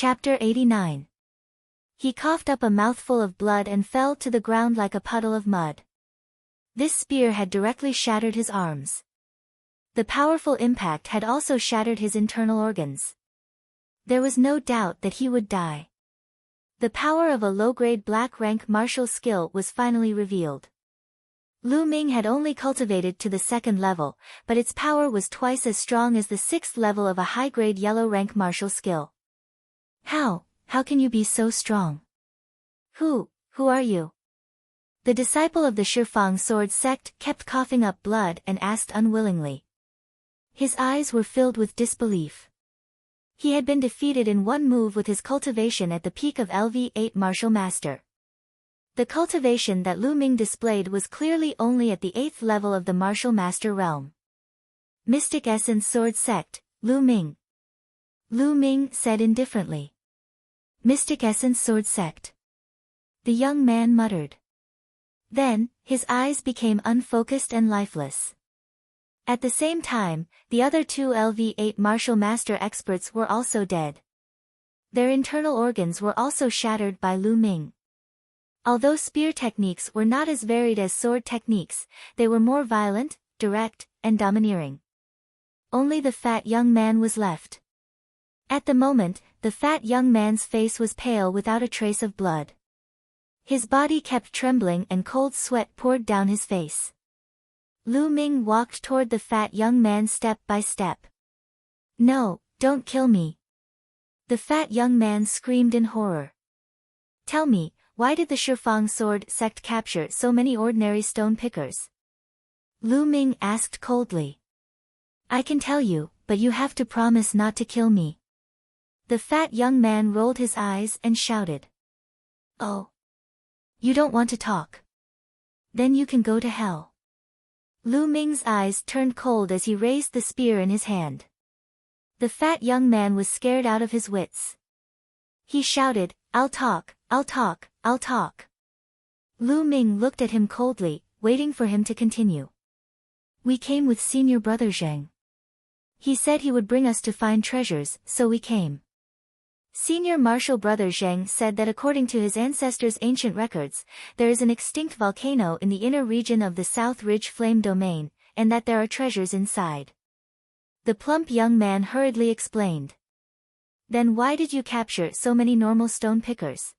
Chapter 89. He coughed up a mouthful of blood and fell to the ground like a puddle of mud. This spear had directly shattered his arms. The powerful impact had also shattered his internal organs. There was no doubt that he would die. The power of a low-grade black-rank martial skill was finally revealed. Lu Ming had only cultivated to the 2nd level, but its power was twice as strong as the 6th level of a high-grade yellow-rank martial skill. How can you be so strong? Who are you? The disciple of the Shifang sword sect kept coughing up blood and asked unwillingly. His eyes were filled with disbelief. He had been defeated in one move with his cultivation at the peak of LV8 Martial Master. The cultivation that Lu Ming displayed was clearly only at the 8th level of the Martial Master realm. Mystic Essence Sword Sect, Lu Ming. Lu Ming said indifferently. Mystic Essence Sword Sect. The young man muttered. Then, his eyes became unfocused and lifeless. At the same time, the other 2 LV8 Martial Master experts were also dead. Their internal organs were also shattered by Lu Ming. Although spear techniques were not as varied as sword techniques, they were more violent, direct, and domineering. Only the fat young man was left. At the moment, the fat young man's face was pale without a trace of blood. His body kept trembling and cold sweat poured down his face. Lu Ming walked toward the fat young man step by step. No, don't kill me. The fat young man screamed in horror. Tell me, why did the Shifang sword sect capture so many ordinary stone pickers? Lu Ming asked coldly. I can tell you, but you have to promise not to kill me. The fat young man rolled his eyes and shouted. Oh. You don't want to talk? Then you can go to hell. Lu Ming's eyes turned cold as he raised the spear in his hand. The fat young man was scared out of his wits. He shouted, I'll talk, I'll talk, I'll talk. Lu Ming looked at him coldly, waiting for him to continue. We came with senior brother Zheng. He said he would bring us to find treasures, so we came. Senior Martial Brother Zheng said that according to his ancestors' ancient records, there is an extinct volcano in the inner region of the South Ridge Flame Domain, and that there are treasures inside. The plump young man hurriedly explained. Then why did you capture so many normal stone pickers?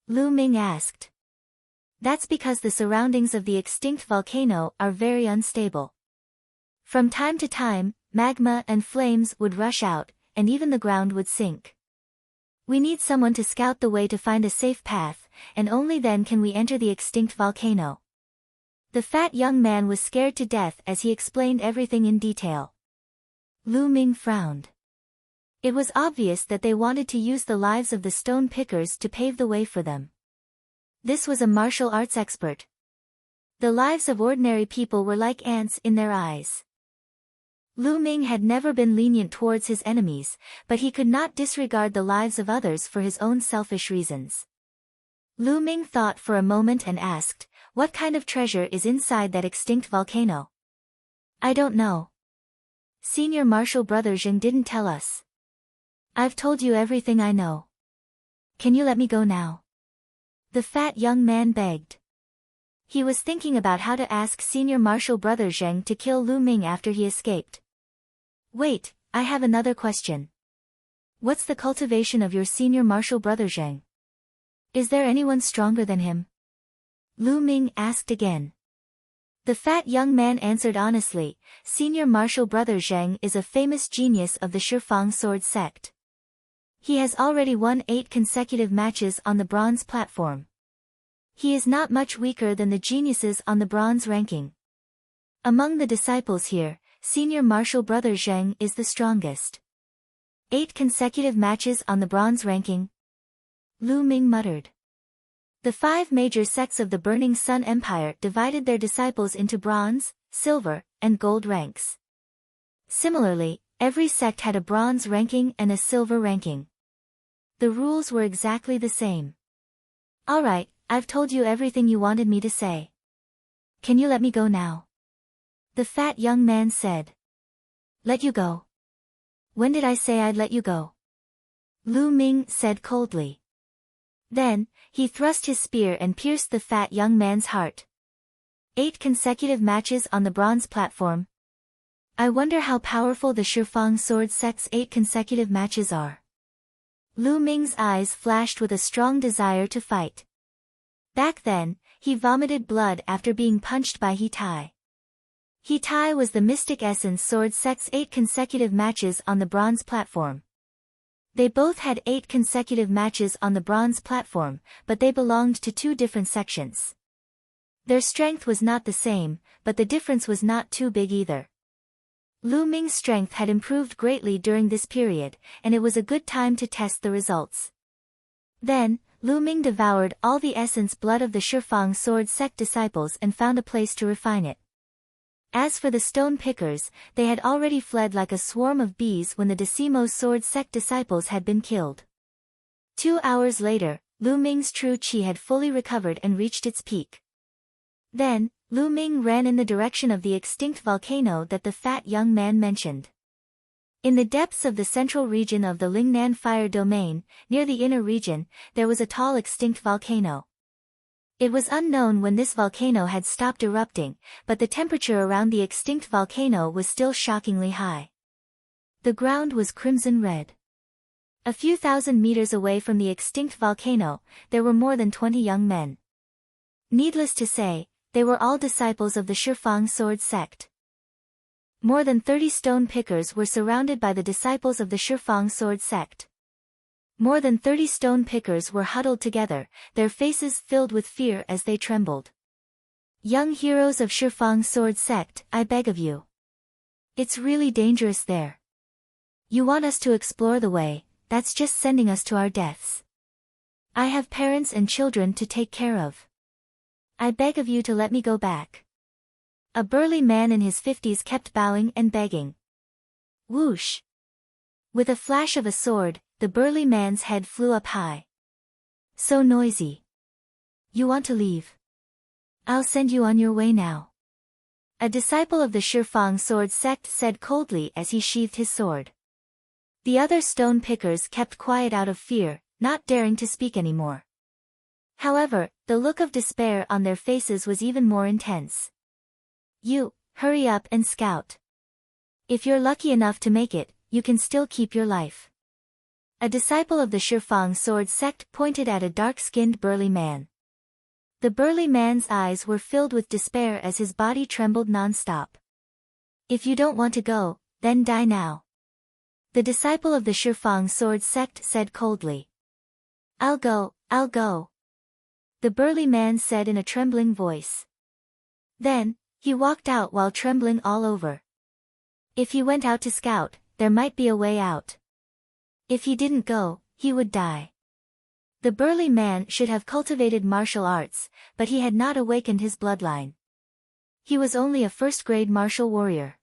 Lu Ming asked. That's because the surroundings of the extinct volcano are very unstable. From time to time, magma and flames would rush out, and even the ground would sink. We need someone to scout the way to find a safe path, and only then can we enter the extinct volcano. The fat young man was scared to death as he explained everything in detail. Lu Ming frowned. It was obvious that they wanted to use the lives of the stone pickers to pave the way for them. This was a martial arts expert. The lives of ordinary people were like ants in their eyes. Lu Ming had never been lenient towards his enemies, but he could not disregard the lives of others for his own selfish reasons. Lu Ming thought for a moment and asked, what kind of treasure is inside that extinct volcano? I don't know. Senior Martial Brother Zheng didn't tell us. I've told you everything I know. Can you let me go now? The fat young man begged. He was thinking about how to ask Senior Martial Brother Zheng to kill Lu Ming after he escaped. Wait, I have another question. What's the cultivation of your Senior Martial Brother Zheng? Is there anyone stronger than him? Lu Ming asked again. The fat young man answered honestly, Senior Martial Brother Zheng is a famous genius of the Shifang sword sect. He has already won 8 consecutive matches on the bronze platform. He is not much weaker than the geniuses on the bronze ranking. Among the disciples here, Senior Martial Brother Zheng is the strongest. 8 consecutive matches on the bronze ranking. Lu Ming muttered. The 5 major sects of the Burning Sun Empire divided their disciples into bronze, silver, and gold ranks. Similarly, every sect had a bronze ranking and a silver ranking. The rules were exactly the same. Alright, I've told you everything you wanted me to say. Can you let me go now? The fat young man said. Let you go? When did I say I'd let you go? Lu Ming said coldly. Then, he thrust his spear and pierced the fat young man's heart. 8 consecutive matches on the bronze platform. I wonder how powerful the Shifang sword sect's 8 consecutive matches are. Lu Ming's eyes flashed with a strong desire to fight. Back then, he vomited blood after being punched by He Tai. He Tai was the Mystic Essence sword sect's 8 consecutive matches on the bronze platform. They both had 8 consecutive matches on the bronze platform, but they belonged to 2 different sections. Their strength was not the same, but the difference was not too big either. Lu Ming's strength had improved greatly during this period, and it was a good time to test the results. Then, Lu Ming devoured all the essence blood of the Shifang sword sect disciples and found a place to refine it. As for the stone pickers, they had already fled like a swarm of bees when the Decimo sword sect disciples had been killed. 2 hours later, Lu Ming's true qi had fully recovered and reached its peak. Then, Lu Ming ran in the direction of the extinct volcano that the fat young man mentioned. In the depths of the central region of the Lingnan fire domain, near the inner region, there was a tall extinct volcano. It was unknown when this volcano had stopped erupting, but the temperature around the extinct volcano was still shockingly high. The ground was crimson red. A few thousand meters away from the extinct volcano, there were more than 20 young men. Needless to say, they were all disciples of the Shifang sword sect. More than 30 stone pickers were surrounded by the disciples of the Shifang sword sect. More than 30 stone pickers were huddled together, their faces filled with fear as they trembled. Young heroes of Shifang sword sect, I beg of you. It's really dangerous there. You want us to explore the way, that's just sending us to our deaths. I have parents and children to take care of. I beg of you to let me go back. A burly man in his 50s kept bowing and begging. Whoosh! With a flash of a sword, the burly man's head flew up high. So noisy. You want to leave? I'll send you on your way now. A disciple of the Shifang sword sect said coldly as he sheathed his sword. The other stone pickers kept quiet out of fear, not daring to speak anymore. However, the look of despair on their faces was even more intense. You, hurry up and scout. If you're lucky enough to make it, you can still keep your life. A disciple of the Shifang sword sect pointed at a dark-skinned burly man. The burly man's eyes were filled with despair as his body trembled non-stop. If you don't want to go, then die now. The disciple of the Shifang sword sect said coldly. I'll go, I'll go. The burly man said in a trembling voice. Then, he walked out while trembling all over. If he went out to scout, there might be a way out. If he didn't go, he would die. The burly man should have cultivated martial arts, but he had not awakened his bloodline. He was only a first-grade martial warrior.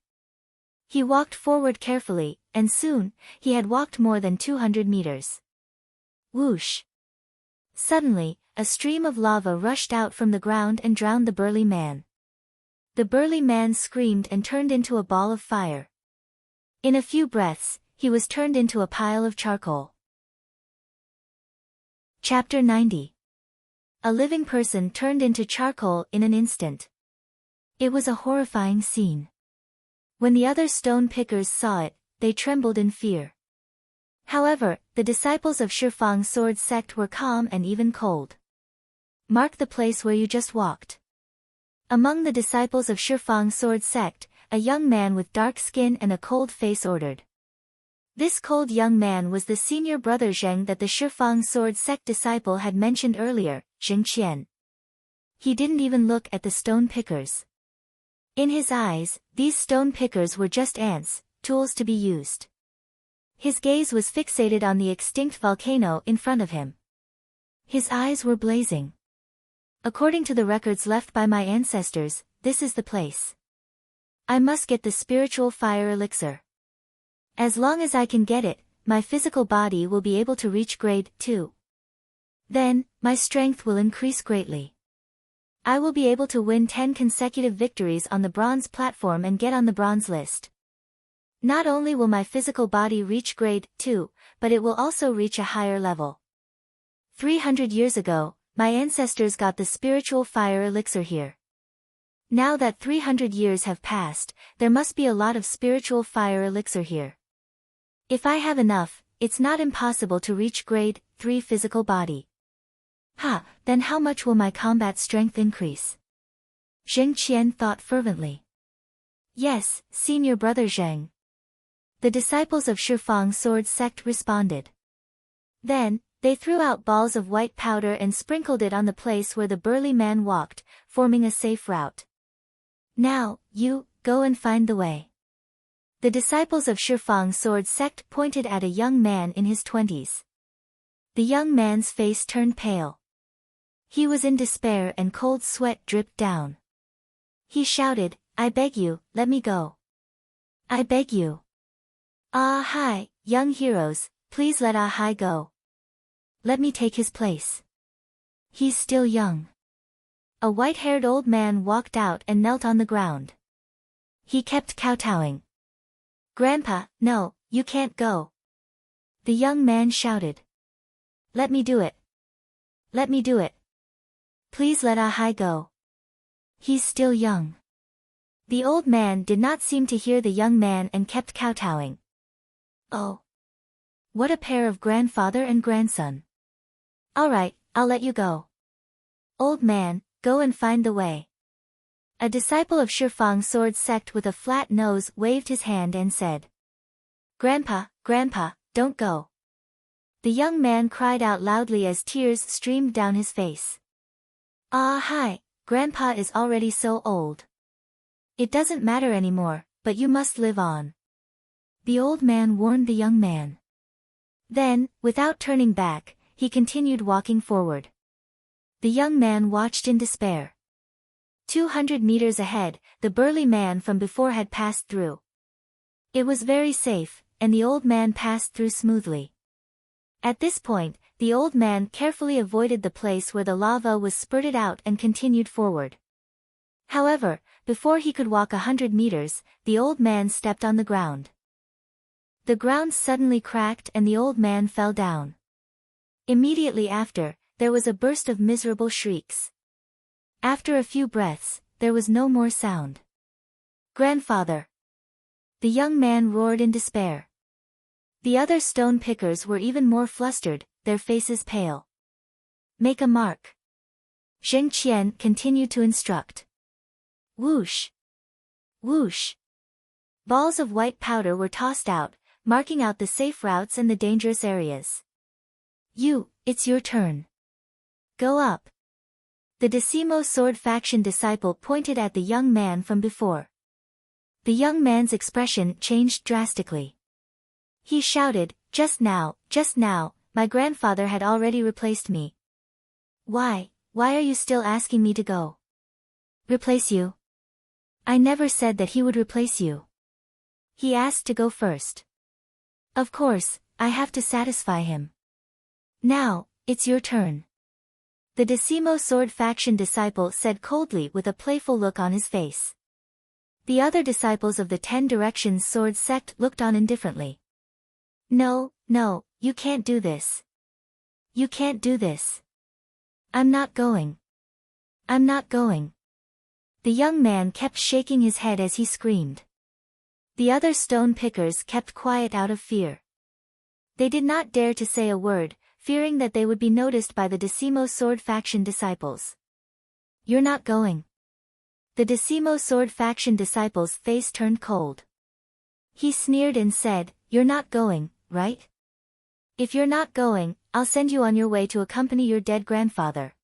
He walked forward carefully, and soon, he had walked more than 200 meters. Whoosh! Suddenly, a stream of lava rushed out from the ground and drowned the burly man. The burly man screamed and turned into a ball of fire. In a few breaths, he was turned into a pile of charcoal. Chapter 90. A living person turned into charcoal in an instant. It was a horrifying scene. When the other stone pickers saw it, they trembled in fear. However, the disciples of Shifang sword sect were calm and even cold. Mark the place where you just walked. Among the disciples of Shifang sword sect, a young man with dark skin and a cold face ordered. This cold young man was the senior brother Zheng that the Shifang sword sect disciple had mentioned earlier, Zheng Qian. He didn't even look at the stone pickers. In his eyes, these stone pickers were just ants, tools to be used. His gaze was fixated on the extinct volcano in front of him. His eyes were blazing. According to the records left by my ancestors, this is the place. I must get the spiritual fire elixir. As long as I can get it, my physical body will be able to reach grade 2. Then, my strength will increase greatly. I will be able to win 10 consecutive victories on the bronze platform and get on the bronze list. Not only will my physical body reach grade 2, but it will also reach a higher level. 300 years ago, my ancestors got the spiritual fire elixir here. Now that 300 years have passed, there must be a lot of spiritual fire elixir here. If I have enough, it's not impossible to reach grade 3 physical body. Then how much will my combat strength increase? Zheng Qian thought fervently. Yes, senior brother Zheng. The disciples of Shifang sword sect responded. Then, they threw out balls of white powder and sprinkled it on the place where the burly man walked, forming a safe route. Now, you, go and find the way. The disciples of Shifang sword sect pointed at a young man in his 20s. The young man's face turned pale. He was in despair and cold sweat dripped down. He shouted, I beg you, let me go. I beg you. Ah hi, young heroes, please let Ah Hai go. Let me take his place. He's still young. A white-haired old man walked out and knelt on the ground. He kept kowtowing. Grandpa, no, you can't go. The young man shouted. Let me do it. Let me do it. Please let Ah Hai go. He's still young. The old man did not seem to hear the young man and kept kowtowing. Oh. What a pair of grandfather and grandson. All right, I'll let you go. Old man, go and find the way. A disciple of Shifang sword sect with a flat nose waved his hand and said. Grandpa, don't go. The young man cried out loudly as tears streamed down his face. Ah hi, Grandpa is already so old. It doesn't matter anymore, but you must live on. The old man warned the young man. Then, without turning back, he continued walking forward. The young man watched in despair. 200 meters ahead, the burly man from before had passed through. It was very safe, and the old man passed through smoothly. At this point, the old man carefully avoided the place where the lava was spurted out and continued forward. However, before he could walk 100 meters, the old man stepped on the ground. The ground suddenly cracked and the old man fell down. Immediately after, there was a burst of miserable shrieks. After a few breaths, there was no more sound. Grandfather! The young man roared in despair. The other stone pickers were even more flustered, their faces pale. Make a mark. Zheng Qian continued to instruct. Whoosh! Whoosh! Balls of white powder were tossed out, marking out the safe routes and the dangerous areas. It's your turn. Go up. The Decimo sword faction disciple pointed at the young man from before. The young man's expression changed drastically. He shouted, just now, my grandfather had already replaced me. Why are you still asking me to go? Replace you? I never said that he would replace you. He asked to go first. Of course, I have to satisfy him. Now, it's your turn. The Decimo sword faction disciple said coldly with a playful look on his face. The other disciples of the 10 Directions sword sect looked on indifferently. No, you can't do this. You can't do this. I'm not going. I'm not going. The young man kept shaking his head as he screamed. The other stone pickers kept quiet out of fear. They did not dare to say a word, fearing that they would be noticed by the Decimo sword faction disciples. You're not going. The Decimo sword faction disciple's face turned cold. He sneered and said, You're not going, right? If you're not going, I'll send you on your way to accompany your dead grandfather.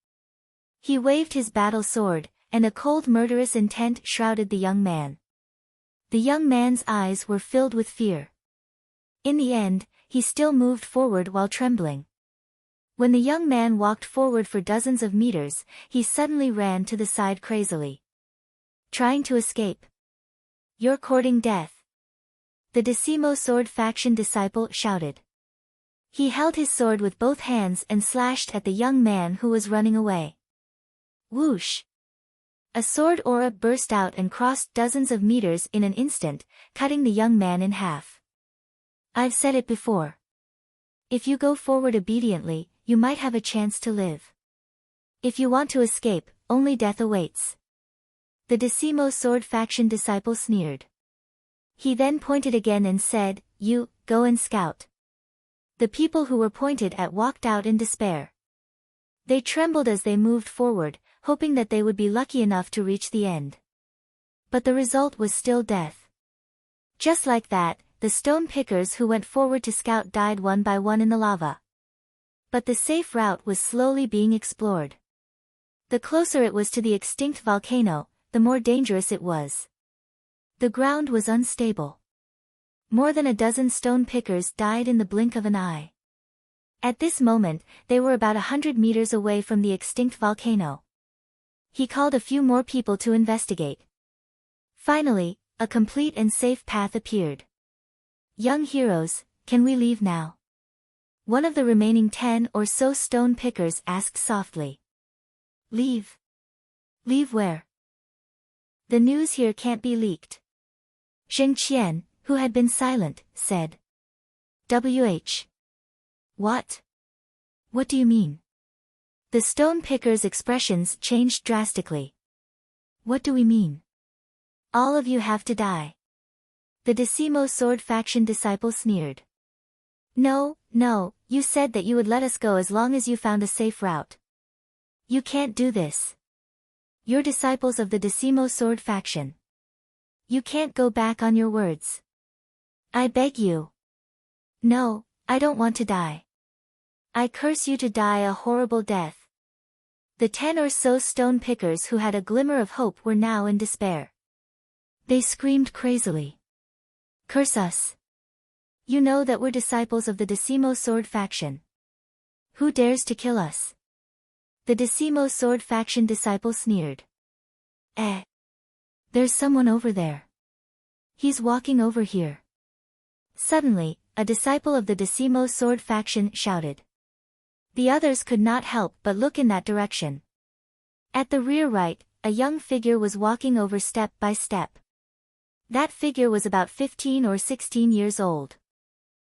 He waved his battle sword, and a cold murderous intent shrouded the young man. The young man's eyes were filled with fear. In the end, he still moved forward while trembling. When the young man walked forward for dozens of meters, he suddenly ran to the side crazily. Trying to escape. You're courting death. The Decimo sword faction disciple shouted. He held his sword with both hands and slashed at the young man who was running away. Whoosh! A sword aura burst out and crossed dozens of meters in an instant, cutting the young man in half. I've said it before. If you go forward obediently, you might have a chance to live. If you want to escape, only death awaits. The Decimo sword faction disciple sneered. He then pointed again and said, You, go and scout. The people who were pointed at walked out in despair. They trembled as they moved forward, hoping that they would be lucky enough to reach the end. But the result was still death. Just like that, the stone pickers who went forward to scout died one by one in the lava. But the safe route was slowly being explored. The closer it was to the extinct volcano, the more dangerous it was. The ground was unstable. More than a dozen stone pickers died in the blink of an eye. At this moment, they were about 100 meters away from the extinct volcano. He called a few more people to investigate. Finally, a complete and safe path appeared. Young heroes, can we leave now? One of the remaining 10 or so stone pickers asked softly. Leave? Leave where? The news here can't be leaked. Zheng Qian, who had been silent, said. WH. What? What do you mean? The stone pickers' expressions changed drastically. What do we mean? All of you have to die. The Decimo sword faction disciple sneered. No, you said that you would let us go as long as you found a safe route. You can't do this. You're disciples of the Decimo sword faction. You can't go back on your words. I beg you. No, I don't want to die. I curse you to die a horrible death. The 10 or so stone pickers who had a glimmer of hope were now in despair. They screamed crazily. Curse us. You know that we're disciples of the Decimo sword faction. Who dares to kill us? The Decimo sword faction disciple sneered. There's someone over there. He's walking over here. Suddenly, a disciple of the Decimo sword faction shouted. The others could not help but look in that direction. At the rear right, a young figure was walking over step by step. That figure was about 15 or 16 years old.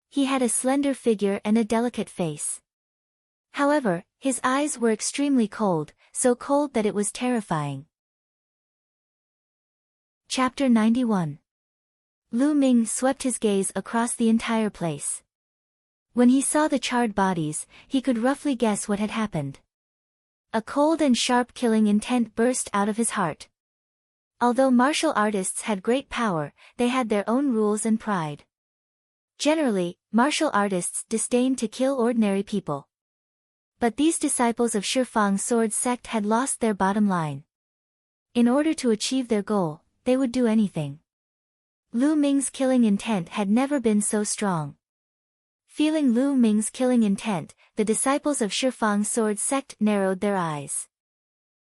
He had a slender figure and a delicate face. However, his eyes were extremely cold, so cold that it was terrifying. Chapter 91. Lu Ming swept his gaze across the entire place. When he saw the charred bodies, he could roughly guess what had happened. A cold and sharp killing intent burst out of his heart. Although martial artists had great power, they had their own rules and pride. Generally, martial artists disdained to kill ordinary people. But these disciples of Shifang sword sect had lost their bottom line. In order to achieve their goal, they would do anything. Lu Ming's killing intent had never been so strong. Feeling Lu Ming's killing intent, the disciples of Shifang sword sect narrowed their eyes.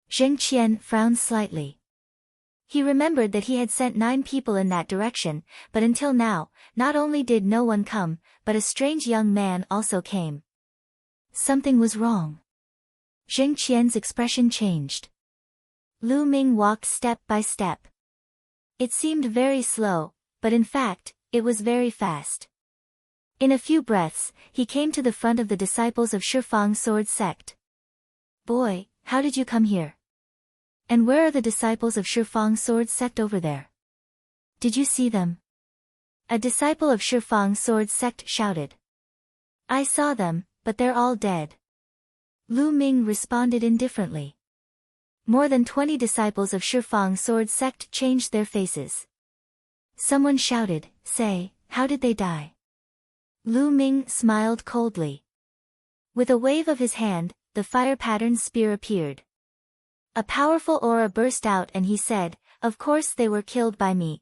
Zheng Qian frowned slightly. He remembered that he had sent 9 people in that direction, but until now, not only did no one come, but a strange young man also came. Something was wrong. Zheng Qian's expression changed. Lu Ming walked step by step. It seemed very slow, but in fact, it was very fast. In a few breaths, he came to the front of the disciples of Shifang sword sect. Boy, how did you come here? And where are the disciples of Shifang sword sect over there? Did you see them? A disciple of Shifang sword sect shouted. I saw them, but they're all dead. Lu Ming responded indifferently. More than 20 disciples of Shifang sword sect changed their faces. Someone shouted, Say, how did they die? Lu Ming smiled coldly. With a wave of his hand, the fire-patterned spear appeared. A powerful aura burst out and he said, Of course they were killed by me.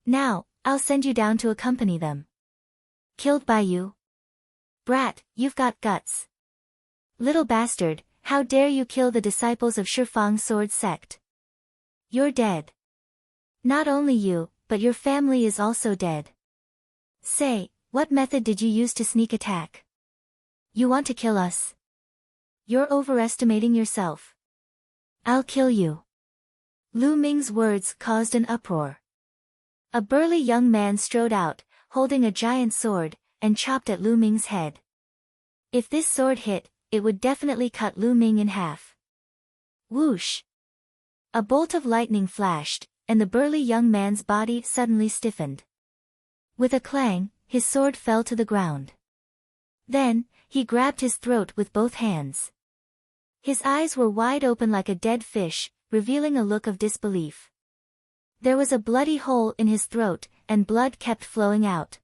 Now, I'll send you down to accompany them. Killed by you? Brat, you've got guts. Little bastard, how dare you kill the disciples of Shifang sword sect? You're dead. Not only you, but your family is also dead. Say, what method did you use to sneak attack? You want to kill us? You're overestimating yourself. I'll kill you. Lu Ming's words caused an uproar. A burly young man strode out, holding a giant sword, and chopped at Lu Ming's head. If this sword hit, it would definitely cut Lu Ming in half. Whoosh! A bolt of lightning flashed, and the burly young man's body suddenly stiffened. With a clang, his sword fell to the ground. Then, he grabbed his throat with both hands. His eyes were wide open like a dead fish, revealing a look of disbelief. There was a bloody hole in his throat, and blood kept flowing out.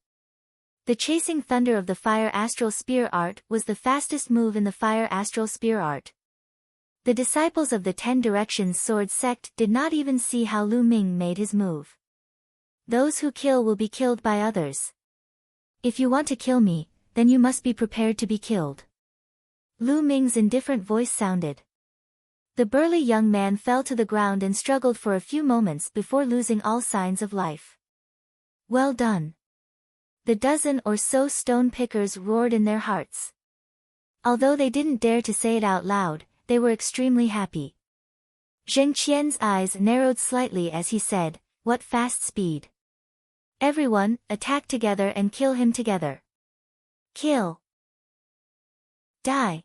The chasing thunder of the Fire Astral Spear art was the fastest move in the Fire Astral Spear art. The disciples of the 10 Directions Sword sect did not even see how Lu Ming made his move. Those who kill will be killed by others. If you want to kill me, then you must be prepared to be killed. Lu Ming's indifferent voice sounded. The burly young man fell to the ground and struggled for a few moments before losing all signs of life. Well done. The dozen or so stone pickers roared in their hearts. Although they didn't dare to say it out loud, they were extremely happy. Zheng Qian's eyes narrowed slightly as he said, "What fast speed. Everyone, attack together and kill him together. Kill. Die."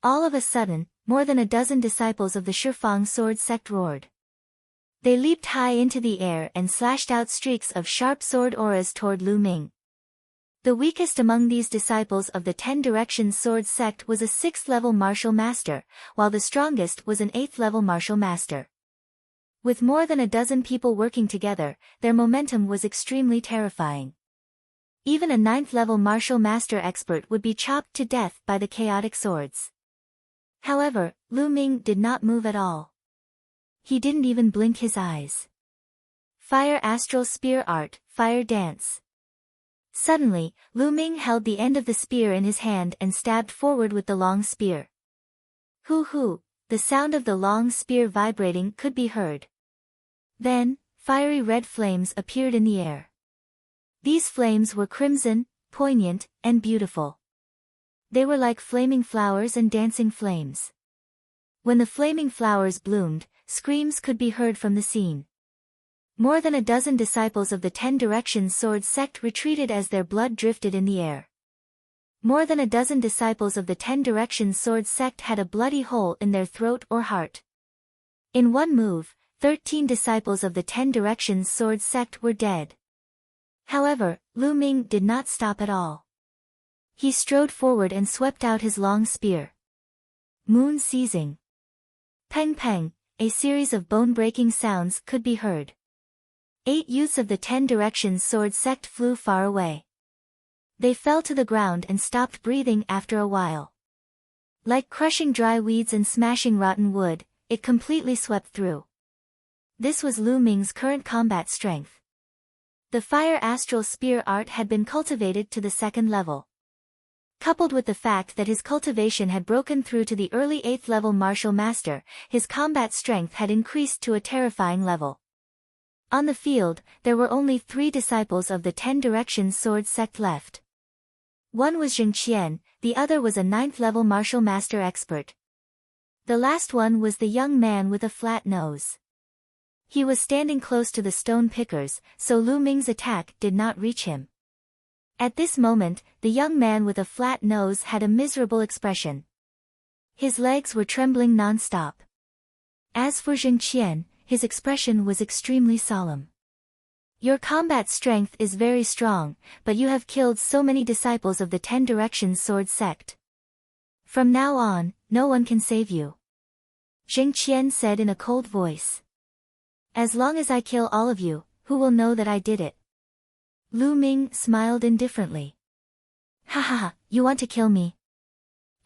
All of a sudden, more than a dozen disciples of the Shifang sword sect roared. They leaped high into the air and slashed out streaks of sharp sword auras toward Lu Ming. The weakest among these disciples of the 10 Directions sword sect was a 6th-level martial master, while the strongest was an 8th-level martial master. With more than a dozen people working together, their momentum was extremely terrifying. Even a 9th-level martial master expert would be chopped to death by the chaotic swords. However, Lu Ming did not move at all. He didn't even blink his eyes. Fire Astral Spear Art, Fire Dance. Suddenly, Lu Ming held the end of the spear in his hand and stabbed forward with the long spear. Hoo-hoo, the sound of the long spear vibrating could be heard. Then, fiery red flames appeared in the air. These flames were crimson, poignant, and beautiful. They were like flaming flowers and dancing flames. When the flaming flowers bloomed, screams could be heard from the scene. More than a dozen disciples of the 10 Directions sword sect retreated as their blood drifted in the air. More than a dozen disciples of the 10 Directions sword sect had a bloody hole in their throat or heart. In one move, 13 disciples of the 10 Directions sword sect were dead. However, Lu Ming did not stop at all. He strode forward and swept out his long spear. Moon seizing. Peng peng, a series of bone-breaking sounds could be heard. 8 youths of the 10 Directions sword sect flew far away. They fell to the ground and stopped breathing after a while. Like crushing dry weeds and smashing rotten wood, it completely swept through. This was Lu Ming's current combat strength. The Fire Astral Spear art had been cultivated to the 2nd level. Coupled with the fact that his cultivation had broken through to the early 8th level martial master, his combat strength had increased to a terrifying level. On the field, there were only 3 disciples of the 10 Directions sword sect left. One was Zheng Qian, the other was a 9th level martial master expert. The last one was the young man with a flat nose. He was standing close to the stone pickers, so Lu Ming's attack did not reach him. At this moment, the young man with a flat nose had a miserable expression. His legs were trembling non-stop. As for Zheng Qian, his expression was extremely solemn. Your combat strength is very strong, but you have killed so many disciples of the 10 Directions sword sect. From now on, no one can save you. Zheng Qian said in a cold voice. As long as I kill all of you, who will know that I did it? Lu Ming smiled indifferently. Ha ha ha, you want to kill me?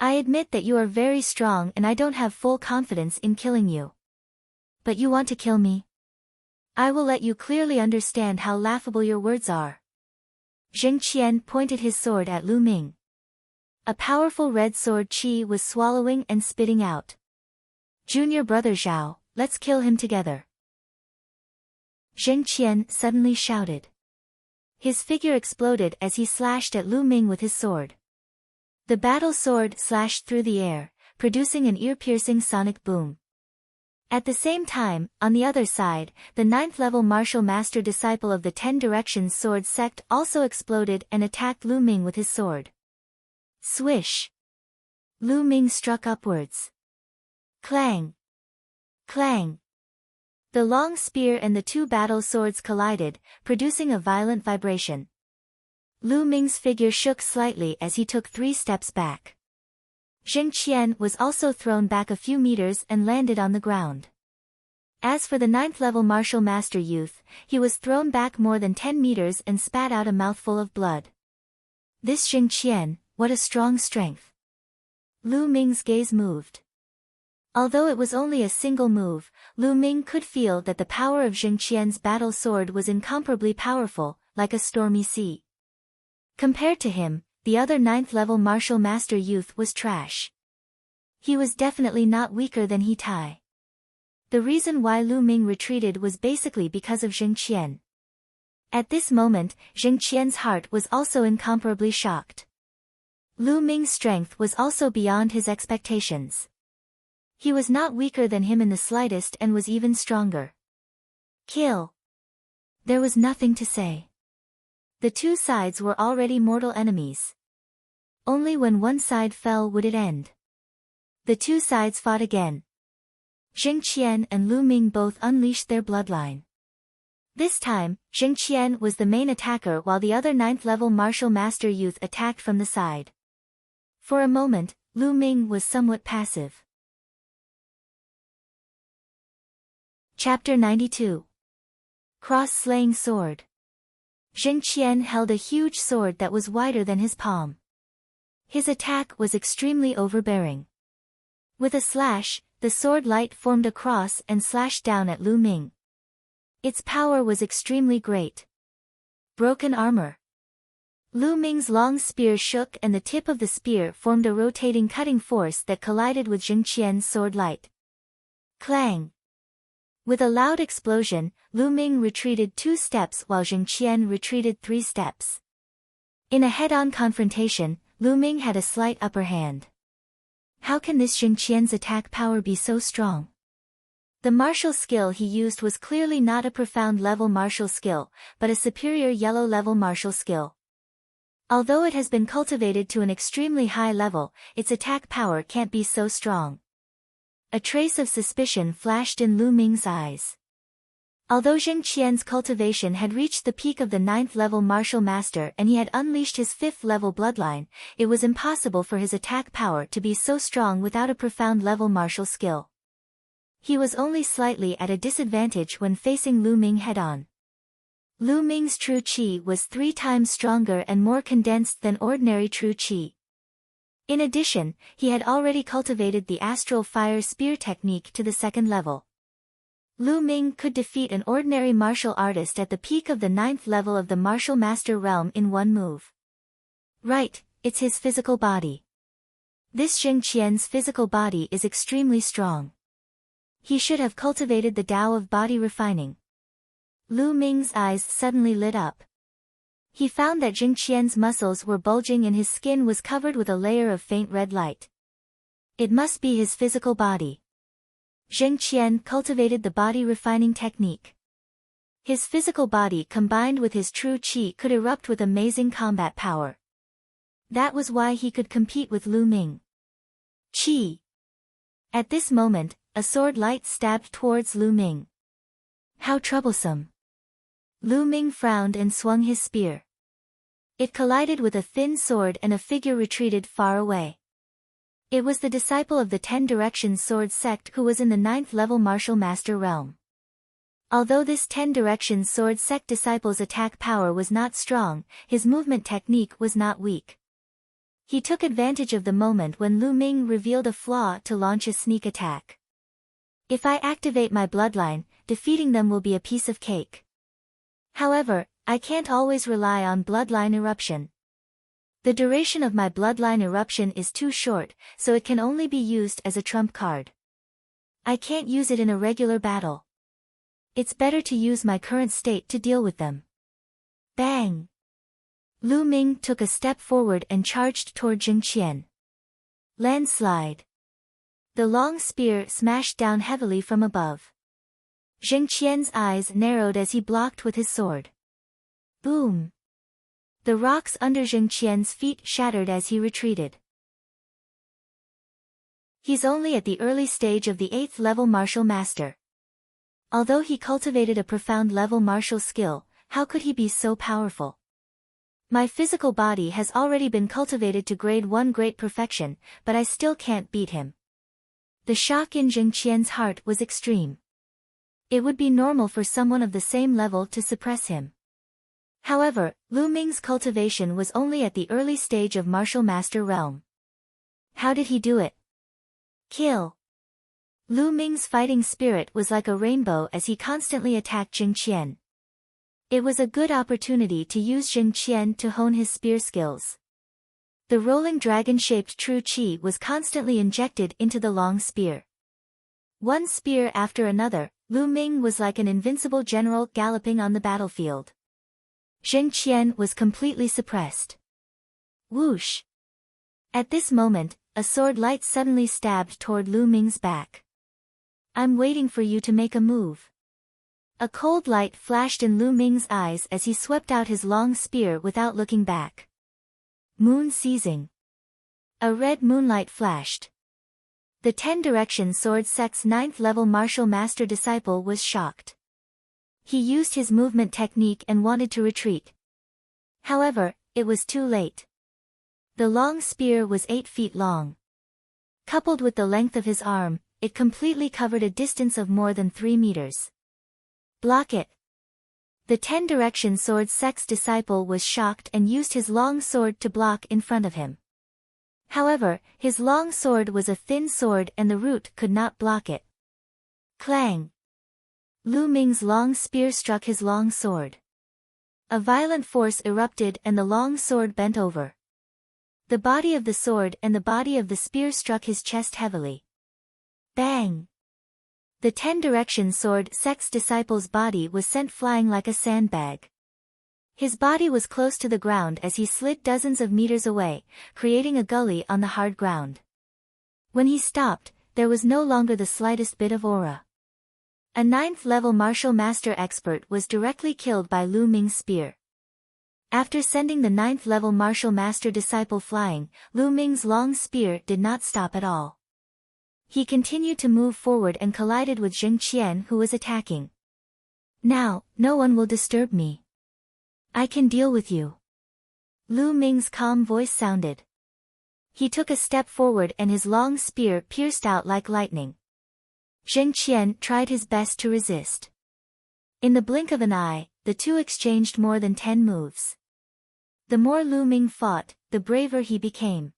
I admit that you are very strong and I don't have full confidence in killing you. But you want to kill me? I will let you clearly understand how laughable your words are. Zheng Qian pointed his sword at Lu Ming. A powerful red sword qi was swallowing and spitting out. Junior brother Zhao, let's kill him together. Zheng Qian suddenly shouted. His figure exploded as he slashed at Lu Ming with his sword. The battle sword slashed through the air, producing an ear-piercing sonic boom. At the same time, on the other side, the 9th-level martial master disciple of the 10 Directions sword sect also exploded and attacked Lu Ming with his sword. Swish! Lu Ming struck upwards. Clang! Clang! The long spear and the two battle swords collided, producing a violent vibration. Lu Ming's figure shook slightly as he took 3 steps back. Jing Qian was also thrown back a few meters and landed on the ground. As for the 9th-level martial master youth, he was thrown back more than 10 meters and spat out a mouthful of blood. This Jing Qian, what a strong strength! Lu Ming's gaze moved. Although it was only a single move, Lu Ming could feel that the power of Jing Qian's battle sword was incomparably powerful, like a stormy sea. Compared to him, the other 9th-level martial master youth was trash. He was definitely not weaker than He Tai. The reason why Lu Ming retreated was basically because of Jing Qian. At this moment, Jing Qian's heart was also incomparably shocked. Lu Ming's strength was also beyond his expectations. He was not weaker than him in the slightest and was even stronger. Kill! There was nothing to say. The two sides were already mortal enemies. Only when one side fell would it end. The two sides fought again. Jing Qian and Lu Ming both unleashed their bloodline. This time, Jing Qian was the main attacker while the other 9th-level martial master youth attacked from the side. For a moment, Lu Ming was somewhat passive. Chapter 92. Cross-slaying sword. Jing Qian held a huge sword that was wider than his palm. His attack was extremely overbearing. With a slash, the sword light formed a cross and slashed down at Lu Ming. Its power was extremely great. Broken armor. Lu Ming's long spear shook and the tip of the spear formed a rotating cutting force that collided with Jing Qian's sword light. Clang! With a loud explosion, Lu Ming retreated 2 steps while Jing Qian retreated 3 steps. In a head-on confrontation, Lu Ming had a slight upper hand. How can this Jing Qian's attack power be so strong? The martial skill he used was clearly not a profound level martial skill, but a superior yellow level martial skill. Although it has been cultivated to an extremely high level, its attack power can't be so strong. A trace of suspicion flashed in Lu Ming's eyes. Although Jing Qian's cultivation had reached the peak of the 9th-level martial master and he had unleashed his 5th-level bloodline, it was impossible for his attack power to be so strong without a profound level martial skill. He was only slightly at a disadvantage when facing Lu Ming head-on. Lu Ming's true qi was 3 times stronger and more condensed than ordinary true qi. In addition, he had already cultivated the astral fire spear technique to the 2nd level. Lu Ming could defeat an ordinary martial artist at the peak of the 9th level of the martial master realm in one move. Right, it's his physical body. This Jing Qian's physical body is extremely strong. He should have cultivated the Tao of body refining. Lu Ming's eyes suddenly lit up. He found that Jing Qian's muscles were bulging and his skin was covered with a layer of faint red light. It must be his physical body. Jing Qian cultivated the body refining technique. His physical body combined with his true qi could erupt with amazing combat power. That was why he could compete with Lu Ming. Qi. At this moment, a sword light stabbed towards Lu Ming. How troublesome. Lu Ming frowned and swung his spear. It collided with a thin sword and a figure retreated far away. It was the disciple of the 10 Directions sword sect who was in the 9th level martial master realm. Although this 10 Directions sword sect disciple's attack power was not strong, his movement technique was not weak. He took advantage of the moment when Lu Ming revealed a flaw to launch a sneak attack. If I activate my bloodline, defeating them will be a piece of cake. However, I can't always rely on bloodline eruption. The duration of my bloodline eruption is too short, so it can only be used as a trump card. I can't use it in a regular battle. It's better to use my current state to deal with them. Bang! Lu Ming took a step forward and charged toward Jing Qian. Landslide. The long spear smashed down heavily from above. Zheng Qian's eyes narrowed as he blocked with his sword. Boom! The rocks under Zheng Qian's feet shattered as he retreated. He's only at the early stage of the 8th level martial master. Although he cultivated a profound level martial skill, how could he be so powerful? My physical body has already been cultivated to grade 1 great perfection, but I still can't beat him. The shock in Zheng Qian's heart was extreme. It would be normal for someone of the same level to suppress him. However, Lu Ming's cultivation was only at the early stage of martial master realm. How did he do it? Kill. Lu Ming's fighting spirit was like a rainbow as he constantly attacked Zheng Qian. It was a good opportunity to use Zheng Qian to hone his spear skills. The rolling dragon-shaped true qi was constantly injected into the long spear. One spear after another, Lu Ming was like an invincible general galloping on the battlefield. Zheng Qian was completely suppressed. Whoosh! At this moment, a sword light suddenly stabbed toward Lu Ming's back. I'm waiting for you to make a move. A cold light flashed in Lu Ming's eyes as he swept out his long spear without looking back. Moon seizing. A red moonlight flashed. The 10 Direction Sword Sect's 9th level martial master disciple was shocked. He used his movement technique and wanted to retreat. However, it was too late. The long spear was 8 feet long. Coupled with the length of his arm, it completely covered a distance of more than 3 meters. Block it. The 10 Direction Sword Sect's disciple was shocked and used his long sword to block in front of him. However, his long sword was a thin sword and the root could not block it. Clang! Lu Ming's long spear struck his long sword. A violent force erupted and the long sword bent over. The body of the sword and the body of the spear struck his chest heavily. Bang! The 10 Direction Sword Sect's disciple's body was sent flying like a sandbag. His body was close to the ground as he slid dozens of meters away, creating a gully on the hard ground. When he stopped, there was no longer the slightest bit of aura. A 9th level martial master expert was directly killed by Lu Ming's spear. After sending the 9th level martial master disciple flying, Lu Ming's long spear did not stop at all. He continued to move forward and collided with Zheng Qian, who was attacking. Now, no one will disturb me. I can deal with you. Lu Ming's calm voice sounded. He took a step forward and his long spear pierced out like lightning. Zheng Qian tried his best to resist. In the blink of an eye, the two exchanged more than 10 moves. The more Lu Ming fought, the braver he became.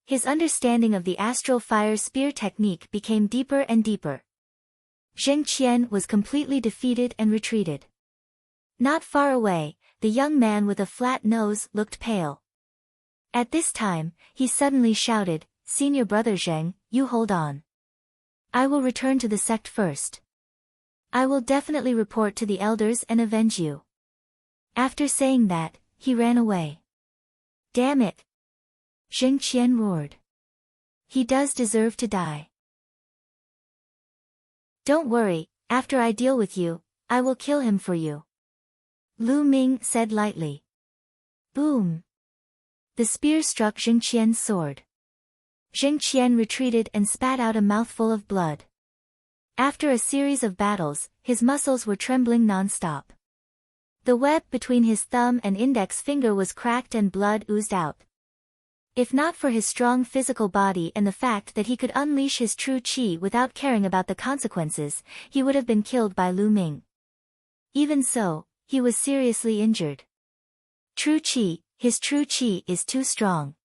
His understanding of the astral fire spear technique became deeper and deeper. Zheng Qian was completely defeated and retreated. Not far away, the young man with a flat nose looked pale. At this time, he suddenly shouted, "Senior brother Zheng, you hold on. I will return to the sect first. I will definitely report to the elders and avenge you." After saying that, he ran away. Damn it! Zheng Qian roared. He does deserve to die. Don't worry, after I deal with you, I will kill him for you. Lu Ming said lightly. Boom! The spear struck Zheng Qian's sword. Zheng Qian retreated and spat out a mouthful of blood. After a series of battles, his muscles were trembling non-stop. The web between his thumb and index finger was cracked and blood oozed out. If not for his strong physical body and the fact that he could unleash his true qi without caring about the consequences, he would have been killed by Lu Ming. Even so, he was seriously injured. His true qi is too strong.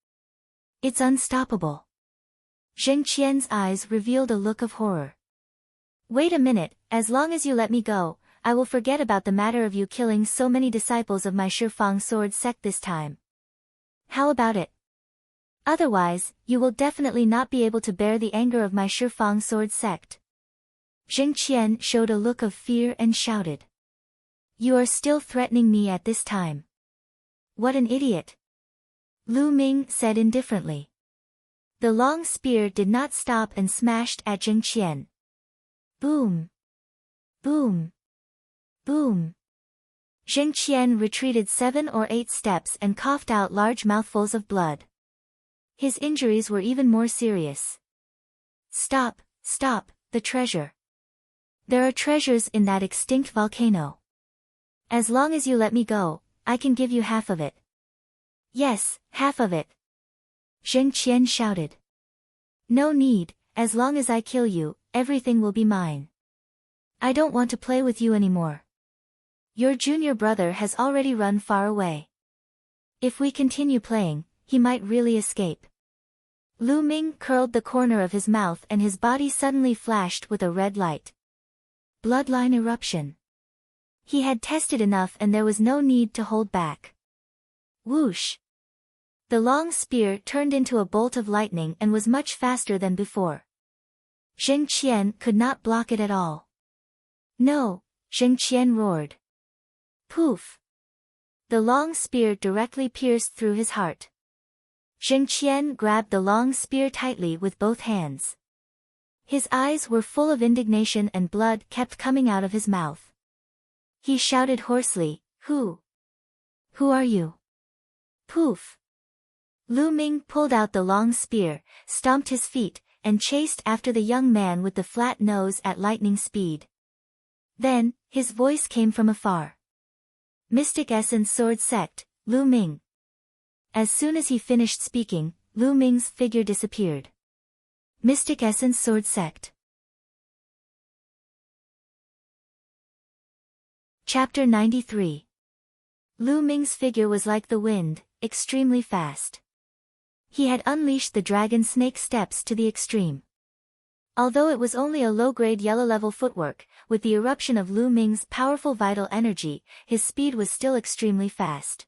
It's unstoppable. Zheng Qian's eyes revealed a look of horror. Wait a minute, as long as you let me go, I will forget about the matter of you killing so many disciples of my Shifang sword sect this time. How about it? Otherwise, you will definitely not be able to bear the anger of my Shifang sword sect. Zheng Qian showed a look of fear and shouted. You are still threatening me at this time. What an idiot! Lu Ming said indifferently. The long spear did not stop and smashed at Zheng Qian. Boom! Boom! Boom! Zheng Qian retreated 7 or 8 steps and coughed out large mouthfuls of blood. His injuries were even more serious. Stop, stop, the treasure. There are treasures in that extinct volcano. As long as you let me go, I can give you half of it. Yes, half of it. Zheng Qian shouted. No need, as long as I kill you, everything will be mine. I don't want to play with you anymore. Your junior brother has already run far away. If we continue playing, he might really escape. Lu Ming curled the corner of his mouth and his body suddenly flashed with a red light. Bloodline eruption. He had tested enough and there was no need to hold back. Whoosh! The long spear turned into a bolt of lightning and was much faster than before. Zheng Qian could not block it at all. No, Zheng Qian roared. Poof! The long spear directly pierced through his heart. Zheng Qian grabbed the long spear tightly with both hands. His eyes were full of indignation and blood kept coming out of his mouth. He shouted hoarsely, Who are you? Poof! Lu Ming pulled out the long spear, stomped his feet, and chased after the young man with the flat nose at lightning speed. Then, his voice came from afar. Mystic Essence Sword Sect, Lu Ming. As soon as he finished speaking, Lu Ming's figure disappeared. Mystic Essence Sword Sect. Chapter 93. Lu Ming's figure was like the wind, extremely fast. He had unleashed the dragon snake steps to the extreme. Although it was only a low-grade yellow-level footwork, with the eruption of Lu Ming's powerful vital energy, his speed was still extremely fast.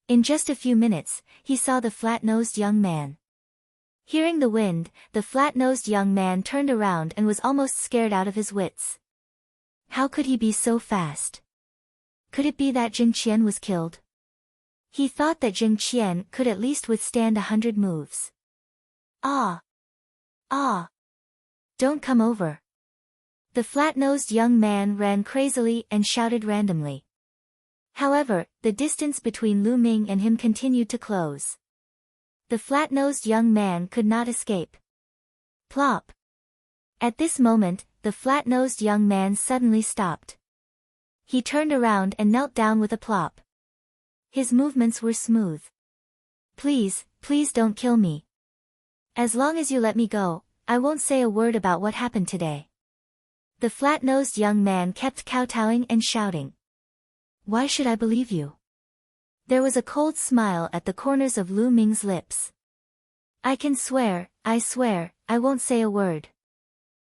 In just a few minutes, he saw the flat-nosed young man. Hearing the wind, the flat-nosed young man turned around and was almost scared out of his wits. How could he be so fast? Could it be that Zheng Qian was killed? He thought that Zheng Qian could at least withstand 100 moves. Ah! Ah! Don't come over. The flat-nosed young man ran crazily and shouted randomly. However, the distance between Lu Ming and him continued to close. The flat-nosed young man could not escape. Plop! At this moment, the flat-nosed young man suddenly stopped. He turned around and knelt down with a plop. His movements were smooth. Please, please don't kill me. As long as you let me go, I won't say a word about what happened today. The flat-nosed young man kept kowtowing and shouting. Why should I believe you? There was a cold smile at the corners of Lu Ming's lips. I can swear, I won't say a word.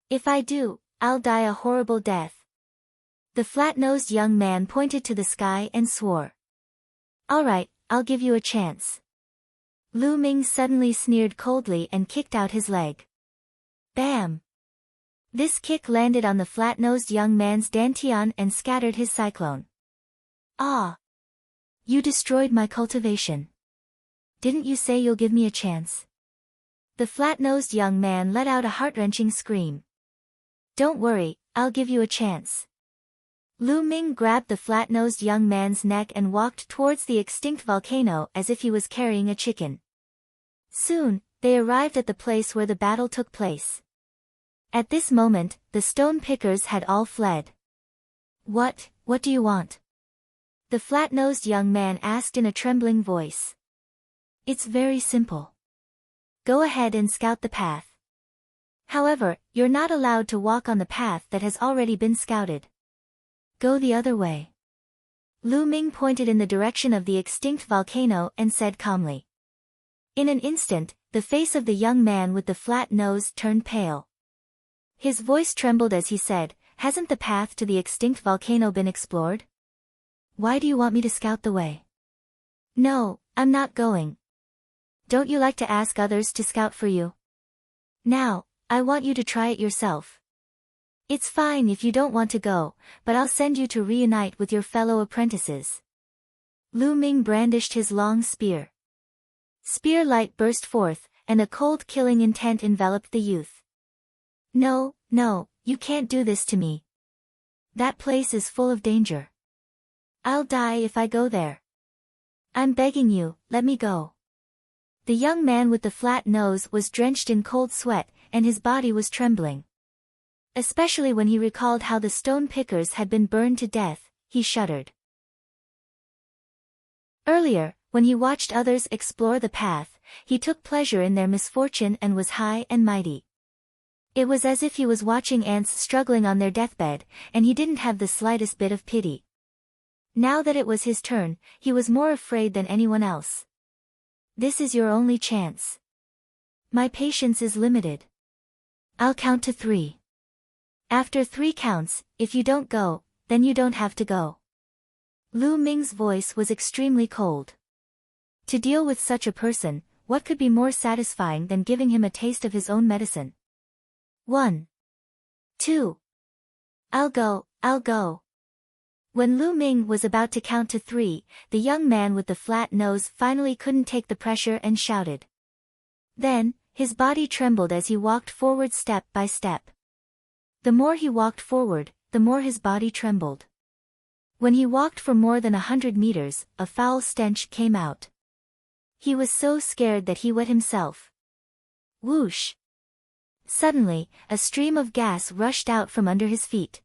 If I do, I'll die a horrible death. The flat-nosed young man pointed to the sky and swore. All right, I'll give you a chance. Lu Ming suddenly sneered coldly and kicked out his leg. Bam! This kick landed on the flat-nosed young man's dantian and scattered his cyclone. Ah! You destroyed my cultivation. Didn't you say you'll give me a chance? The flat-nosed young man let out a heart-wrenching scream. Don't worry, I'll give you a chance. Lu Ming grabbed the flat-nosed young man's neck and walked towards the extinct volcano as if he was carrying a chicken. Soon, they arrived at the place where the battle took place. At this moment, the stone pickers had all fled. What do you want? The flat-nosed young man asked in a trembling voice. It's very simple. Go ahead and scout the path. However, you're not allowed to walk on the path that has already been scouted. Go the other way. Lu Ming pointed in the direction of the extinct volcano and said calmly. In an instant, the face of the young man with the flat nose turned pale. His voice trembled as he said, Hasn't the path to the extinct volcano been explored? Why do you want me to scout the way? No, I'm not going. Don't you like to ask others to scout for you? Now, I want you to try it yourself. It's fine if you don't want to go, but I'll send you to reunite with your fellow apprentices. Lu Ming brandished his long spear. Spear light burst forth, and a cold killing intent enveloped the youth. No, no, you can't do this to me. That place is full of danger. I'll die if I go there. I'm begging you, let me go. The young man with the flat nose was drenched in cold sweat, and his body was trembling. Especially when he recalled how the stone pickers had been burned to death, he shuddered. Earlier, when he watched others explore the path, he took pleasure in their misfortune and was high and mighty. It was as if he was watching ants struggling on their deathbed, and he didn't have the slightest bit of pity. Now that it was his turn, he was more afraid than anyone else. This is your only chance. My patience is limited. I'll count to 3. After 3 counts, if you don't go, then you don't have to go. Lu Ming's voice was extremely cold. To deal with such a person, what could be more satisfying than giving him a taste of his own medicine? 1. 2. I'll go, I'll go. When Lu Ming was about to count to 3, the young man with the flat nose finally couldn't take the pressure and shouted. Then, his body trembled as he walked forward step by step. The more he walked forward, the more his body trembled. When he walked for more than 100 meters, a foul stench came out. He was so scared that he wet himself. Whoosh! Suddenly, a stream of gas rushed out from under his feet.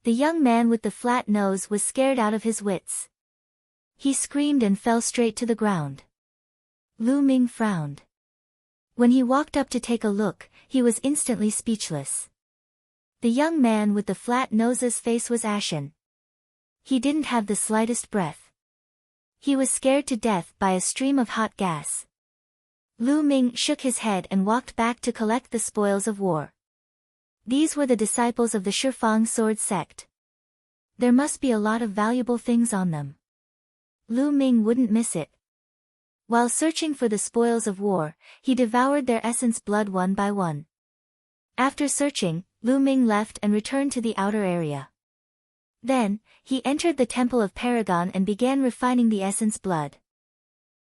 The young man with the flat nose was scared out of his wits. He screamed and fell straight to the ground. Lu Ming frowned. When he walked up to take a look, he was instantly speechless. The young man with the flat nose's face was ashen. He didn't have the slightest breath. He was scared to death by a stream of hot gas. Lu Ming shook his head and walked back to collect the spoils of war. These were the disciples of the Shifang sword sect. There must be a lot of valuable things on them. Lu Ming wouldn't miss it. While searching for the spoils of war, he devoured their essence blood one by one. After searching, Lu Ming left and returned to the outer area. Then, he entered the Temple of Paragon and began refining the essence blood.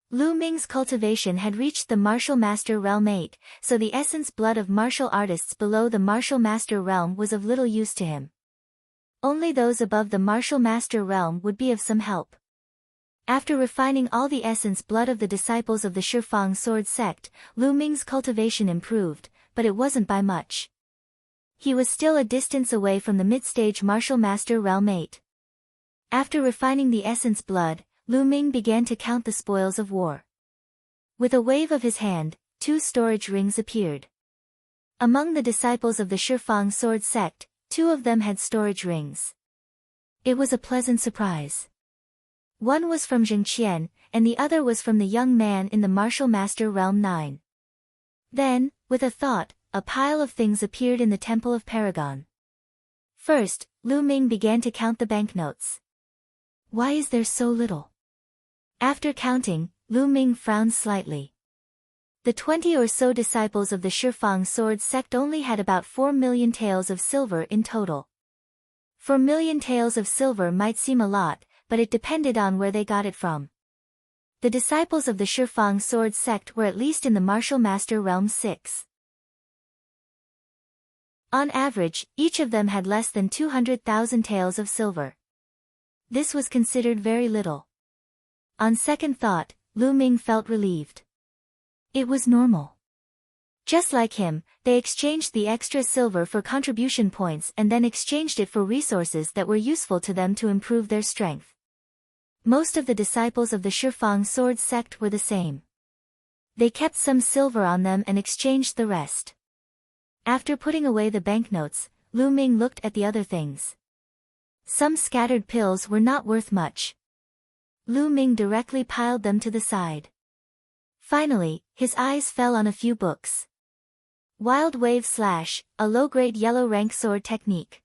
Lu Ming's cultivation had reached the Martial Master Realm 8, so the essence blood of martial artists below the Martial Master Realm was of little use to him. Only those above the Martial Master Realm would be of some help. After refining all the essence blood of the disciples of the Shifang sword sect, Lu Ming's cultivation improved, but it wasn't by much. He was still a distance away from the mid-stage Martial Master Realm 8. After refining the essence blood, Lu Ming began to count the spoils of war. With a wave of his hand, 2 storage rings appeared. Among the disciples of the Shifang sword sect, 2 of them had storage rings. It was a pleasant surprise. One was from Zheng Qian, and the other was from the young man in the Martial Master Realm 9. Then, with a thought, a pile of things appeared in the Temple of Paragon. First, Lu Ming began to count the banknotes. Why is there so little? After counting, Lu Ming frowned slightly. The 20 or so disciples of the Shifang sword sect only had about 4 million taels of silver in total. 4 million taels of silver might seem a lot, but it depended on where they got it from. The disciples of the Shifang sword sect were at least in the Martial Master Realm 6. On average, each of them had less than 200,000 taels of silver. This was considered very little. On second thought, Lu Ming felt relieved. It was normal. Just like him, they exchanged the extra silver for contribution points and then exchanged it for resources that were useful to them to improve their strength. Most of the disciples of the Shifang sword sect were the same. They kept some silver on them and exchanged the rest. After putting away the banknotes, Lu Ming looked at the other things. Some scattered pills were not worth much. Lu Ming directly piled them to the side. Finally, his eyes fell on a few books. Wild Wave Slash, a low-grade yellow rank sword technique.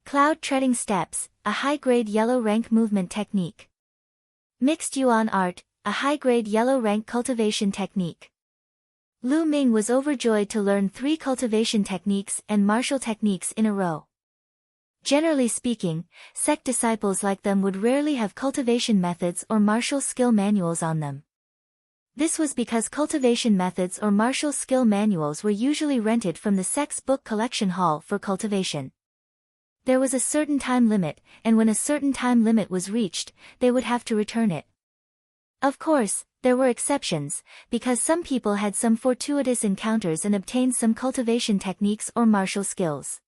Cloud Treading Steps, a high-grade yellow rank movement technique. Mixed Yuan Art, a high-grade yellow rank cultivation technique. Lu Ming was overjoyed to learn 3 cultivation techniques and martial techniques in a row. Generally speaking, sect disciples like them would rarely have cultivation methods or martial skill manuals on them. This was because cultivation methods or martial skill manuals were usually rented from the sex book collection hall for cultivation. There was a certain time limit, and when a certain time limit was reached, they would have to return it. Of course, there were exceptions, because some people had some fortuitous encounters and obtained some cultivation techniques or martial skills.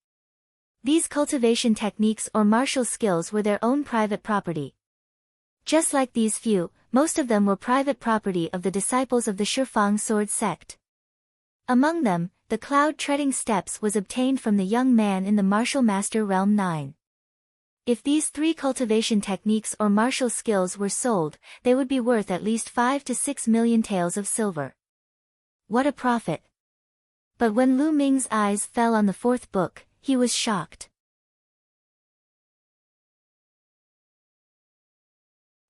These cultivation techniques or martial skills were their own private property. Just like these few, most of them were private property of the disciples of the Shifang sword sect. Among them, the cloud-treading steps was obtained from the young man in the martial master realm 9. If these 3 cultivation techniques or martial skills were sold, they would be worth at least 5 to 6 million taels of silver. What a profit! But when Lu Ming's eyes fell on the 4th book, he was shocked.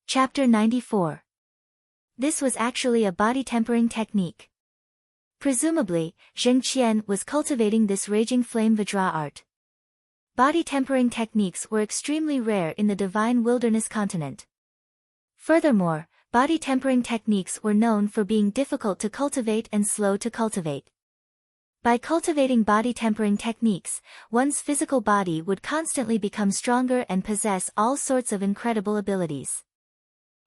Chapter 94. This was actually a body tempering technique. Presumably, Zheng Qian was cultivating this raging flame Vajra art. Body tempering techniques were extremely rare in the divine wilderness continent. Furthermore, body tempering techniques were known for being difficult to cultivate and slow to cultivate. By cultivating body tempering techniques, one's physical body would constantly become stronger and possess all sorts of incredible abilities.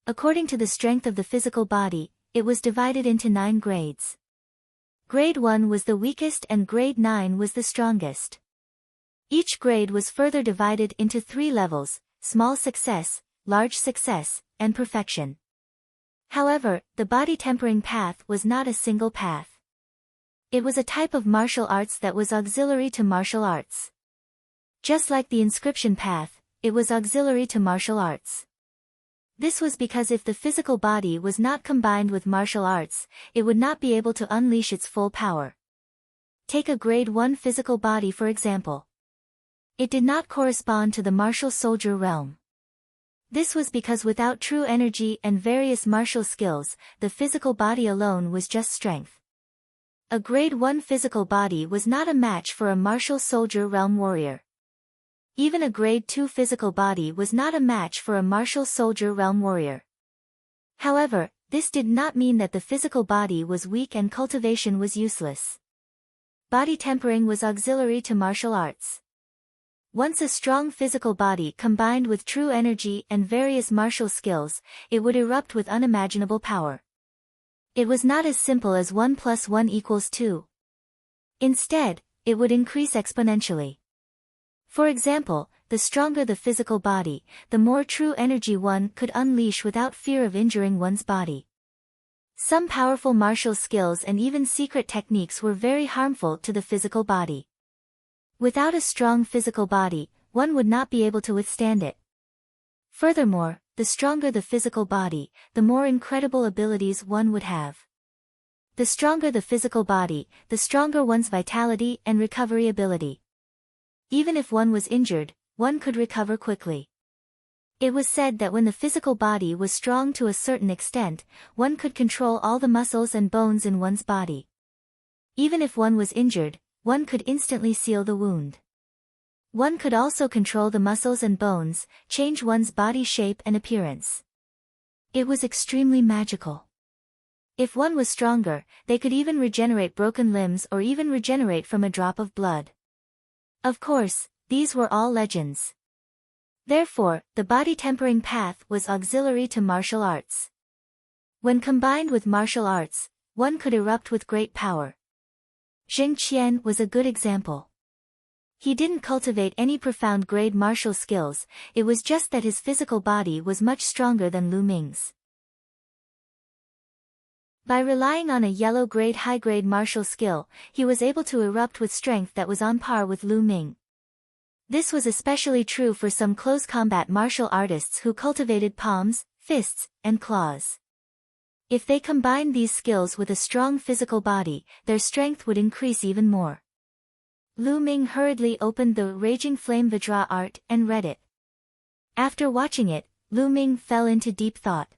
According to the strength of the physical body, it was divided into 9 grades. Grade 1 was the weakest and grade 9 was the strongest. Each grade was further divided into 3 levels: small success, large success, and perfection. However, the body tempering path was not a single path. It was a type of martial arts that was auxiliary to martial arts. Just like the inscription path, it was auxiliary to martial arts. This was because if the physical body was not combined with martial arts, it would not be able to unleash its full power. Take a grade 1 physical body for example. It did not correspond to the martial soldier realm. This was because without true energy and various martial skills, the physical body alone was just strength. A grade 1 physical body was not a match for a martial soldier realm warrior. Even a grade 2 physical body was not a match for a martial soldier realm warrior. However, this did not mean that the physical body was weak and cultivation was useless. Body tempering was auxiliary to martial arts. Once a strong physical body combined with true energy and various martial skills, it would erupt with unimaginable power. It was not as simple as 1 + 1 = 2. Instead, it would increase exponentially. For example, the stronger the physical body, the more true energy one could unleash without fear of injuring one's body. Some powerful martial skills and even secret techniques were very harmful to the physical body. Without a strong physical body, one would not be able to withstand it. Furthermore, the stronger the physical body, the more incredible abilities one would have. The stronger the physical body, the stronger one's vitality and recovery ability. Even if one was injured, one could recover quickly. It was said that when the physical body was strong to a certain extent, one could control all the muscles and bones in one's body. Even if one was injured, one could instantly seal the wound. One could also control the muscles and bones, change one's body shape and appearance. It was extremely magical. If one was stronger, they could even regenerate broken limbs or even regenerate from a drop of blood. Of course, these were all legends. Therefore, the body tempering path was auxiliary to martial arts. When combined with martial arts, one could erupt with great power. Zheng Qian was a good example. He didn't cultivate any profound grade martial skills, it was just that his physical body was much stronger than Lu Ming's. By relying on a yellow grade high-grade martial skill, he was able to erupt with strength that was on par with Lu Ming. This was especially true for some close combat martial artists who cultivated palms, fists, and claws. If they combined these skills with a strong physical body, their strength would increase even more. Lu Ming hurriedly opened the Raging Flame Vajra art and read it. After watching it, Lu Ming fell into deep thought.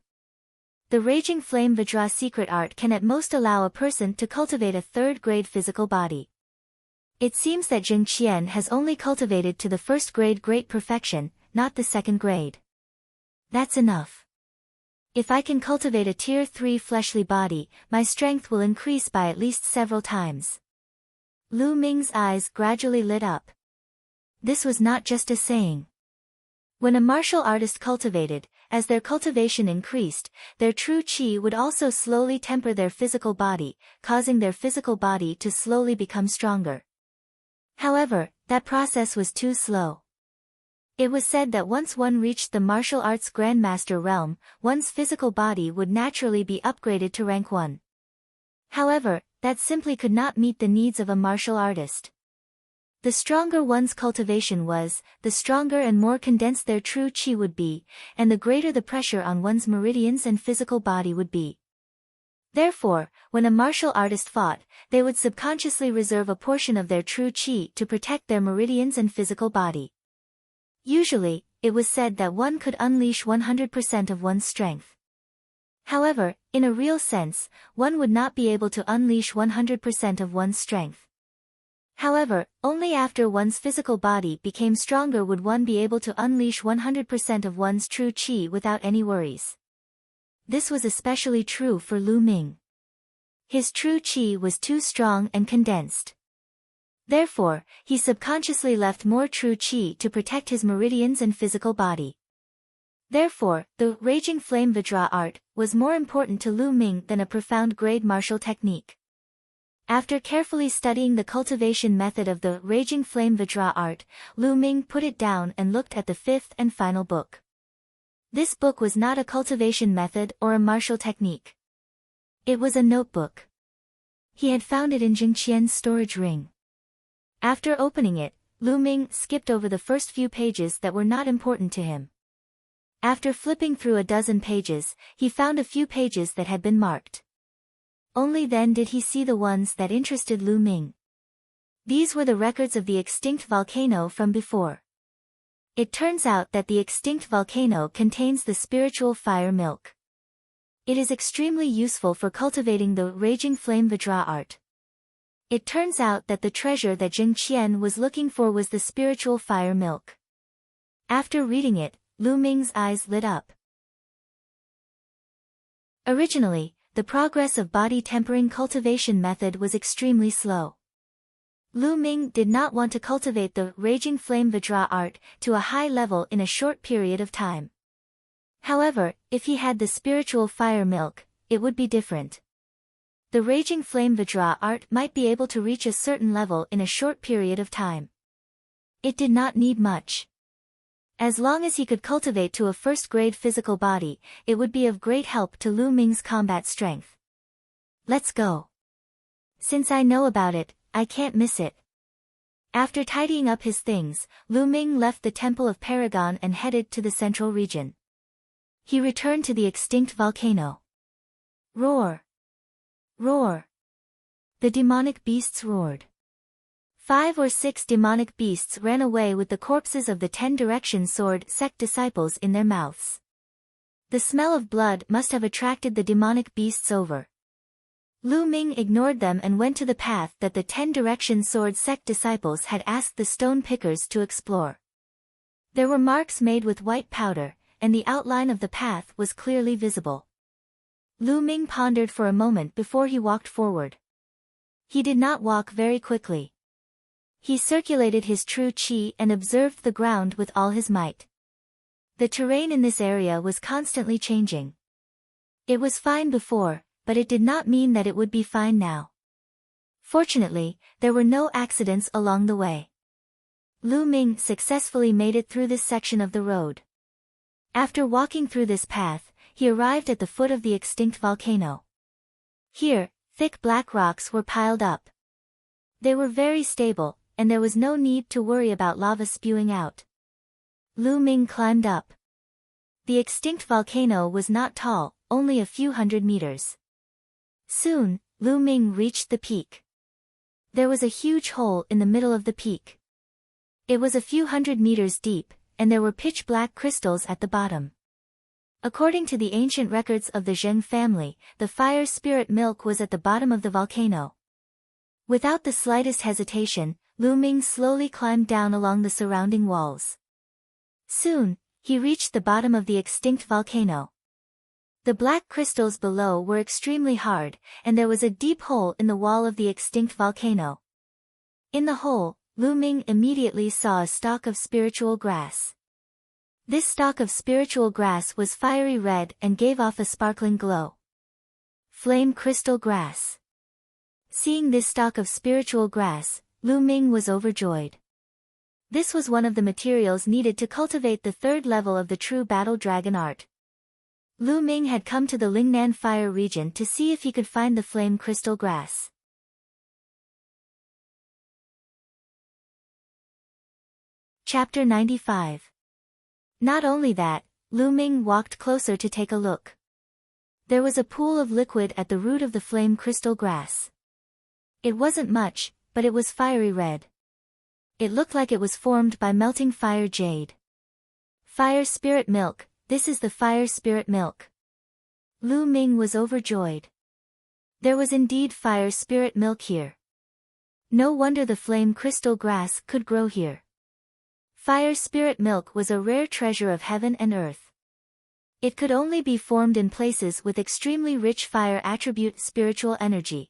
The Raging Flame Vajra secret art can at most allow a person to cultivate a 3rd grade physical body. It seems that Zheng Qian has only cultivated to the 1st grade great perfection, not the 2nd grade. That's enough. If I can cultivate a Tier 3 fleshly body, my strength will increase by at least several times. Lu Ming's eyes gradually lit up. This was not just a saying. When a martial artist cultivated, as their cultivation increased, their true qi would also slowly temper their physical body, causing their physical body to slowly become stronger. However, that process was too slow. It was said that once one reached the martial arts grandmaster realm, one's physical body would naturally be upgraded to rank 1. However, that simply could not meet the needs of a martial artist. The stronger one's cultivation was, the stronger and more condensed their true qi would be, and the greater the pressure on one's meridians and physical body would be. Therefore, when a martial artist fought, they would subconsciously reserve a portion of their true qi to protect their meridians and physical body. Usually, it was said that one could unleash 100% of one's strength. However, in a real sense, one would not be able to unleash 100% of one's strength. However, only after one's physical body became stronger would one be able to unleash 100% of one's true qi without any worries. This was especially true for Lu Ming. His true qi was too strong and condensed. Therefore, he subconsciously left more true qi to protect his meridians and physical body. Therefore, the Raging Flame Vajra art was more important to Lu Ming than a profound grade martial technique. After carefully studying the cultivation method of the Raging Flame Vajra art, Lu Ming put it down and looked at the 5th and final book. This book was not a cultivation method or a martial technique. It was a notebook. He had found it in Jingqian's storage ring. After opening it, Lu Ming skipped over the first few pages that were not important to him. After flipping through a dozen pages, he found a few pages that had been marked. Only then did he see the ones that interested Lu Ming. These were the records of the extinct volcano from before. It turns out that the extinct volcano contains the spiritual fire milk. It is extremely useful for cultivating the Raging Flame Vajra art. It turns out that the treasure that Jingqian was looking for was the spiritual fire milk. After reading it, Lu Ming's eyes lit up. Originally, the progress of body tempering cultivation method was extremely slow. Lu Ming did not want to cultivate the Raging Flame Vajra art to a high level in a short period of time. However, if he had the spiritual fire milk, it would be different. The Raging Flame Vajra art might be able to reach a certain level in a short period of time. It did not need much. As long as he could cultivate to a first-grade physical body, it would be of great help to Lu Ming's combat strength. Let's go. Since I know about it, I can't miss it. After tidying up his things, Lu Ming left the Temple of Paragon and headed to the central region. He returned to the extinct volcano. Roar! Roar! The demonic beasts roared. 5 or 6 demonic beasts ran away with the corpses of the 10 Direction Sword sect disciples in their mouths. The smell of blood must have attracted the demonic beasts over. Lu Ming ignored them and went to the path that the 10 Direction Sword sect disciples had asked the stone pickers to explore. There were marks made with white powder, and the outline of the path was clearly visible. Lu Ming pondered for a moment before he walked forward. He did not walk very quickly. He circulated his true qi and observed the ground with all his might. The terrain in this area was constantly changing. It was fine before, but it did not mean that it would be fine now. Fortunately, there were no accidents along the way. Lu Ming successfully made it through this section of the road. After walking through this path, he arrived at the foot of the extinct volcano. Here, thick black rocks were piled up. They were very stable, and there was no need to worry about lava spewing out. Lu Ming climbed up. The extinct volcano was not tall, only a few hundred meters. Soon, Lu Ming reached the peak. There was a huge hole in the middle of the peak. It was a few hundred meters deep, and there were pitch-black crystals at the bottom. According to the ancient records of the Zheng family, the fire spirit milk was at the bottom of the volcano. Without the slightest hesitation, Lu Ming slowly climbed down along the surrounding walls. Soon, he reached the bottom of the extinct volcano. The black crystals below were extremely hard, and there was a deep hole in the wall of the extinct volcano. In the hole, Lu Ming immediately saw a stalk of spiritual grass. This stalk of spiritual grass was fiery red and gave off a sparkling glow. Flame crystal grass. Seeing this stalk of spiritual grass, Lu Ming was overjoyed. This was one of the materials needed to cultivate the third level of the true battle dragon art. Lu Ming had come to the Lingnan Fire region to see if he could find the flame crystal grass. Chapter 95. Not only that, Lu Ming walked closer to take a look. There was a pool of liquid at the root of the flame crystal grass. It wasn't much, but it was fiery red. It looked like it was formed by melting fire jade. Fire spirit milk, this is the fire spirit milk. Lu Ming was overjoyed. There was indeed fire spirit milk here. No wonder the flame crystal grass could grow here. Fire spirit milk was a rare treasure of heaven and earth. It could only be formed in places with extremely rich fire attribute spiritual energy.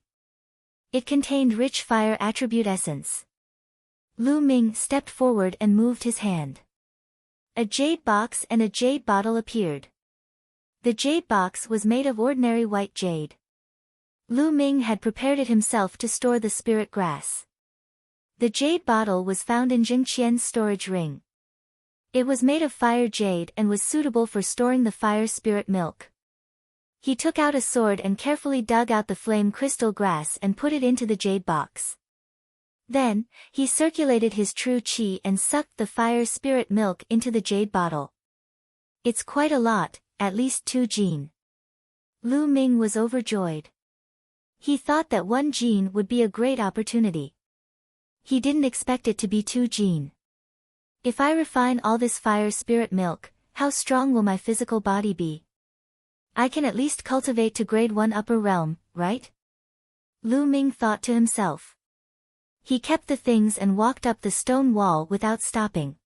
It contained rich fire attribute essence. Lu Ming stepped forward and moved his hand. A jade box and a jade bottle appeared. The jade box was made of ordinary white jade. Lu Ming had prepared it himself to store the spirit grass. The jade bottle was found in Jingqian's storage ring. It was made of fire jade and was suitable for storing the fire spirit milk. He took out a sword and carefully dug out the flame crystal grass and put it into the jade box. Then, he circulated his true qi and sucked the fire spirit milk into the jade bottle. It's quite a lot, at least 2 jin. Lu Ming was overjoyed. He thought that 1 jin would be a great opportunity. He didn't expect it to be 2 jin. If I refine all this fire spirit milk, how strong will my physical body be? I can at least cultivate to grade 1 upper realm, right? Lu Ming thought to himself. He kept the things and walked up the stone wall without stopping.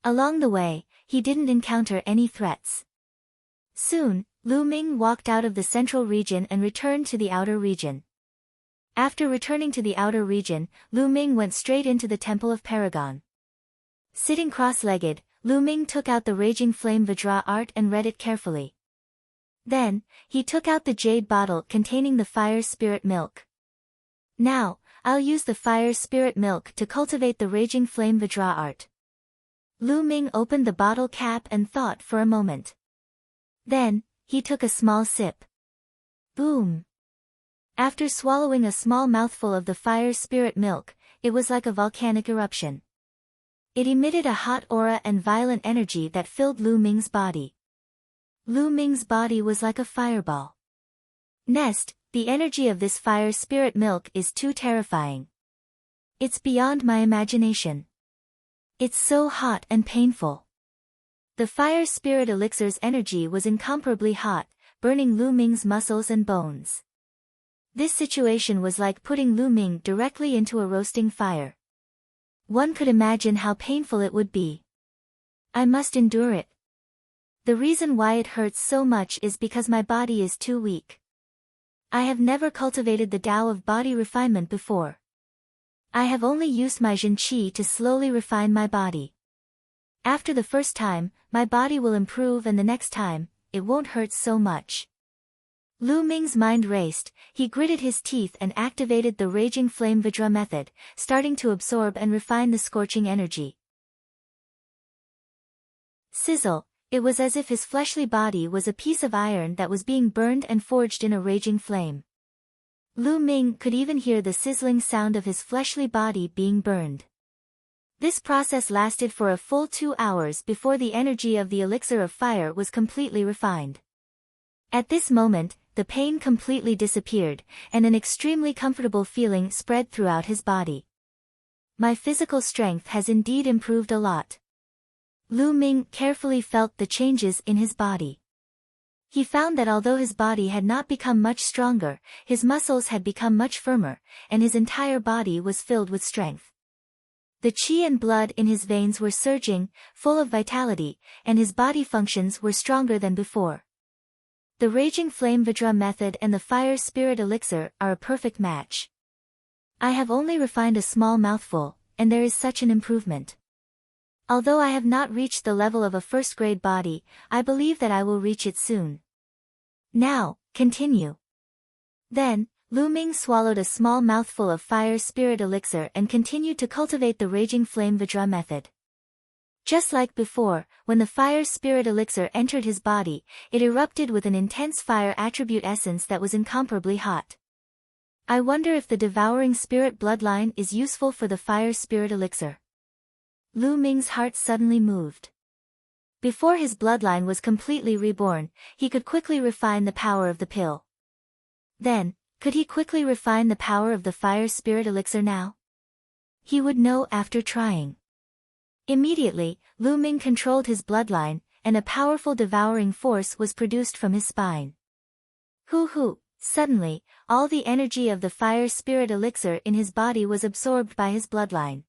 Along the way, he didn't encounter any threats. Soon, Lu Ming walked out of the central region and returned to the outer region. After returning to the outer region, Lu Ming went straight into the Temple of Paragon. Sitting cross-legged, Lu Ming took out the Raging Flame Vajra art and read it carefully. Then, he took out the jade bottle containing the fire spirit milk. Now, I'll use the fire spirit milk to cultivate the Raging Flame Vajra art. Lu Ming opened the bottle cap and thought for a moment. Then, he took a small sip. Boom! After swallowing a small mouthful of the fire spirit milk, it was like a volcanic eruption. It emitted a hot aura and violent energy that filled Lu Ming's body. Lu Ming's body was like a fireball. Next, the energy of this fire spirit milk is too terrifying. It's beyond my imagination. It's so hot and painful. The fire spirit elixir's energy was incomparably hot, burning Lu Ming's muscles and bones. This situation was like putting Lu Ming directly into a roasting fire. One could imagine how painful it would be. I must endure it. The reason why it hurts so much is because my body is too weak. I have never cultivated the Tao of body refinement before. I have only used my Jin Qi to slowly refine my body. After the first time, my body will improve, and the next time, it won't hurt so much. Lu Ming's mind raced. He gritted his teeth and activated the Raging Flame Vajra method, starting to absorb and refine the scorching energy. Sizzle! It was as if his fleshly body was a piece of iron that was being burned and forged in a raging flame. Lu Ming could even hear the sizzling sound of his fleshly body being burned. This process lasted for a full 2 hours before the energy of the elixir of fire was completely refined. At this moment, the pain completely disappeared, and an extremely comfortable feeling spread throughout his body. My physical strength has indeed improved a lot. Lu Ming carefully felt the changes in his body. He found that although his body had not become much stronger, his muscles had become much firmer, and his entire body was filled with strength. The qi and blood in his veins were surging, full of vitality, and his body functions were stronger than before. The Raging Flame Vidra method and the Fire Spirit Elixir are a perfect match. I have only refined a small mouthful, and there is such an improvement. Although I have not reached the level of a first-grade body, I believe that I will reach it soon. Now, continue. Then, Lu Ming swallowed a small mouthful of Fire Spirit Elixir and continued to cultivate the Raging Flame Vidra method. Just like before, when the Fire Spirit Elixir entered his body, it erupted with an intense fire attribute essence that was incomparably hot. I wonder if the Devouring Spirit bloodline is useful for the Fire Spirit Elixir. Lu Ming's heart suddenly moved. Before his bloodline was completely reborn, he could quickly refine the power of the pill. Then, could he quickly refine the power of the Fire Spirit Elixir now? He would know after trying. Immediately, Lu Ming controlled his bloodline, and a powerful devouring force was produced from his spine. Hoo! Suddenly, all the energy of the Fire Spirit Elixir in his body was absorbed by his bloodline.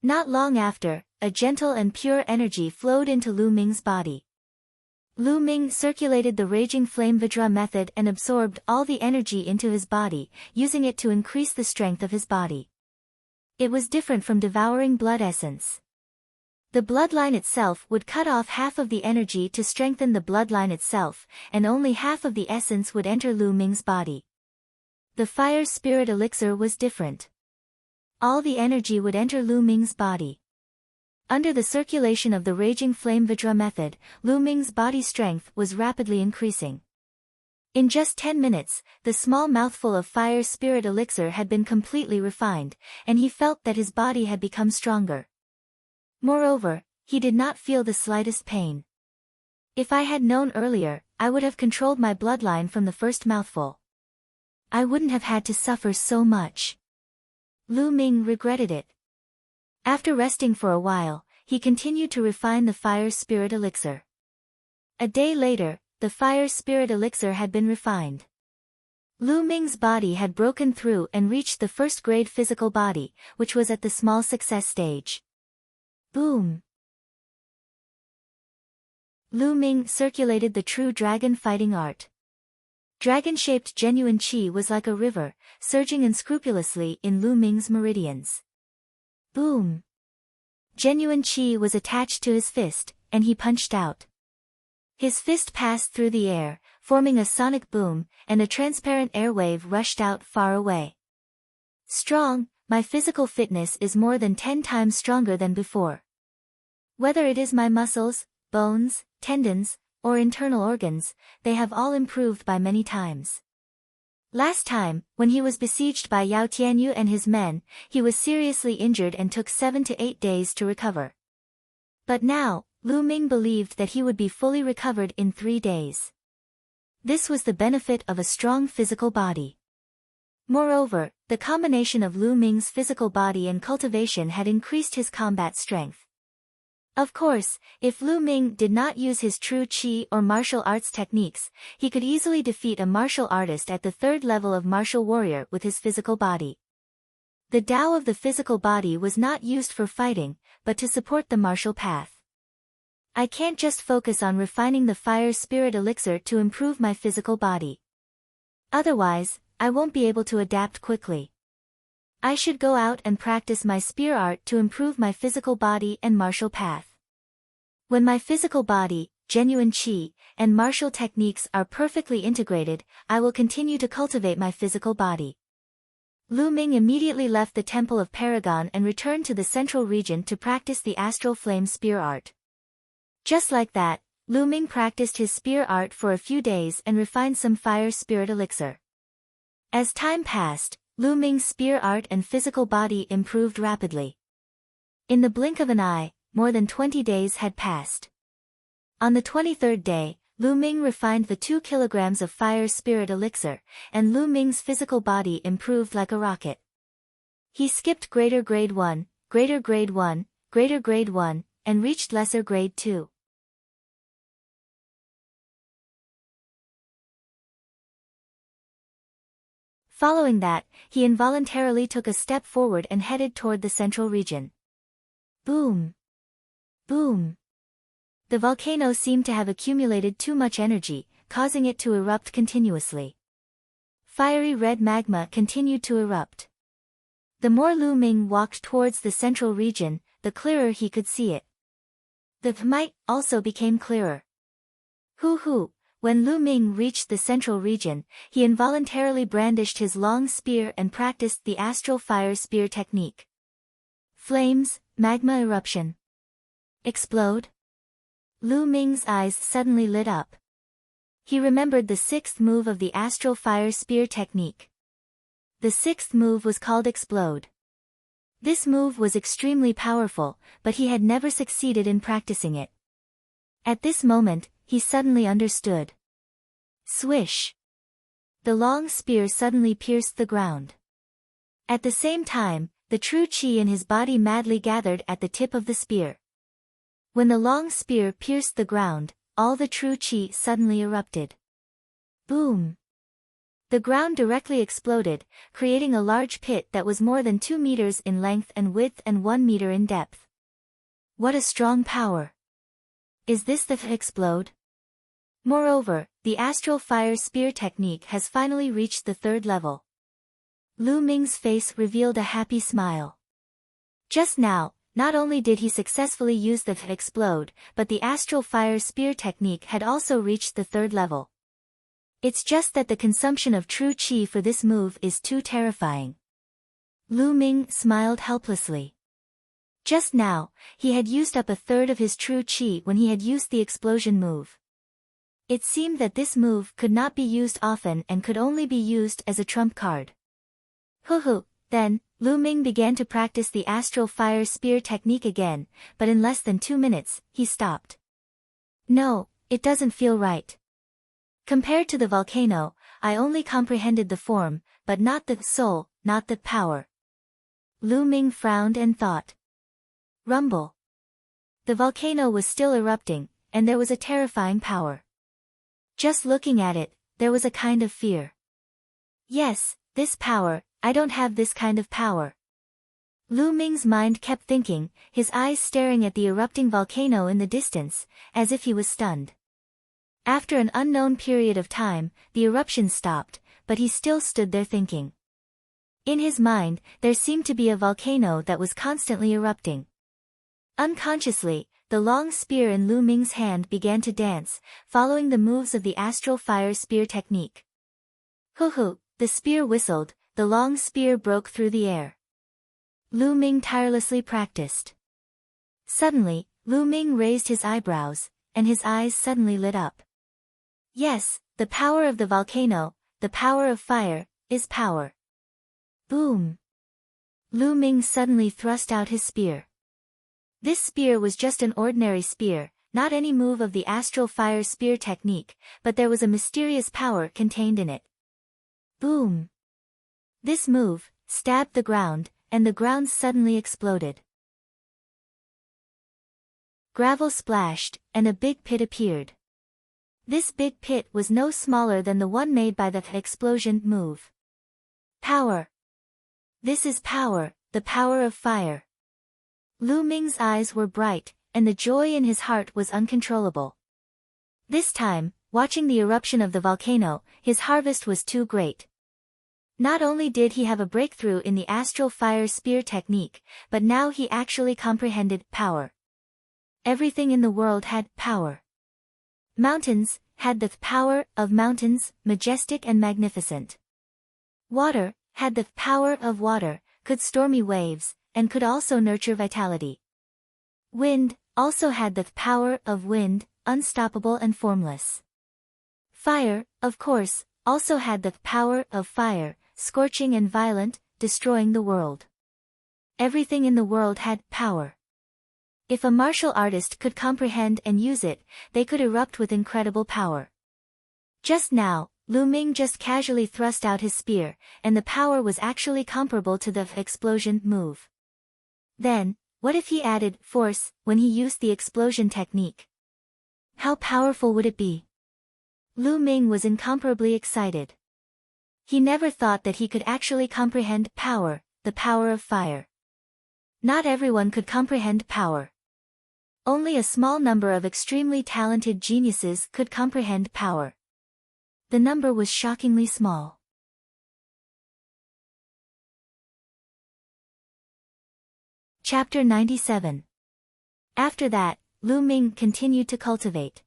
Not long after, a gentle and pure energy flowed into Lu Ming's body. Lu Ming circulated the Raging Flame Vidra method and absorbed all the energy into his body, using it to increase the strength of his body. It was different from devouring blood essence. The bloodline itself would cut off half of the energy to strengthen the bloodline itself, and only half of the essence would enter Lu Ming's body. The Fire Spirit Elixir was different. All the energy would enter Lu Ming's body. Under the circulation of the Raging Flame Vidra method, Lu Ming's body strength was rapidly increasing. In just 10 minutes, the small mouthful of Fire Spirit Elixir had been completely refined, and he felt that his body had become stronger. Moreover, he did not feel the slightest pain. If I had known earlier, I would have controlled my bloodline from the first mouthful. I wouldn't have had to suffer so much. Lu Ming regretted it. After resting for a while, he continued to refine the Fire Spirit Elixir. A day later, the Fire Spirit Elixir had been refined. Lu Ming's body had broken through and reached the first-grade physical body, which was at the small success stage. Boom! Lu Ming circulated the true dragon fighting art. Dragon-shaped genuine qi was like a river, surging unscrupulously in Lu Ming's meridians. Boom! Genuine qi was attached to his fist, and he punched out. His fist passed through the air, forming a sonic boom, and a transparent airwave rushed out far away. Strong, my physical fitness is more than 10 times stronger than before. Whether it is my muscles, bones, tendons, or internal organs, they have all improved by many times. Last time, when he was besieged by Yao Tianyu and his men, he was seriously injured and took 7 to 8 days to recover. But now, Lu Ming believed that he would be fully recovered in 3 days. This was the benefit of a strong physical body. Moreover, the combination of Lu Ming's physical body and cultivation had increased his combat strength. Of course, if Lu Ming did not use his true qi or martial arts techniques, he could easily defeat a martial artist at the 3rd level of martial warrior with his physical body. The Tao of the physical body was not used for fighting, but to support the martial path. I can't just focus on refining the Fire Spirit Elixir to improve my physical body. Otherwise, I won't be able to adapt quickly. I should go out and practice my spear art to improve my physical body and martial path. When my physical body, genuine qi, and martial techniques are perfectly integrated, I will continue to cultivate my physical body. Lu Ming immediately left the Temple of Paragon and returned to the central region to practice the Astral Flame spear art. Just like that, Lu Ming practiced his spear art for a few days and refined some Fire Spirit Elixir. As time passed, Lu Ming's spear art and physical body improved rapidly. In the blink of an eye, more than 20 days had passed. On the 23rd day, Lu Ming refined the 2 kilograms of Fire Spirit Elixir, and Lu Ming's physical body improved like a rocket. He skipped greater grade 1, greater grade 1, greater grade 1, and reached lesser grade 2. Following that, he involuntarily took a step forward and headed toward the central region. Boom! Boom! The volcano seemed to have accumulated too much energy, causing it to erupt continuously. Fiery red magma continued to erupt. The more Lu Ming walked towards the central region, the clearer he could see it. The might also became clearer. Hoo! When Lu Ming reached the central region, he involuntarily brandished his long spear and practiced the astral fire spear technique. Flames, magma eruption. Explode? Lu Ming's eyes suddenly lit up. He remembered the sixth move of the astral fire spear technique. The sixth move was called Explode. This move was extremely powerful, but he had never succeeded in practicing it. At this moment, he suddenly understood. Swish! The long spear suddenly pierced the ground. At the same time, the true qi in his body madly gathered at the tip of the spear. When the long spear pierced the ground, all the true qi suddenly erupted. Boom! The ground directly exploded, creating a large pit that was more than 2 meters in length and width and 1 meter in depth. What a strong power! Is this the explode? Moreover, the astral fire spear technique has finally reached the 3rd level. Lu Ming's face revealed a happy smile. Just now, not only did he successfully use the explode, but the astral fire spear technique had also reached the 3rd level. It's just that the consumption of true qi for this move is too terrifying. Lu Ming smiled helplessly. Just now, he had used up a third of his true qi when he had used the explosion move. It seemed that this move could not be used often and could only be used as a trump card. Then, Lu Ming began to practice the astral fire spear technique again, but in less than 2 minutes, he stopped. No, it doesn't feel right. Compared to the volcano, I only comprehended the form, but not the soul, not the power. Lu Ming frowned and thought. Rumble. The volcano was still erupting, and there was a terrifying power. Just looking at it, there was a kind of fear. Yes, this power, I don't have this kind of power. Lu Ming's mind kept thinking, his eyes staring at the erupting volcano in the distance, as if he was stunned. After an unknown period of time, the eruption stopped, but he still stood there thinking. In his mind, there seemed to be a volcano that was constantly erupting. Unconsciously, the long spear in Lu Ming's hand began to dance, following the moves of the astral fire spear technique. The spear whistled, the long spear broke through the air. Lu Ming tirelessly practiced. Suddenly, Lu Ming raised his eyebrows, and his eyes suddenly lit up. Yes, the power of the volcano, the power of fire, is power. Boom! Lu Ming suddenly thrust out his spear. This spear was just an ordinary spear, not any move of the astral fire spear technique, but there was a mysterious power contained in it. Boom! This move stabbed the ground, and the ground suddenly exploded. Gravel splashed, and a big pit appeared. This big pit was no smaller than the one made by the explosion move. Power! This is power, the power of fire. Lu Ming's eyes were bright, and the joy in his heart was uncontrollable. This time, watching the eruption of the volcano, his harvest was too great. Not only did he have a breakthrough in the astral fire spear technique, but now he actually comprehended power. Everything in the world had power. Mountains had the power of mountains, majestic and magnificent. Water had the power of water, could stormy waves, and could also nurture vitality. Wind also had the power of wind, unstoppable and formless. Fire, of course, also had the power of fire, scorching and violent, destroying the world. Everything in the world had power. If a martial artist could comprehend and use it, they could erupt with incredible power. Just now, Lu Ming just casually thrust out his spear, and the power was actually comparable to the explosion move. Then, what if he added force when he used the explosion technique? How powerful would it be? Lu Ming was incomparably excited. He never thought that he could actually comprehend power, the power of fire. Not everyone could comprehend power. Only a small number of extremely talented geniuses could comprehend power. The number was shockingly small. Chapter 97. After that, Lu Ming continued to cultivate.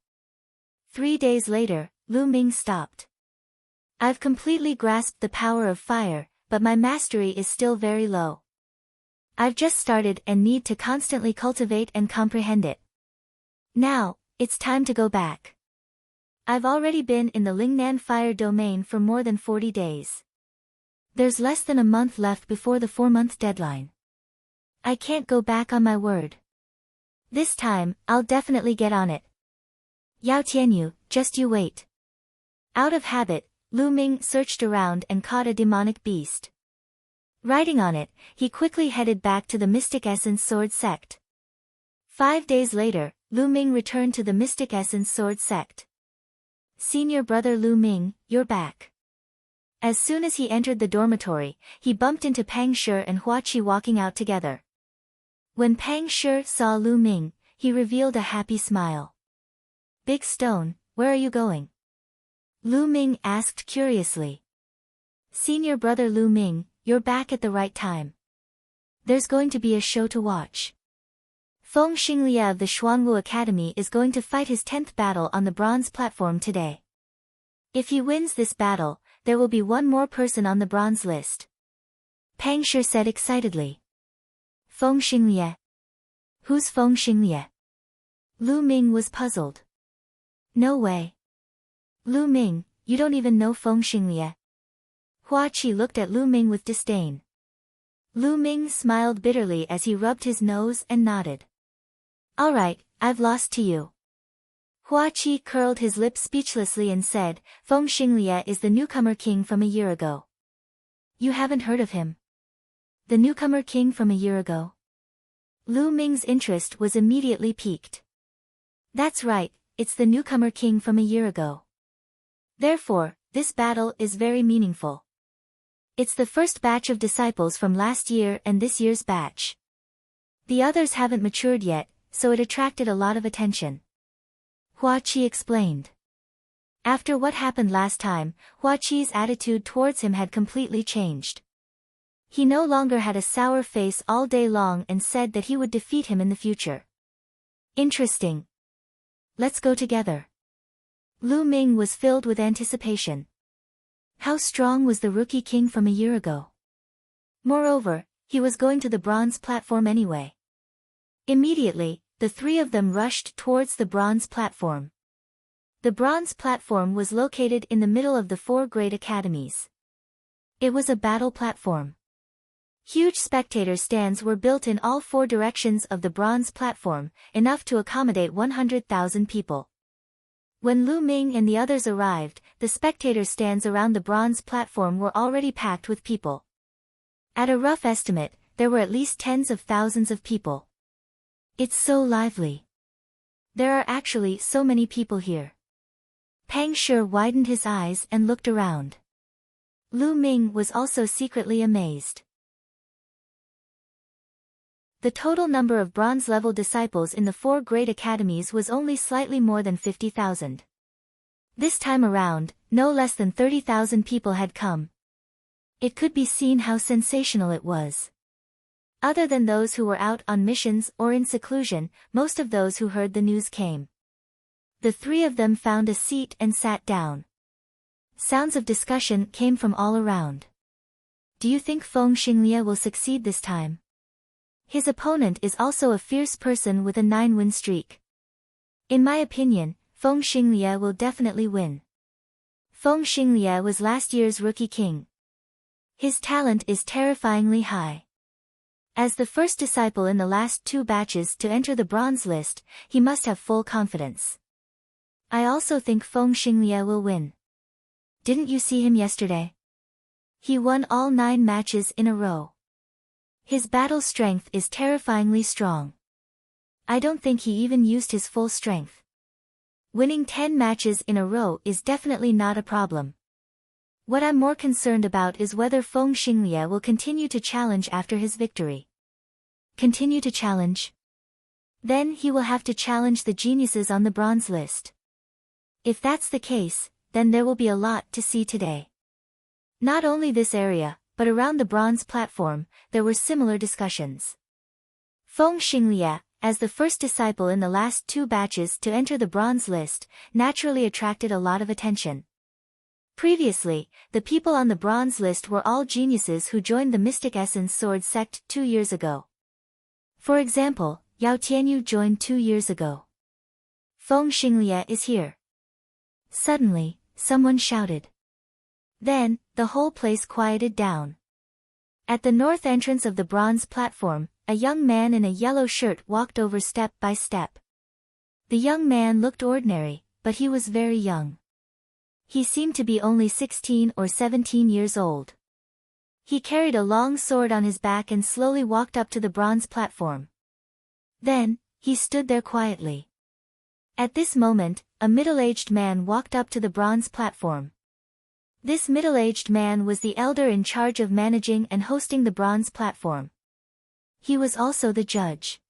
3 days later, Lu Ming stopped. I've completely grasped the power of fire, but my mastery is still very low. I've just started and need to constantly cultivate and comprehend it. Now, it's time to go back. I've already been in the Lingnan fire domain for more than 40 days. There's less than a month left before the 4-month deadline. I can't go back on my word. This time, I'll definitely get on it. Yao Tianyu, just you wait. Out of habit, Lu Ming searched around and caught a demonic beast. Riding on it, he quickly headed back to the Mystic Essence Sword Sect. 5 days later, Lu Ming returned to the Mystic Essence Sword Sect. Senior brother Lu Ming, you're back. As soon as he entered the dormitory, he bumped into Pang Shi and Hua Qi walking out together. When Pang Shi saw Lu Ming, he revealed a happy smile. Big Stone, where are you going? Lu Ming asked curiously. Senior brother Lu Ming, you're back at the right time. There's going to be a show to watch. Feng Xinglia of the Xuanwu Academy is going to fight his 10th battle on the bronze platform today. If he wins this battle, there will be one more person on the bronze list. Pang Shi said excitedly. Feng Xinglia? Who's Feng Xinglia? Lu Ming was puzzled. No way. Lu Ming, you don't even know Feng Xinglia. Hua Qi looked at Lu Ming with disdain. Lu Ming smiled bitterly as he rubbed his nose and nodded. All right, I've lost to you. Hua Qi curled his lips speechlessly and said, Feng Xinglia is the newcomer king from a year ago. You haven't heard of him? The newcomer king from a year ago? Lu Ming's interest was immediately piqued. That's right, it's the newcomer king from a year ago. Therefore, this battle is very meaningful. It's the first batch of disciples from last year and this year's batch. The others haven't matured yet, so it attracted a lot of attention. Hua Qi explained. After what happened last time, Hua Qi's attitude towards him had completely changed. He no longer had a sour face all day long and said that he would defeat him in the future. Interesting. Let's go together. Lu Ming was filled with anticipation. How strong was the rookie king from a year ago? Moreover, he was going to the bronze platform anyway. Immediately, the three of them rushed towards the bronze platform. The bronze platform was located in the middle of the 4 great academies. It was a battle platform. Huge spectator stands were built in all 4 directions of the bronze platform, enough to accommodate 100,000 people. When Lu Ming and the others arrived, the spectator stands around the bronze platform were already packed with people. At a rough estimate, there were at least tens of thousands of people. It's so lively. There are actually so many people here. Pang Shi widened his eyes and looked around. Lu Ming was also secretly amazed. The total number of bronze-level disciples in the 4 great academies was only slightly more than 50,000. This time around, no less than 30,000 people had come. It could be seen how sensational it was. Other than those who were out on missions or in seclusion, most of those who heard the news came. The 3 of them found a seat and sat down. Sounds of discussion came from all around. Do you think Feng Xinglia will succeed this time? His opponent is also a fierce person with a 9-win streak. In my opinion, Feng Xinglia will definitely win. Feng Xinglia was last year's rookie king. His talent is terrifyingly high. As the first disciple in the last 2 batches to enter the bronze list, he must have full confidence. I also think Feng Xinglia will win. Didn't you see him yesterday? He won all 9 matches in a row. His battle strength is terrifyingly strong. I don't think he even used his full strength. Winning 10 matches in a row is definitely not a problem. What I'm more concerned about is whether Feng Xinglia will continue to challenge after his victory. Continue to challenge? Then he will have to challenge the geniuses on the bronze list. If that's the case, then there will be a lot to see today. Not only this area, but around the bronze platform, there were similar discussions. Feng Xinglie, as the first disciple in the last 2 batches to enter the bronze list, naturally attracted a lot of attention. Previously, the people on the bronze list were all geniuses who joined the Mystic Essence Sword sect 2 years ago. For example, Yao Tianyu joined 2 years ago. Feng Xinglie is here. Suddenly, someone shouted. Then, the whole place quieted down. At the north entrance of the bronze platform, a young man in a yellow shirt walked over step by step. The young man looked ordinary, but he was very young. He seemed to be only 16 or 17 years old. He carried a long sword on his back and slowly walked up to the bronze platform. Then, he stood there quietly. At this moment, a middle-aged man walked up to the bronze platform. This middle-aged man was the elder in charge of managing and hosting the bronze platform. He was also the judge.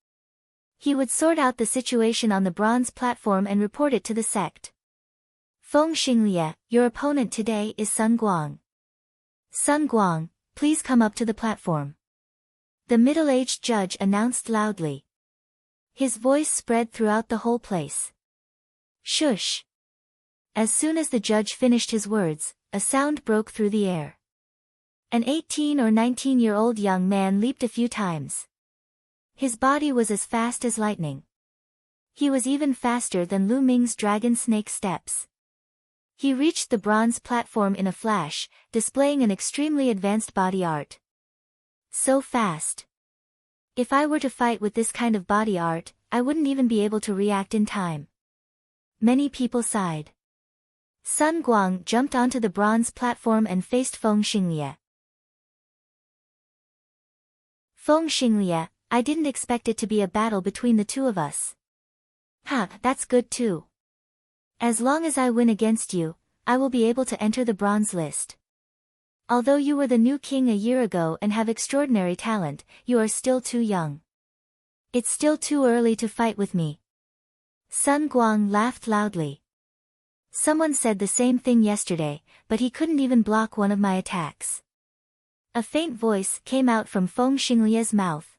He would sort out the situation on the bronze platform and report it to the sect. Feng Xinglie, your opponent today is Sun Guang. Sun Guang, please come up to the platform. The middle-aged judge announced loudly. His voice spread throughout the whole place. Shush! As soon as the judge finished his words, a sound broke through the air. An 18 or 19-year-old young man leaped a few times. His body was as fast as lightning. He was even faster than Lu Ming's dragon snake steps. He reached the bronze platform in a flash, displaying an extremely advanced body art. So fast. If I were to fight with this kind of body art, I wouldn't even be able to react in time. Many people sighed. Sun Guang jumped onto the bronze platform and faced Feng Xinglie. Feng Xinglie, I didn't expect it to be a battle between the two of us. Ha, that's good too. As long as I win against you, I will be able to enter the bronze list. Although you were the new king a year ago and have extraordinary talent, you are still too young. It's still too early to fight with me. Sun Guang laughed loudly. Someone said the same thing yesterday, but he couldn't even block one of my attacks. A faint voice came out from Feng Xinglie's mouth.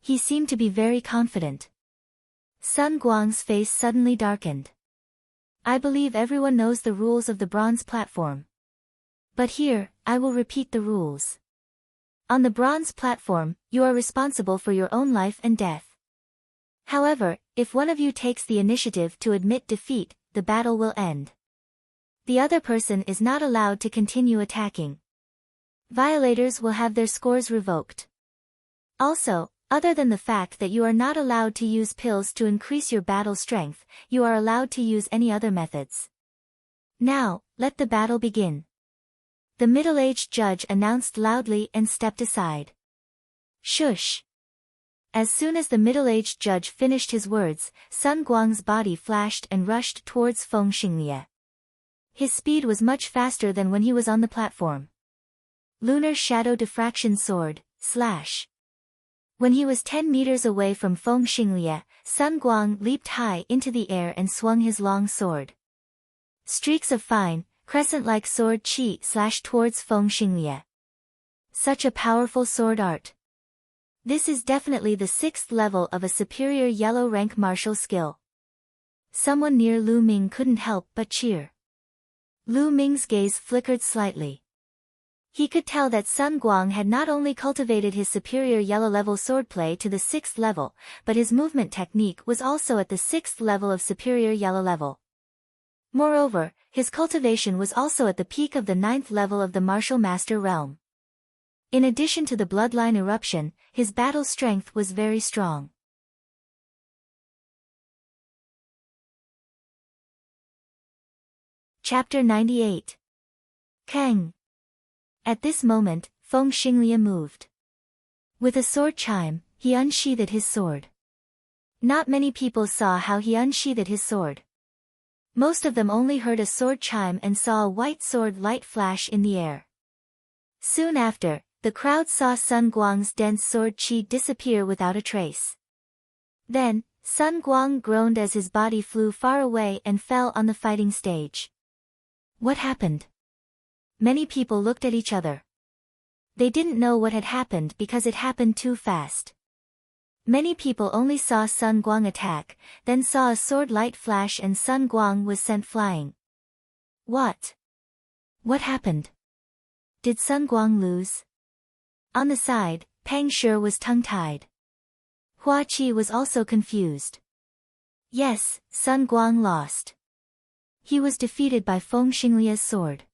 He seemed to be very confident. Sun Guang's face suddenly darkened. I believe everyone knows the rules of the bronze platform. But here, I will repeat the rules. On the bronze platform, you are responsible for your own life and death. However, if one of you takes the initiative to admit defeat, the battle will end. The other person is not allowed to continue attacking. Violators will have their scores revoked. Also, other than the fact that you are not allowed to use pills to increase your battle strength, you are allowed to use any other methods. Now, let the battle begin. The middle-aged judge announced loudly and stepped aside. Shush! As soon as the middle-aged judge finished his words, Sun Guang's body flashed and rushed towards Feng Xinglie. His speed was much faster than when he was on the platform. Lunar Shadow Diffraction Sword, slash. When he was 10 meters away from Feng Xinglie, Sun Guang leaped high into the air and swung his long sword. Streaks of fine, crescent-like sword chi slashed towards Feng Xinglie. Such a powerful sword art. This is definitely the 6th level of a superior yellow rank martial skill. Someone near Lu Ming couldn't help but cheer. Lu Ming's gaze flickered slightly. He could tell that Sun Guang had not only cultivated his superior yellow level swordplay to the 6th level, but his movement technique was also at the 6th level of superior yellow level. Moreover, his cultivation was also at the peak of the 9th level of the martial master realm. In addition to the bloodline eruption, his battle strength was very strong. Chapter 98. Kang. At this moment, Feng Xinglie moved. With a sword chime, he unsheathed his sword. Not many people saw how he unsheathed his sword. Most of them only heard a sword chime and saw a white sword light flash in the air. Soon after, the crowd saw Sun Guang's dense sword chi disappear without a trace. Then, Sun Guang groaned as his body flew far away and fell on the fighting stage. What happened? Many people looked at each other. They didn't know what had happened because it happened too fast. Many people only saw Sun Guang attack, then saw a sword light flash and Sun Guang was sent flying. What? What happened? Did Sun Guang lose? On the side, Pang Shi was tongue-tied. Hua Qi was also confused. Yes, Sun Guang lost. He was defeated by Feng Xinglia's sword.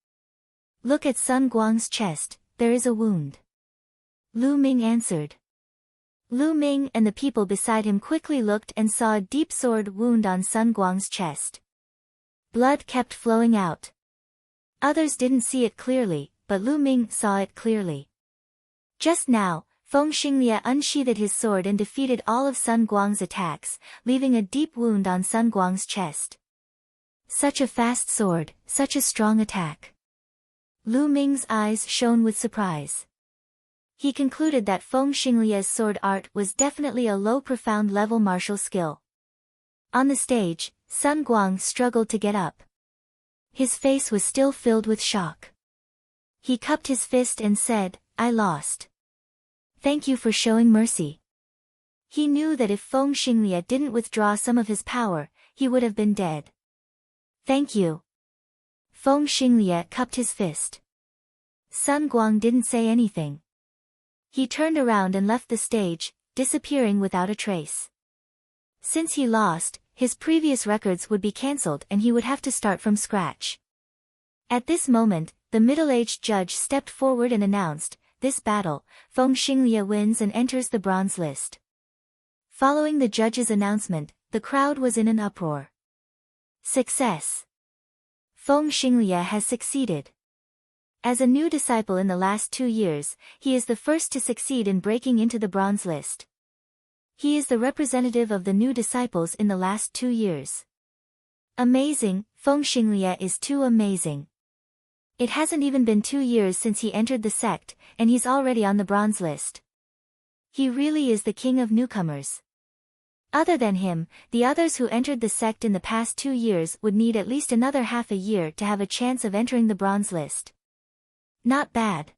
Look at Sun Guang's chest, there is a wound. Lu Ming answered. Lu Ming and the people beside him quickly looked and saw a deep sword wound on Sun Guang's chest. Blood kept flowing out. Others didn't see it clearly, but Lu Ming saw it clearly. Just now, Feng Xinglia unsheathed his sword and defeated all of Sun Guang's attacks, leaving a deep wound on Sun Guang's chest. Such a fast sword, such a strong attack. Lu Ming's eyes shone with surprise. He concluded that Feng Xinglia's sword art was definitely a low profound level martial skill. On the stage, Sun Guang struggled to get up. His face was still filled with shock. He cupped his fist and said, "I lost. Thank you for showing mercy." He knew that if Feng Xinglia didn't withdraw some of his power, he would have been dead. Thank you. Feng Xinglia cupped his fist. Sun Guang didn't say anything. He turned around and left the stage, disappearing without a trace. Since he lost, his previous records would be cancelled and he would have to start from scratch. At this moment, the middle-aged judge stepped forward and announced, "This battle, Feng Xinglia wins and enters the bronze list." Following the judge's announcement, the crowd was in an uproar. Success! Feng Xinglia has succeeded. As a new disciple in the last 2 years, he is the first to succeed in breaking into the bronze list. He is the representative of the new disciples in the last 2 years. Amazing, Feng Xinglia is too amazing. It hasn't even been 2 years since he entered the sect, and he's already on the bronze list. He really is the king of newcomers. Other than him, the others who entered the sect in the past 2 years would need at least another half a year to have a chance of entering the bronze list. Not bad.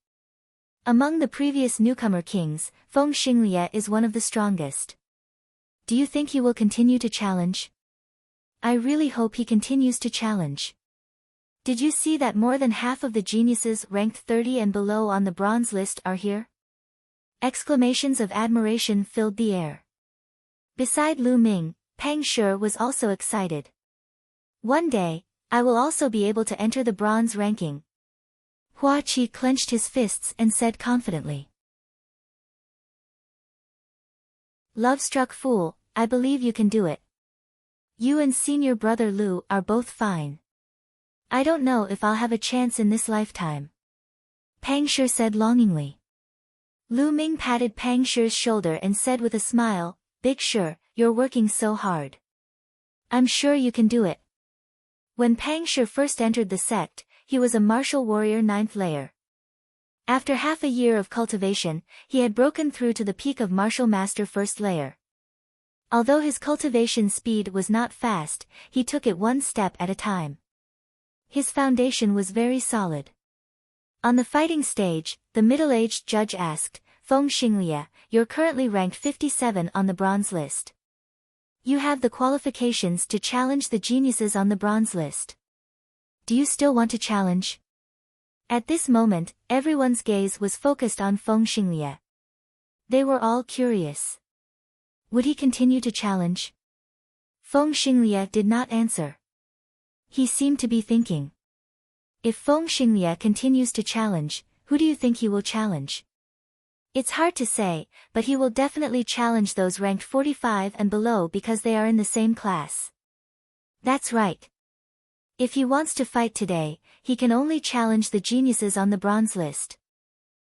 Among the previous newcomer kings, Feng Xinglia is one of the strongest. Do you think he will continue to challenge? I really hope he continues to challenge. Did you see that more than half of the geniuses ranked 30 and below on the bronze list are here? Exclamations of admiration filled the air. Beside Lu Ming, Pang Shi was also excited. One day, I will also be able to enter the bronze ranking. Hua Qi clenched his fists and said confidently. Love-struck fool, I believe you can do it. You and senior brother Lu are both fine. I don't know if I'll have a chance in this lifetime. Pang Shi said longingly. Lu Ming patted Pang Shi's shoulder and said with a smile, Big Shi, you're working so hard. I'm sure you can do it. When Pang Shi first entered the sect, he was a martial warrior 9th layer. After half a year of cultivation, he had broken through to the peak of martial master 1st layer. Although his cultivation speed was not fast, he took it one step at a time. His foundation was very solid. On the fighting stage, the middle-aged judge asked, Feng Xinglia, you're currently ranked 57 on the bronze list. You have the qualifications to challenge the geniuses on the bronze list. Do you still want to challenge? At this moment, everyone's gaze was focused on Feng Xinglia. They were all curious. Would he continue to challenge? Feng Xinglia did not answer. He seemed to be thinking. If Feng Xinglia continues to challenge, who do you think he will challenge? It's hard to say, but he will definitely challenge those ranked 45 and below because they are in the same class. That's right. If he wants to fight today, he can only challenge the geniuses on the bronze list.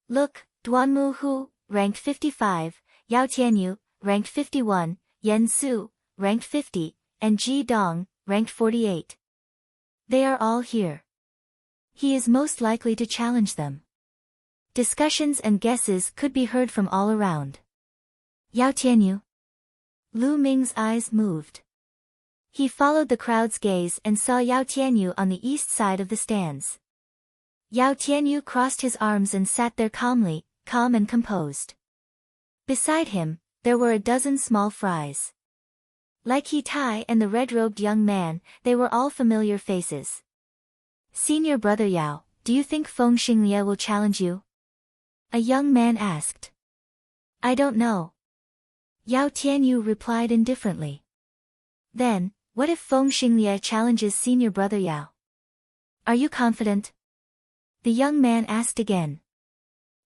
Look, Duanmu Hu, ranked 55, Yao Tianyu, ranked 51, Yan Su, ranked 50, and Ji Dong, ranked 48. They are all here. He is most likely to challenge them. Discussions and guesses could be heard from all around. Yao Tianyu. Lu Ming's eyes moved. He followed the crowd's gaze and saw Yao Tianyu on the east side of the stands. Yao Tianyu crossed his arms and sat there calmly, calm and composed. Beside him, there were a dozen small fries. Like He Tai and the red-robed young man, they were all familiar faces. "Senior brother Yao, do you think Feng Xinglie will challenge you?" a young man asked. "I don't know." Yao Tianyu replied indifferently. "Then, what if Feng Xinglie challenges senior brother Yao? Are you confident?" the young man asked again.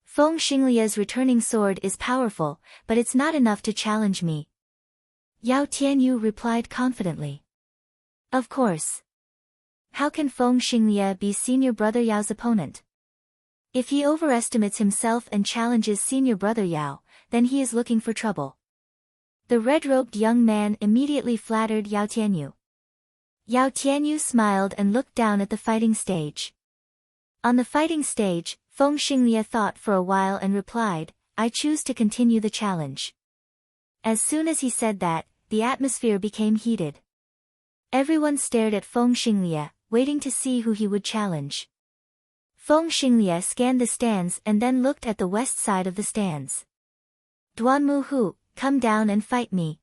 "Feng Xinglie's returning sword is powerful, but it's not enough to challenge me," Yao Tianyu replied confidently. "Of course. How can Feng Xinglie be senior brother Yao's opponent? If he overestimates himself and challenges senior brother Yao, then he is looking for trouble." The red-robed young man immediately flattered Yao Tianyu. Yao Tianyu smiled and looked down at the fighting stage. On the fighting stage, Feng Xinglie thought for a while and replied, "I choose to continue the challenge." As soon as he said that, the atmosphere became heated. Everyone stared at Feng Xinglie, waiting to see who he would challenge. Feng Xinglie scanned the stands and then looked at the west side of the stands. "Duanmu Hu, come down and fight me,"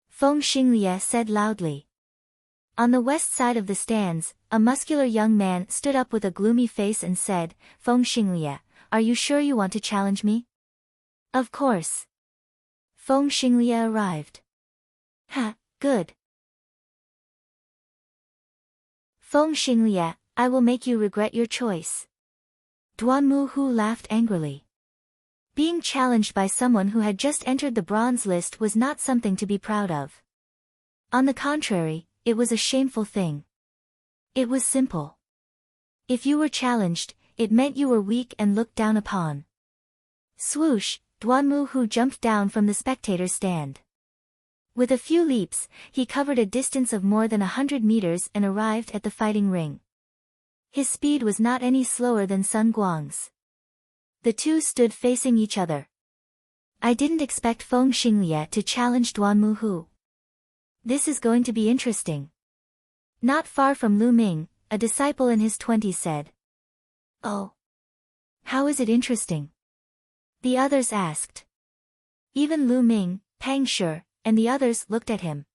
Feng Xinglie said loudly. On the west side of the stands, a muscular young man stood up with a gloomy face and said, "Feng Xinglie, are you sure you want to challenge me?" "Of course." Feng Xinglie arrived. "Ha, good. Feng Xinglie, I will make you regret your choice." Duanmu Hu laughed angrily. Being challenged by someone who had just entered the bronze list was not something to be proud of. On the contrary, it was a shameful thing. It was simple. If you were challenged, it meant you were weak and looked down upon. Swoosh, Duanmu Hu jumped down from the spectator's stand. With a few leaps, he covered a distance of more than 100 meters and arrived at the fighting ring. His speed was not any slower than Sun Guang's. The two stood facing each other. "I didn't expect Feng Xinglie to challenge Duanmu Hu. This is going to be interesting." Not far from Lu Ming, a disciple in his 20s said. "Oh. How is it interesting?" the others asked. Even Lu Ming, Pang Shi, and the others looked at him.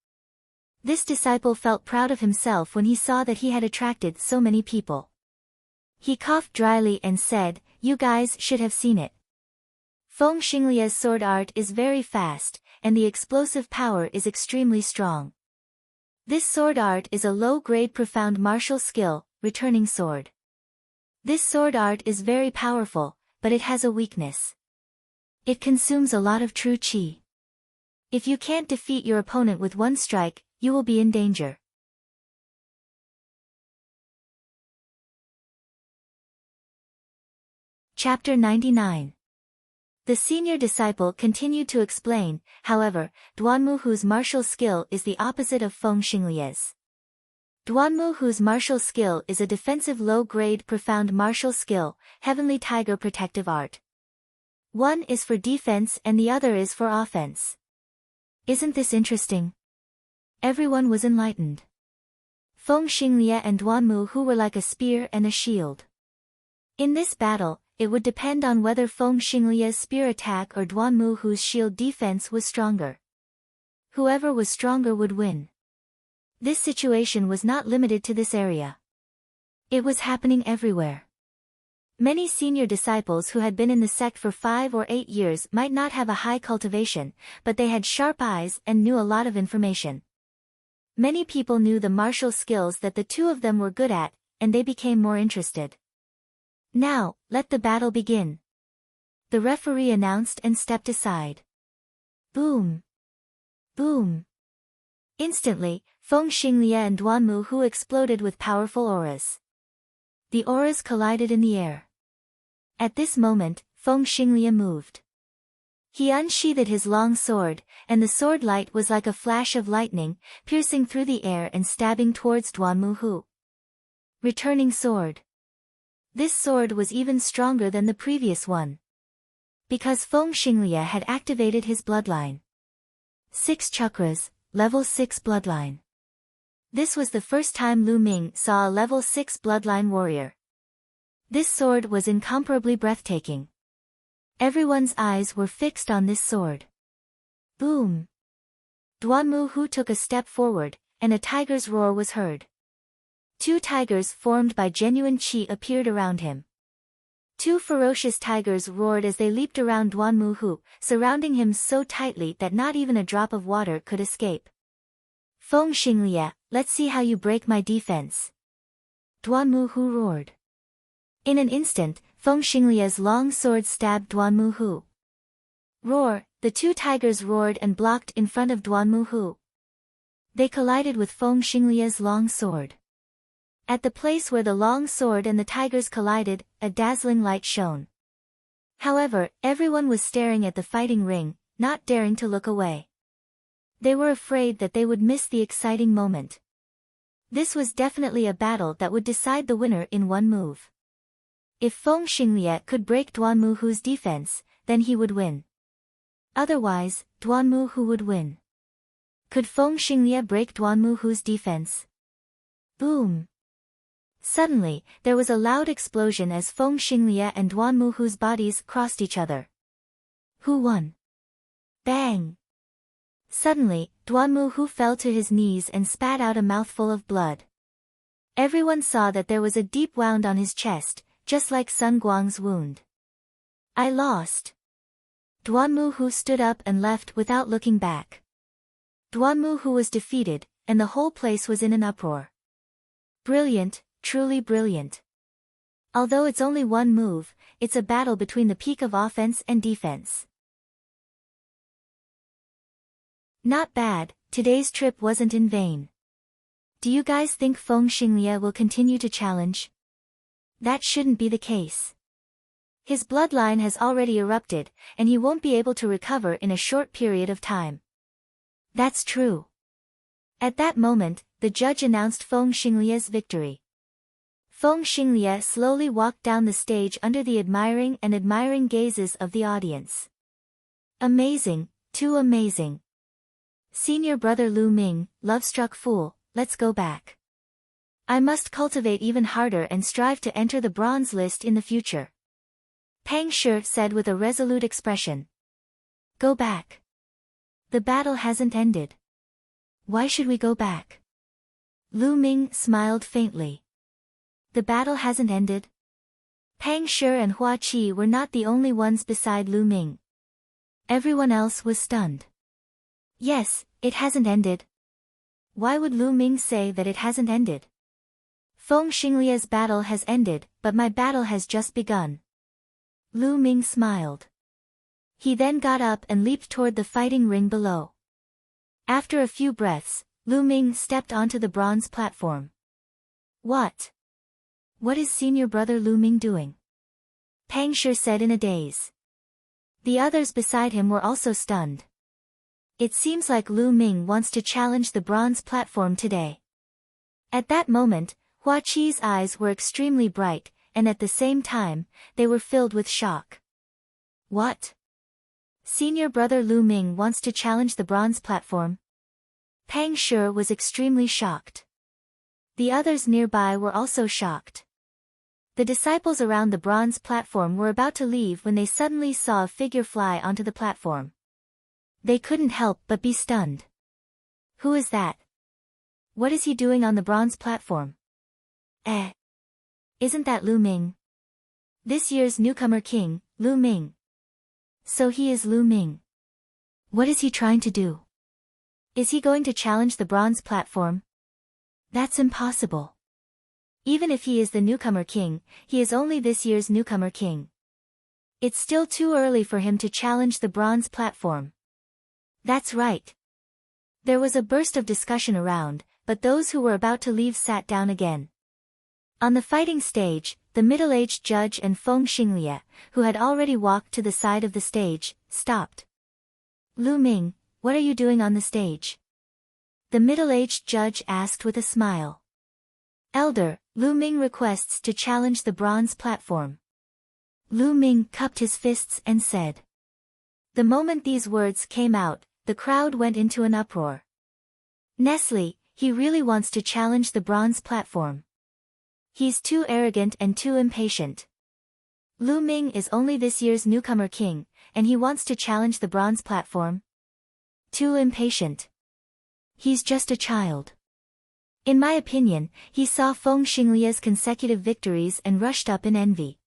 This disciple felt proud of himself when he saw that he had attracted so many people. He coughed dryly and said, "You guys should have seen it. Feng Xinglie's sword art is very fast, and the explosive power is extremely strong. This sword art is a low-grade profound martial skill, returning sword. This sword art is very powerful, but it has a weakness. It consumes a lot of true qi. If you can't defeat your opponent with one strike, you will be in danger." Chapter 99. The senior disciple continued to explain, however, Duanmu Hu's martial skill is the opposite of Feng Xinglie's. Duanmu Hu's martial skill is a defensive low-grade profound martial skill, Heavenly Tiger protective art. One is for defense and the other is for offense. Isn't this interesting? Everyone was enlightened. Feng Xinglie and Duanmu Hu were like a spear and a shield. In this battle, it would depend on whether Feng Xinglie's spear attack or Duanmu Hu's shield defense was stronger. Whoever was stronger would win. This situation was not limited to this area. It was happening everywhere. Many senior disciples who had been in the sect for 5 or 8 years might not have a high cultivation, but they had sharp eyes and knew a lot of information. Many people knew the martial skills that the two of them were good at, and they became more interested. "Now, let the battle begin," the referee announced and stepped aside. Boom! Boom! Instantly, Feng Xinglie and Duanmu Hu exploded with powerful auras. The auras collided in the air. At this moment, Feng Xinglie moved. He unsheathed his long sword, and the sword light was like a flash of lightning, piercing through the air and stabbing towards Duanmu Hu. Returning sword. This sword was even stronger than the previous one. Because Feng Xinglie had activated his bloodline. 6 chakras, level 6 bloodline. This was the first time Lu Ming saw a level 6 bloodline warrior. This sword was incomparably breathtaking. Everyone's eyes were fixed on this sword. Boom! Duanmu Hu took a step forward, and a tiger's roar was heard. Two tigers formed by genuine qi appeared around him. Two ferocious tigers roared as they leaped around Duanmu Hu, surrounding him so tightly that not even a drop of water could escape. Feng Xinglie, let's see how you break my defense. Duanmu Hu roared. In an instant, Feng Xinglie's long sword stabbed Duanmu Hu. Roar! The two tigers roared and blocked in front of Duanmu Hu. They collided with Feng Xinglie's long sword. At the place where the long sword and the tigers collided, a dazzling light shone. However, everyone was staring at the fighting ring, not daring to look away. They were afraid that they would miss the exciting moment. This was definitely a battle that would decide the winner in one move. If Feng Xinglie could break Duanmu Hu's defense, then he would win. Otherwise, Duanmu Hu would win. Could Feng Xinglie break Duanmu Hu's defense? Boom! Suddenly, there was a loud explosion as Feng Xinglie and Duanmu Hu's bodies crossed each other. Who won? Bang! Suddenly, Duanmu Hu fell to his knees and spat out a mouthful of blood. Everyone saw that there was a deep wound on his chest, just like Sun Guang's wound. I lost. Duanmu Hu stood up and left without looking back. Duanmu Hu was defeated, and the whole place was in an uproar. Brilliant, truly brilliant. Although it's only one move, it's a battle between the peak of offense and defense. Not bad, today's trip wasn't in vain. Do you guys think Feng Xinglie will continue to challenge? That shouldn't be the case. His bloodline has already erupted, and he won't be able to recover in a short period of time. That's true. At that moment, the judge announced Feng Xinglie's victory. Feng Xinglie slowly walked down the stage under the admiring gazes of the audience. Amazing, too amazing. Senior brother Lu Ming, love-struck fool, let's go back. I must cultivate even harder and strive to enter the bronze list in the future. Pang Shi said with a resolute expression. Go back. The battle hasn't ended. Why should we go back? Lu Ming smiled faintly. The battle hasn't ended? Pang Shi and Hua Qi were not the only ones beside Lu Ming. Everyone else was stunned. Yes, it hasn't ended. Why would Lu Ming say that it hasn't ended? Feng Xinglie's battle has ended, but my battle has just begun. Lu Ming smiled. He then got up and leaped toward the fighting ring below. After a few breaths, Lu Ming stepped onto the bronze platform. What? What is senior brother Lu Ming doing? Pang Shi said in a daze. The others beside him were also stunned. It seems like Lu Ming wants to challenge the bronze platform today. At that moment, Hua Qi's eyes were extremely bright, and at the same time, they were filled with shock. What? Senior brother Lu Ming wants to challenge the bronze platform? Pang Shi was extremely shocked. The others nearby were also shocked. The disciples around the bronze platform were about to leave when they suddenly saw a figure fly onto the platform. They couldn't help but be stunned. Who is that? What is he doing on the bronze platform? Isn't that Lu Ming? This year's newcomer king, Lu Ming. So he is Lu Ming. What is he trying to do? Is he going to challenge the bronze platform? That's impossible. Even if he is the newcomer king, he is only this year's newcomer king. It's still too early for him to challenge the bronze platform. That's right. There was a burst of discussion around, but those who were about to leave sat down again. On the fighting stage, the middle-aged judge and Feng Xinglie, who had already walked to the side of the stage, stopped. Lu Ming, what are you doing on the stage? The middle-aged judge asked with a smile. Elder, Lu Ming requests to challenge the bronze platform. Lu Ming cupped his fists and said. The moment these words came out, the crowd went into an uproar. Nestle, He really wants to challenge the bronze platform. He's too arrogant and too impatient. Lu Ming is only this year's newcomer king, and he wants to challenge the bronze platform? Too impatient. He's just a child. In my opinion, he saw Feng Xinglia's consecutive victories and rushed up in envy.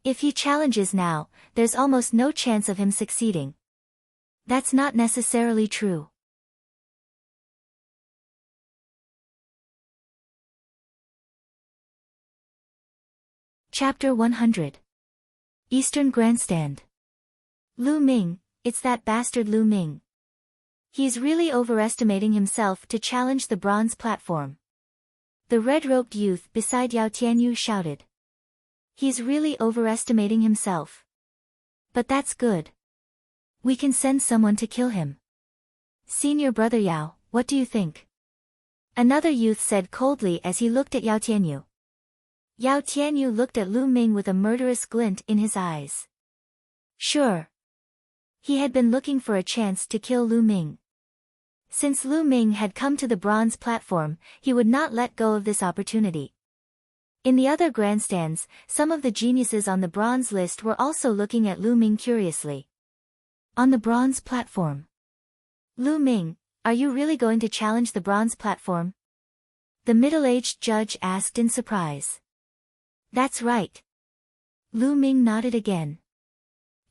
If he challenges now, there's almost no chance of him succeeding. That's not necessarily true. Chapter 100. Eastern Grandstand. Lu Ming, it's that bastard Lu Ming. He's really overestimating himself to challenge the bronze platform. The red-robed youth beside Yao Tianyu shouted. He's really overestimating himself. But that's good. We can send someone to kill him. Senior brother Yao, what do you think? Another youth said coldly as he looked at Yao Tianyu. Yao Tianyu looked at Lu Ming with a murderous glint in his eyes. Sure. He had been looking for a chance to kill Lu Ming. Since Lu Ming had come to the bronze platform, he would not let go of this opportunity. In the other grandstands, some of the geniuses on the bronze list were also looking at Lu Ming curiously. On the bronze platform. Lu Ming, are you really going to challenge the bronze platform? The middle-aged judge asked in surprise. That's right. Lu Ming nodded again.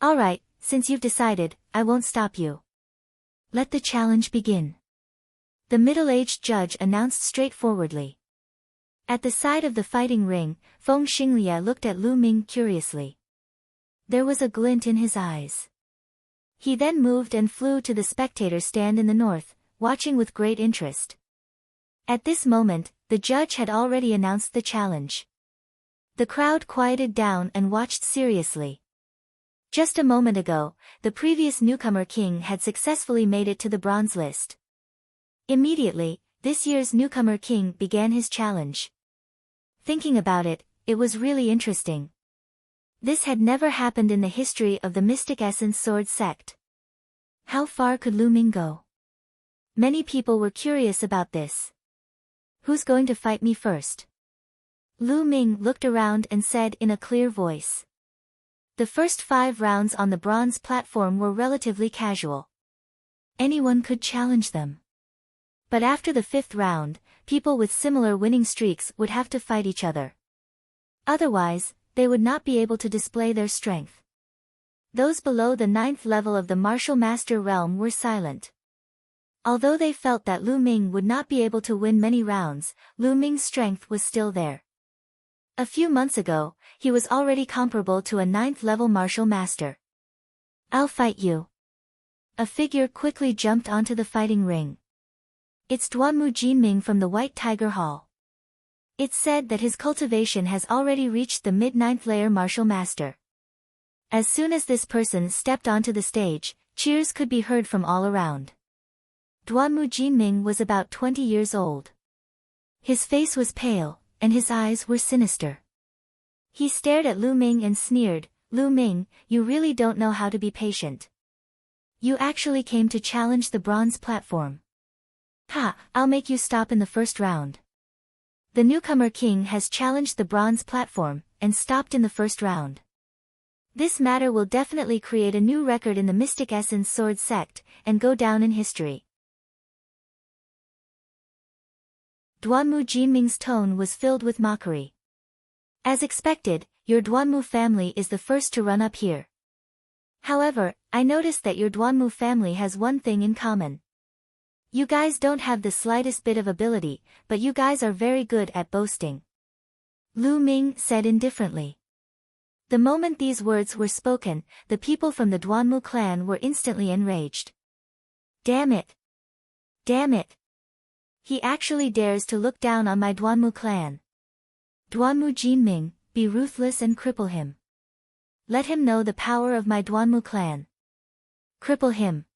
All right, since you've decided, I won't stop you. Let the challenge begin. The middle-aged judge announced straightforwardly. At the side of the fighting ring, Feng Xinglia looked at Lu Ming curiously. There was a glint in his eyes. He then moved and flew to the spectator stand in the north, watching with great interest. At this moment, the judge had already announced the challenge. The crowd quieted down and watched seriously. Just a moment ago, the previous newcomer king had successfully made it to the bronze list. Immediately, this year's newcomer king began his challenge. Thinking about it, it was really interesting. This had never happened in the history of the Mystic Essence Sword sect. How far could Lu Ming go? Many people were curious about this. Who's going to fight me first? Lu Ming looked around and said in a clear voice. The first 5 rounds on the bronze platform were relatively casual. Anyone could challenge them. But after the 5th round, people with similar winning streaks would have to fight each other. Otherwise, they would not be able to display their strength. Those below the 9th level of the martial master realm were silent. Although they felt that Lu Ming would not be able to win many rounds, Lu Ming's strength was still there. A few months ago, he was already comparable to a 9th level martial master. I'll fight you. A figure quickly jumped onto the fighting ring. It's Duanmu Jinming from the White Tiger Hall. It's said that his cultivation has already reached the mid-9th layer martial master. As soon as this person stepped onto the stage, cheers could be heard from all around. Duanmu Jinming was about 20 years old. His face was pale, and his eyes were sinister. He stared at Lu Ming and sneered, Lu Ming, you really don't know how to be patient. You actually came to challenge the bronze platform. Ha, I'll make you stop in the first round. The newcomer king has challenged the bronze platform, and stopped in the first round. This matter will definitely create a new record in the Mystic Essence Sword sect, and go down in history. Duanmu Jinming's tone was filled with mockery. As expected, your Duanmu family is the first to run up here. However, I noticed that your Duanmu family has one thing in common. You guys don't have the slightest bit of ability, but you guys are very good at boasting. Lu Ming said indifferently. The moment these words were spoken, the people from the Duanmu clan were instantly enraged. Damn it! Damn it! He actually dares to look down on my Duanmu clan. Duanmu Jinming, be ruthless and cripple him. Let him know the power of my Duanmu clan. Cripple him.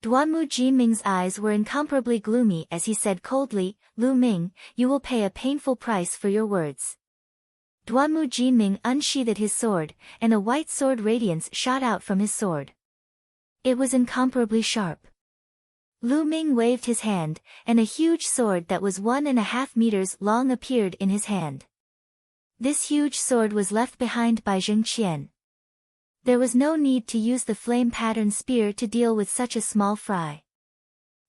Duanmu Jinming's eyes were incomparably gloomy as he said coldly, Lu Ming, you will pay a painful price for your words. Duanmu Jinming unsheathed his sword, and a white sword radiance shot out from his sword. It was incomparably sharp. Lu Ming waved his hand, and a huge sword that was 1.5 meters long appeared in his hand. This huge sword was left behind by Zheng Qian. There was no need to use the flame-pattern spear to deal with such a small fry.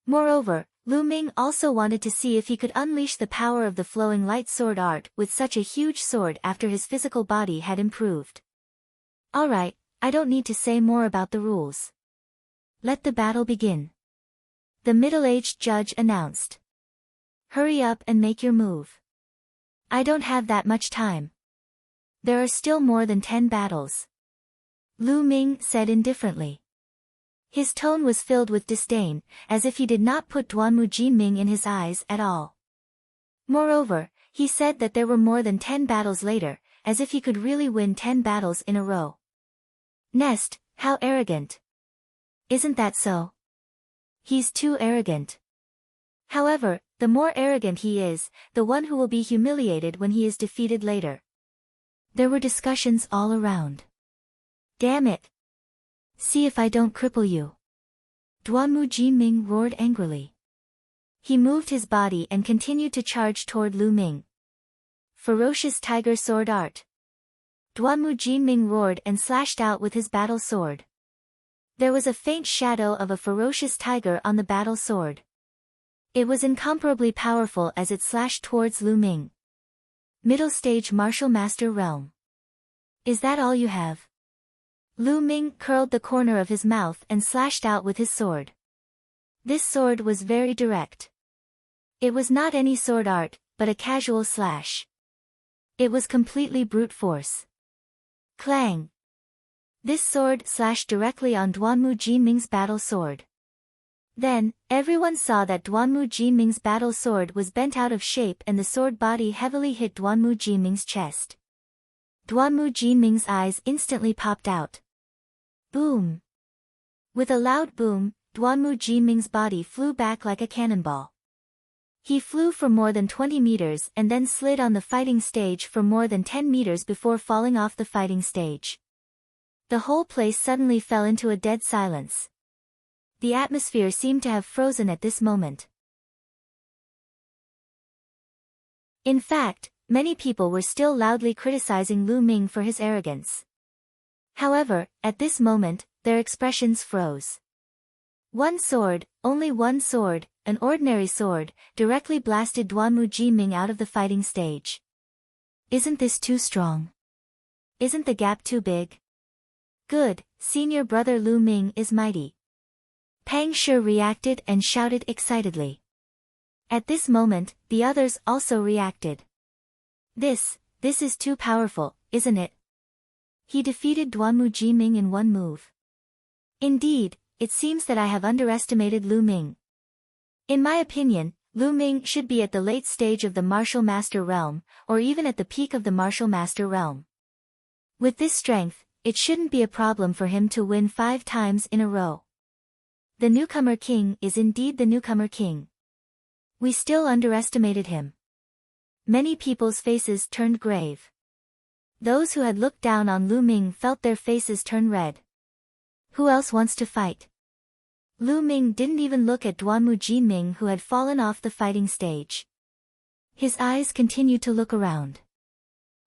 Moreover, Lu Ming also wanted to see if he could unleash the power of the flowing light sword art with such a huge sword after his physical body had improved. Alright, I don't need to say more about the rules. Let the battle begin. The middle-aged judge announced. Hurry up and make your move. I don't have that much time. There are still more than 10 battles. Lu Ming said indifferently. His tone was filled with disdain, as if he did not put Duanmu Jinming in his eyes at all. Moreover, he said that there were more than 10 battles later, as if he could really win 10 battles in a row. Nest, how arrogant. Isn't that so? He's too arrogant. However, the more arrogant he is, the one who will be humiliated when he is defeated later. There were discussions all around. Damn it! See if I don't cripple you. Duanmu Jinming roared angrily. He moved his body and continued to charge toward Lu Ming. Ferocious tiger sword art. Duanmu Jinming roared and slashed out with his battle sword. There was a faint shadow of a ferocious tiger on the battle sword. It was incomparably powerful as it slashed towards Lu Ming. Middle stage martial master realm. Is that all you have? Lu Ming curled the corner of his mouth and slashed out with his sword. This sword was very direct. It was not any sword art, but a casual slash. It was completely brute force. Clang! This sword slashed directly on Duanmu Jinming's battle sword. Then, everyone saw that Duanmu Jinming's battle sword was bent out of shape and the sword body heavily hit Duanmu Jinming's chest. Duanmu Jinming's eyes instantly popped out. Boom! With a loud boom, Duanmu Jinming's body flew back like a cannonball. He flew for more than 20 meters and then slid on the fighting stage for more than 10 meters before falling off the fighting stage. The whole place suddenly fell into a dead silence. The atmosphere seemed to have frozen at this moment. In fact, many people were still loudly criticizing Lu Ming for his arrogance. However, at this moment, their expressions froze. One sword, only one sword, an ordinary sword, directly blasted Duanmu Jinming out of the fighting stage. Isn't this too strong? Isn't the gap too big? Good, senior brother Lu Ming is mighty. Pang Shi reacted and shouted excitedly. At this moment, the others also reacted. This is too powerful, isn't it? He defeated Duanmu Jinming in one move. Indeed, it seems that I have underestimated Lu Ming. In my opinion, Lu Ming should be at the late stage of the martial master realm, or even at the peak of the martial master realm. With this strength, it shouldn't be a problem for him to win 5 times in a row. The newcomer king is indeed the newcomer king. We still underestimated him. Many people's faces turned grave. Those who had looked down on Lu Ming felt their faces turn red. Who else wants to fight? Lu Ming didn't even look at Duanmu Jinming who had fallen off the fighting stage. His eyes continued to look around.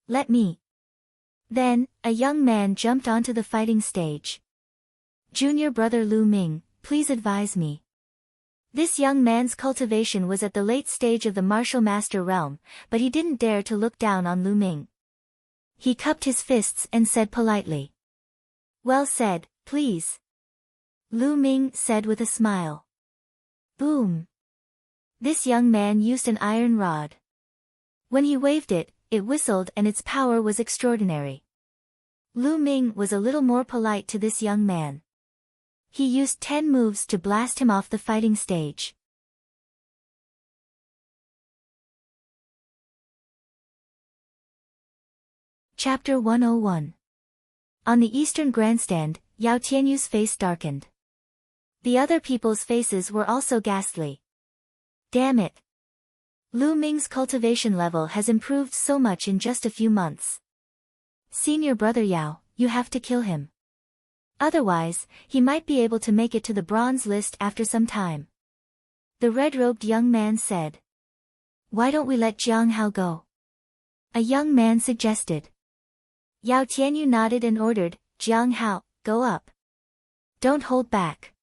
Let me. Then, a young man jumped onto the fighting stage. Junior brother Lu Ming, please advise me. This young man's cultivation was at the late stage of the martial master realm, but he didn't dare to look down on Lu Ming. He cupped his fists and said politely. Well said, please. Lu Ming said with a smile. Boom. This young man used an iron rod. When he waved it, it whistled and its power was extraordinary. Lu Ming was a little more polite to this young man. He used 10 moves to blast him off the fighting stage. Chapter 101. On the eastern grandstand, Yao Tianyu's face darkened. The other people's faces were also ghastly. Damn it. Lu Ming's cultivation level has improved so much in just a few months. Senior brother Yao, you have to kill him. Otherwise, he might be able to make it to the bronze list after some time. The red-robed young man said. Why don't we let Jiang Hao go? A young man suggested. Yao Tianyu nodded and ordered, Jiang Hao, go up. Don't hold back.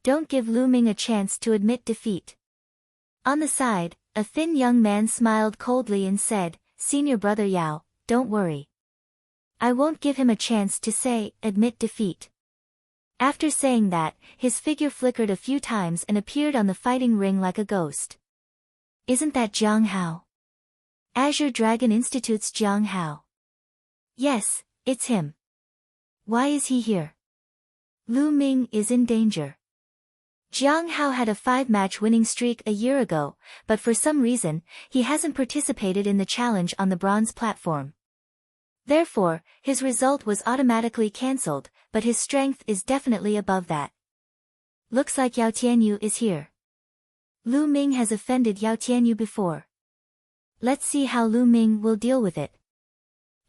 Don't give Lu Ming a chance to admit defeat. On the side, a thin young man smiled coldly and said, Senior brother Yao, don't worry. I won't give him a chance to admit defeat. After saying that, his figure flickered a few times and appeared on the fighting ring like a ghost. Isn't that Jiang Hao? Azure Dragon Institute's Jiang Hao. Yes, it's him. Why is he here? Lu Ming is in danger. Jiang Hao had a 5-match winning streak a year ago, but for some reason, he hasn't participated in the challenge on the bronze platform. Therefore, his result was automatically cancelled, but his strength is definitely above that. Looks like Yao Tianyu is here. Lu Ming has offended Yao Tianyu before. Let's see how Lu Ming will deal with it.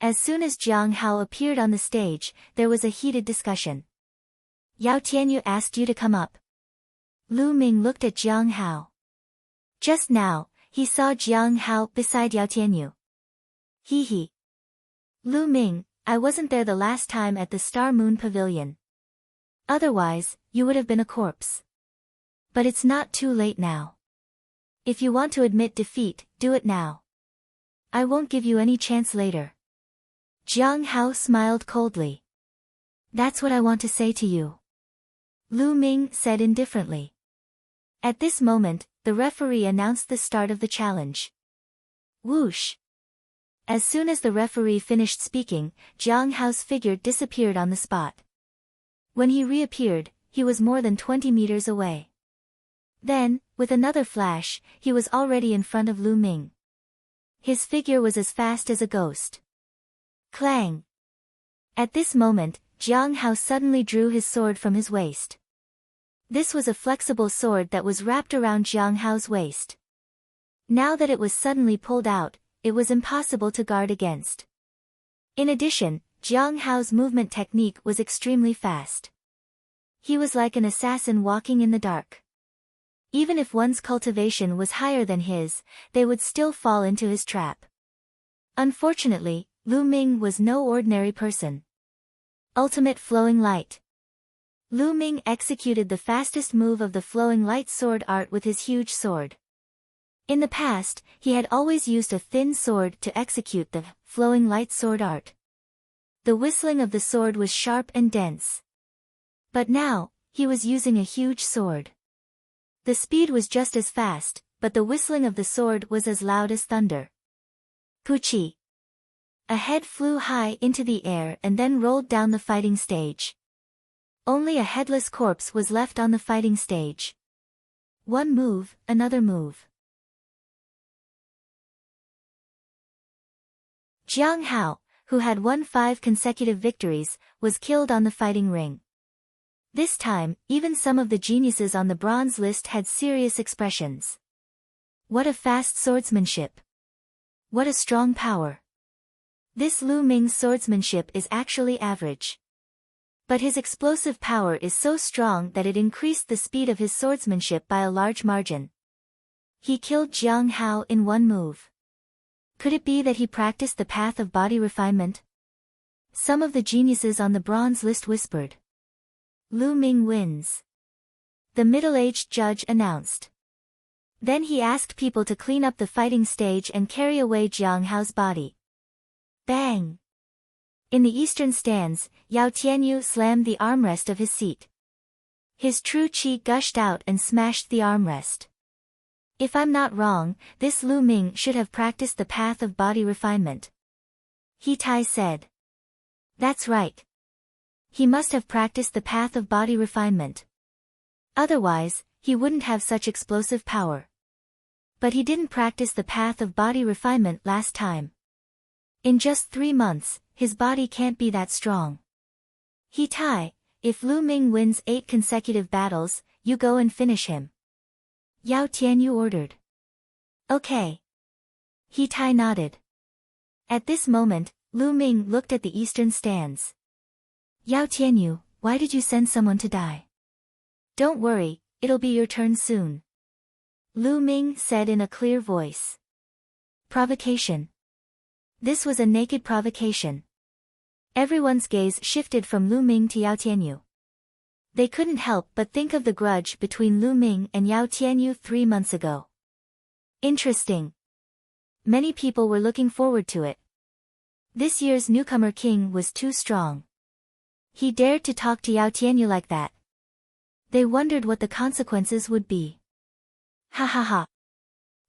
As soon as Jiang Hao appeared on the stage, there was a heated discussion. Yao Tianyu asked you to come up. Lu Ming looked at Jiang Hao. Just now, he saw Jiang Hao beside Yao Tianyu. Hee. Lu Ming, I wasn't there the last time at the Star Moon Pavilion. Otherwise, you would have been a corpse. But it's not too late now. If you want to admit defeat, do it now. I won't give you any chance later. Jiang Hao smiled coldly. That's what I want to say to you. Lu Ming said indifferently. At this moment, the referee announced the start of the challenge. Whoosh! As soon as the referee finished speaking, Jiang Hao's figure disappeared on the spot. When he reappeared, he was more than 20 meters away. Then, with another flash, he was already in front of Lu Ming. His figure was as fast as a ghost. Clang! At this moment, Jiang Hao suddenly drew his sword from his waist. This was a flexible sword that was wrapped around Jiang Hao's waist. Now that it was suddenly pulled out, it was impossible to guard against. In addition, Jiang Hao's movement technique was extremely fast. He was like an assassin walking in the dark. Even if one's cultivation was higher than his, they would still fall into his trap. Unfortunately, Lu Ming was no ordinary person. Ultimate Flowing Light. Lu Ming executed the fastest move of the Flowing Light sword art with his huge sword. In the past, he had always used a thin sword to execute the Flowing Light sword art. The whistling of the sword was sharp and dense. But now, he was using a huge sword. The speed was just as fast, but the whistling of the sword was as loud as thunder. Puchi! A head flew high into the air and then rolled down the fighting stage. Only a headless corpse was left on the fighting stage. One move, another move. Jiang Hao, who had won 5 consecutive victories, was killed on the fighting ring. This time, even some of the geniuses on the bronze list had serious expressions. What a fast swordsmanship! What a strong power! This Lu Ming's swordsmanship is actually average. But his explosive power is so strong that it increased the speed of his swordsmanship by a large margin. He killed Jiang Hao in one move. Could it be that he practiced the path of body refinement? Some of the geniuses on the bronze list whispered. Lu Ming wins. The middle-aged judge announced. Then he asked people to clean up the fighting stage and carry away Jiang Hao's body. Bang! In the eastern stands, Yao Tianyu slammed the armrest of his seat. His true qi gushed out and smashed the armrest. If I'm not wrong, this Lu Ming should have practiced the path of body refinement. He Tai said. That's right. He must have practiced the path of body refinement. Otherwise, he wouldn't have such explosive power. But he didn't practice the path of body refinement last time. In just 3 months, his body can't be that strong. He Tai, if Lu Ming wins 8 consecutive battles, you go and finish him. Yao Tianyu ordered. Okay. He Tai nodded. At this moment, Lu Ming looked at the eastern stands. Yao Tianyu, why did you send someone to die? Don't worry, it'll be your turn soon. Lu Ming said in a clear voice. Provocation. This was a naked provocation. Everyone's gaze shifted from Lu Ming to Yao Tianyu. They couldn't help but think of the grudge between Lu Ming and Yao Tianyu 3 months ago. Interesting. Many people were looking forward to it. This year's newcomer king was too strong. He dared to talk to Yao Tianyu like that. They wondered what the consequences would be. Ha ha ha.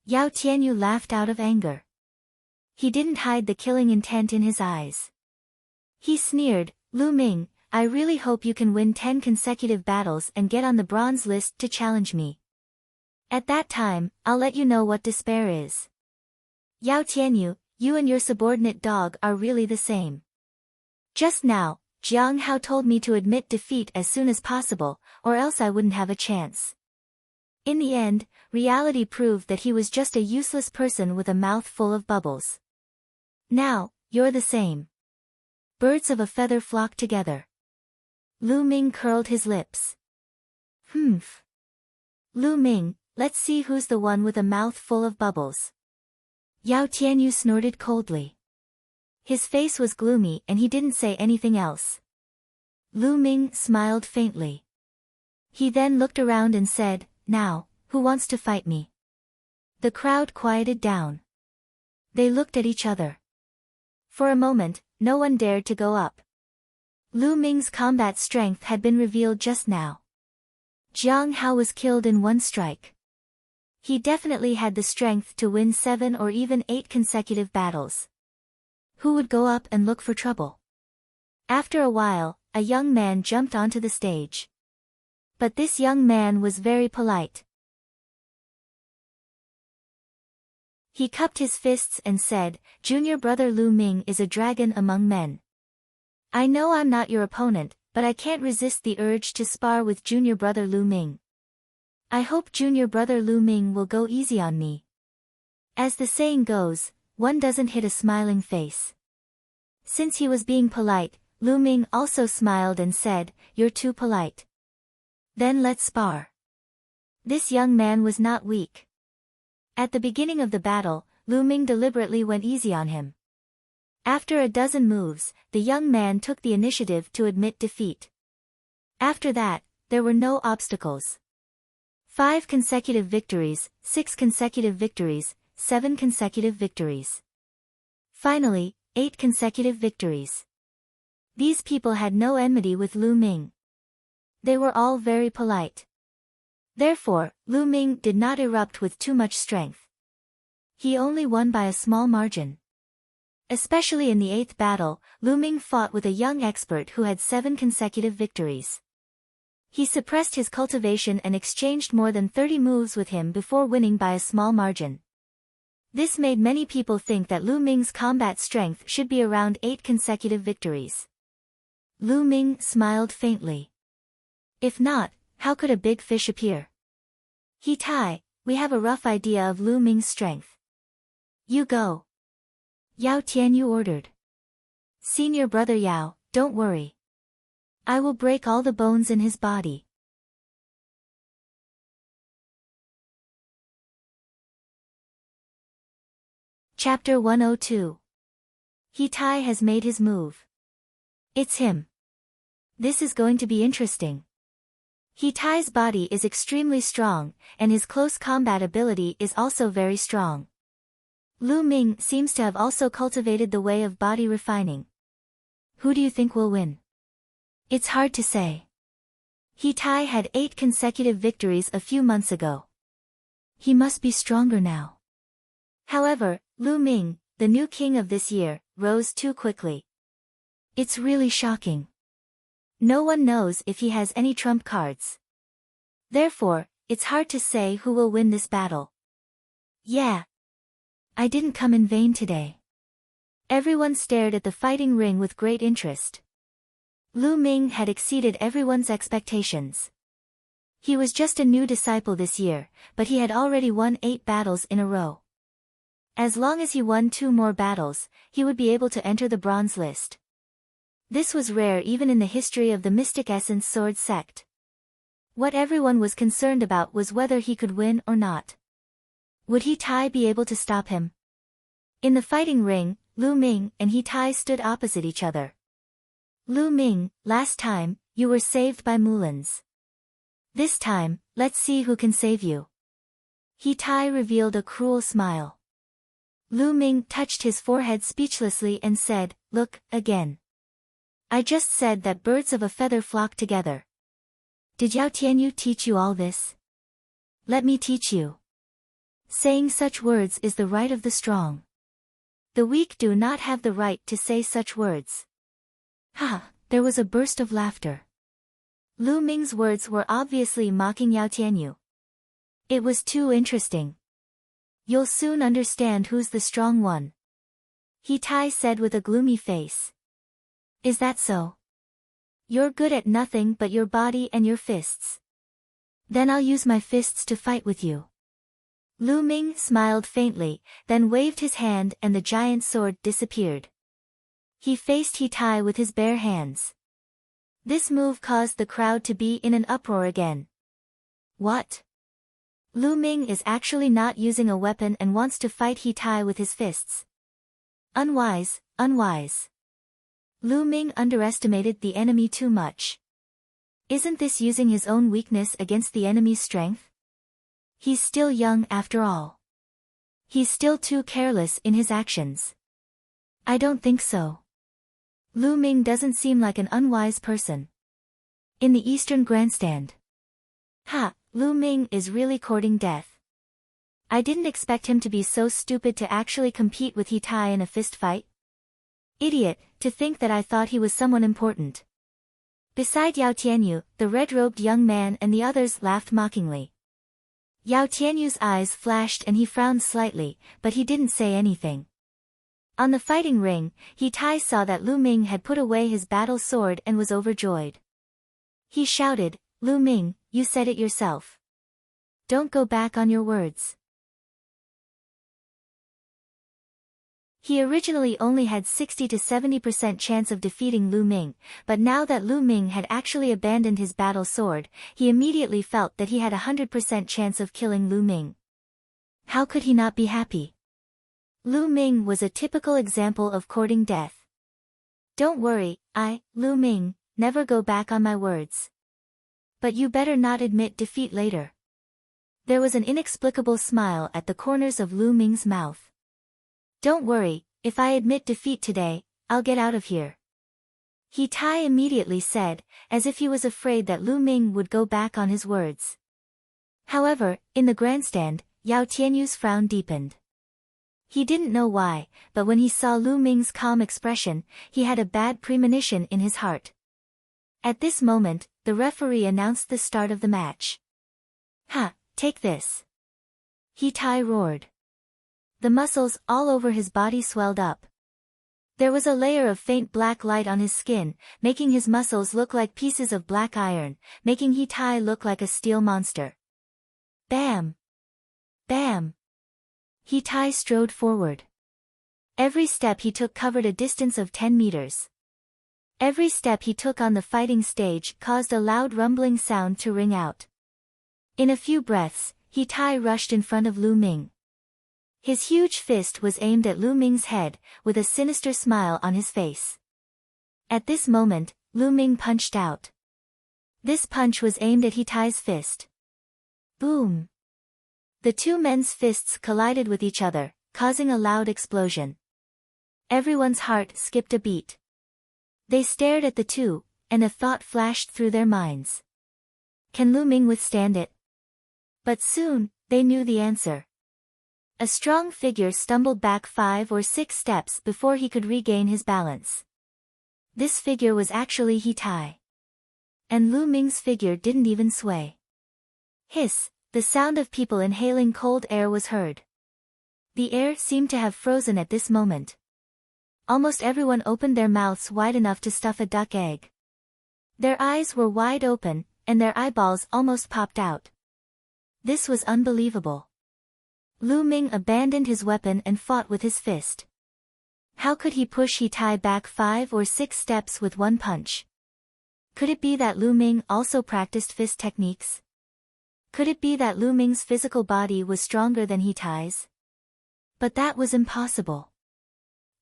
Yao Tianyu laughed out of anger. He didn't hide the killing intent in his eyes. He sneered, Lu Ming, I really hope you can win 10 consecutive battles and get on the bronze list to challenge me. At that time, I'll let you know what despair is. Yao Tianyu, you and your subordinate dog are really the same. Just now, Jiang Hao told me to admit defeat as soon as possible, or else I wouldn't have a chance. In the end, reality proved that he was just a useless person with a mouth full of bubbles. Now, you're the same. Birds of a feather flock together. Lu Ming curled his lips. Humph. Lu Ming, let's see who's the one with a mouth full of bubbles. Yao Tianyu snorted coldly. His face was gloomy and he didn't say anything else. Lu Ming smiled faintly. He then looked around and said, Now, who wants to fight me? The crowd quieted down. They looked at each other. For a moment, no one dared to go up. Lu Ming's combat strength had been revealed just now. Jiang Hao was killed in one strike. He definitely had the strength to win 7 or even 8 consecutive battles. Who would go up and look for trouble? After a while, a young man jumped onto the stage. But this young man was very polite. He cupped his fists and said, Junior brother Lu Ming is a dragon among men. I know I'm not your opponent, but I can't resist the urge to spar with junior brother Lu Ming. I hope junior brother Lu Ming will go easy on me. As the saying goes, one doesn't hit a smiling face. Since he was being polite, Lu Ming also smiled and said, You're too polite. Then let's spar. This young man was not weak. At the beginning of the battle, Lu Ming deliberately went easy on him. After a dozen moves, the young man took the initiative to admit defeat. After that, there were no obstacles. 5 consecutive victories, 6 consecutive victories, 7 consecutive victories. Finally, 8 consecutive victories. These people had no enmity with Lu Ming. They were all very polite. Therefore, Lu Ming did not erupt with too much strength. He only won by a small margin. Especially in the 8th battle, Lu Ming fought with a young expert who had 7 consecutive victories. He suppressed his cultivation and exchanged more than 30 moves with him before winning by a small margin. This made many people think that Lu Ming's combat strength should be around 8 consecutive victories. Lu Ming smiled faintly. If not, how could a big fish appear? He Tai, we have a rough idea of Lu Ming's strength. You go. Yao Tianyu ordered. Senior brother Yao, don't worry. I will break all the bones in his body. Chapter 102. He Tai has made his move. It's him. This is going to be interesting. He Tai's body is extremely strong, and his close combat ability is also very strong. Lu Ming seems to have also cultivated the way of body refining. Who do you think will win? It's hard to say. He Tai had 8 consecutive victories a few months ago. He must be stronger now. However, Lu Ming, the new king of this year, rose too quickly. It's really shocking. No one knows if he has any trump cards. Therefore, it's hard to say who will win this battle. Yeah. I didn't come in vain today. Everyone stared at the fighting ring with great interest. Lu Ming had exceeded everyone's expectations. He was just a new disciple this year, but he had already won 8 battles in a row. As long as he won 2 more battles, he would be able to enter the bronze list. This was rare even in the history of the Mystic Essence Sword sect. What everyone was concerned about was whether he could win or not. Would He Tai be able to stop him? In the fighting ring, Lu Ming and He Tai stood opposite each other. Lu Ming, last time, you were saved by Mulans. This time, let's see who can save you. He Tai revealed a cruel smile. Lu Ming touched his forehead speechlessly and said, "Look, again. I just said that birds of a feather flock together. Did Yao Tianyu teach you all this? Let me teach you. Saying such words is the right of the strong. The weak do not have the right to say such words." Ha! There was a burst of laughter. Lu Ming's words were obviously mocking Yao Tianyu. It was too interesting. You'll soon understand who's the strong one. He Tai said with a gloomy face. Is that so? You're good at nothing but your body and your fists. Then I'll use my fists to fight with you. Lu Ming smiled faintly, then waved his hand and the giant sword disappeared. He faced He Tai with his bare hands. This move caused the crowd to be in an uproar again. What? Lu Ming is actually not using a weapon and wants to fight He Tai with his fists. Unwise, unwise. Lu Ming underestimated the enemy too much. Isn't this using his own weakness against the enemy's strength? He's still young after all. He's still too careless in his actions. I don't think so. Lu Ming doesn't seem like an unwise person. In the Eastern Grandstand. Ha, Lu Ming is really courting death. I didn't expect him to be so stupid to actually compete with He Tai in a fist fight. Idiot, to think that I thought he was someone important. Beside Yao Tianyu, the red-robed young man and the others laughed mockingly. Yao Tianyu's eyes flashed and he frowned slightly, but he didn't say anything. On the fighting ring, He Tai saw that Lu Ming had put away his battle sword and was overjoyed. He shouted, "Lu Ming, you said it yourself. Don't go back on your words." He originally only had 60 to 70% chance of defeating Lu Ming, but now that Lu Ming had actually abandoned his battle sword, he immediately felt that he had a 100% chance of killing Lu Ming. How could he not be happy? Lu Ming was a typical example of courting death. Don't worry, Lu Ming, never go back on my words. But you better not admit defeat later. There was an inexplicable smile at the corners of Lu Ming's mouth. Don't worry, if I admit defeat today, I'll get out of here. He Tai immediately said, as if he was afraid that Lu Ming would go back on his words. However, in the grandstand, Yao Tianyu's frown deepened. He didn't know why, but when he saw Lu Ming's calm expression, he had a bad premonition in his heart. At this moment, the referee announced the start of the match. Ha, take this. He Tai roared. The muscles all over his body swelled up. There was a layer of faint black light on his skin, making his muscles look like pieces of black iron, making He Tai look like a steel monster. Bam! Bam! He Tai strode forward. Every step he took covered a distance of 10 meters. Every step he took on the fighting stage caused a loud rumbling sound to ring out. In a few breaths, He Tai rushed in front of Lu Ming. His huge fist was aimed at Lu Ming's head, with a sinister smile on his face. At this moment, Lu Ming punched out. This punch was aimed at He Tai's fist. Boom! The two men's fists collided with each other, causing a loud explosion. Everyone's heart skipped a beat. They stared at the two, and a thought flashed through their minds. Can Lu Ming withstand it? But soon, they knew the answer. A strong figure stumbled back 5 or 6 steps before he could regain his balance. This figure was actually He Tai. And Lu Ming's figure didn't even sway. Hiss! The sound of people inhaling cold air was heard. The air seemed to have frozen at this moment. Almost everyone opened their mouths wide enough to stuff a duck egg. Their eyes were wide open, and their eyeballs almost popped out. This was unbelievable. Lu Ming abandoned his weapon and fought with his fist. How could he push He Tai back 5 or 6 steps with one punch? Could it be that Lu Ming also practiced fist techniques? Could it be that Lu Ming's physical body was stronger than He Tai's? But that was impossible.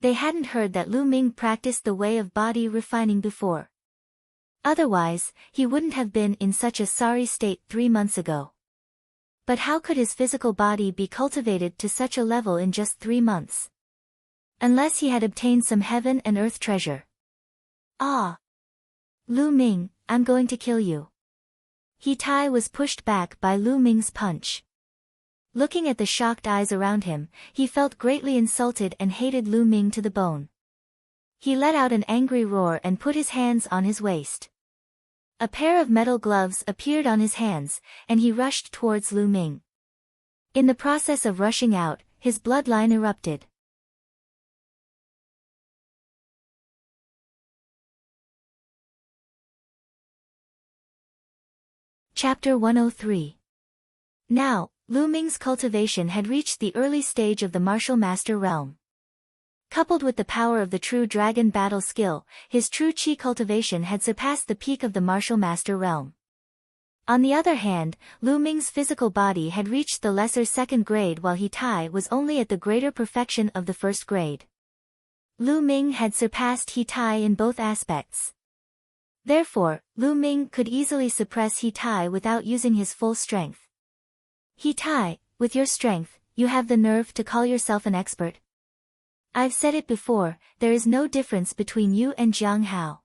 They hadn't heard that Lu Ming practiced the way of body refining before. Otherwise, he wouldn't have been in such a sorry state 3 months ago. But how could his physical body be cultivated to such a level in just 3 months? Unless he had obtained some heaven and earth treasure. Ah! Lu Ming, I'm going to kill you. He Tai was pushed back by Lu Ming's punch. Looking at the shocked eyes around him, he felt greatly insulted and hated Lu Ming to the bone. He let out an angry roar and put his hands on his waist. A pair of metal gloves appeared on his hands, and he rushed towards Lu Ming. In the process of rushing out, his bloodline erupted. Chapter 103. Now, Lu Ming's cultivation had reached the early stage of the martial master realm. Coupled with the power of the true dragon battle skill, his true chi cultivation had surpassed the peak of the martial master realm. On the other hand, Lu Ming's physical body had reached the lesser second grade while He Tai was only at the greater perfection of the first grade. Lu Ming had surpassed He Tai in both aspects. Therefore, Lu Ming could easily suppress He Tai without using his full strength. He Tai, with your strength, you have the nerve to call yourself an expert? I've said it before, there is no difference between you and Jiang Hao.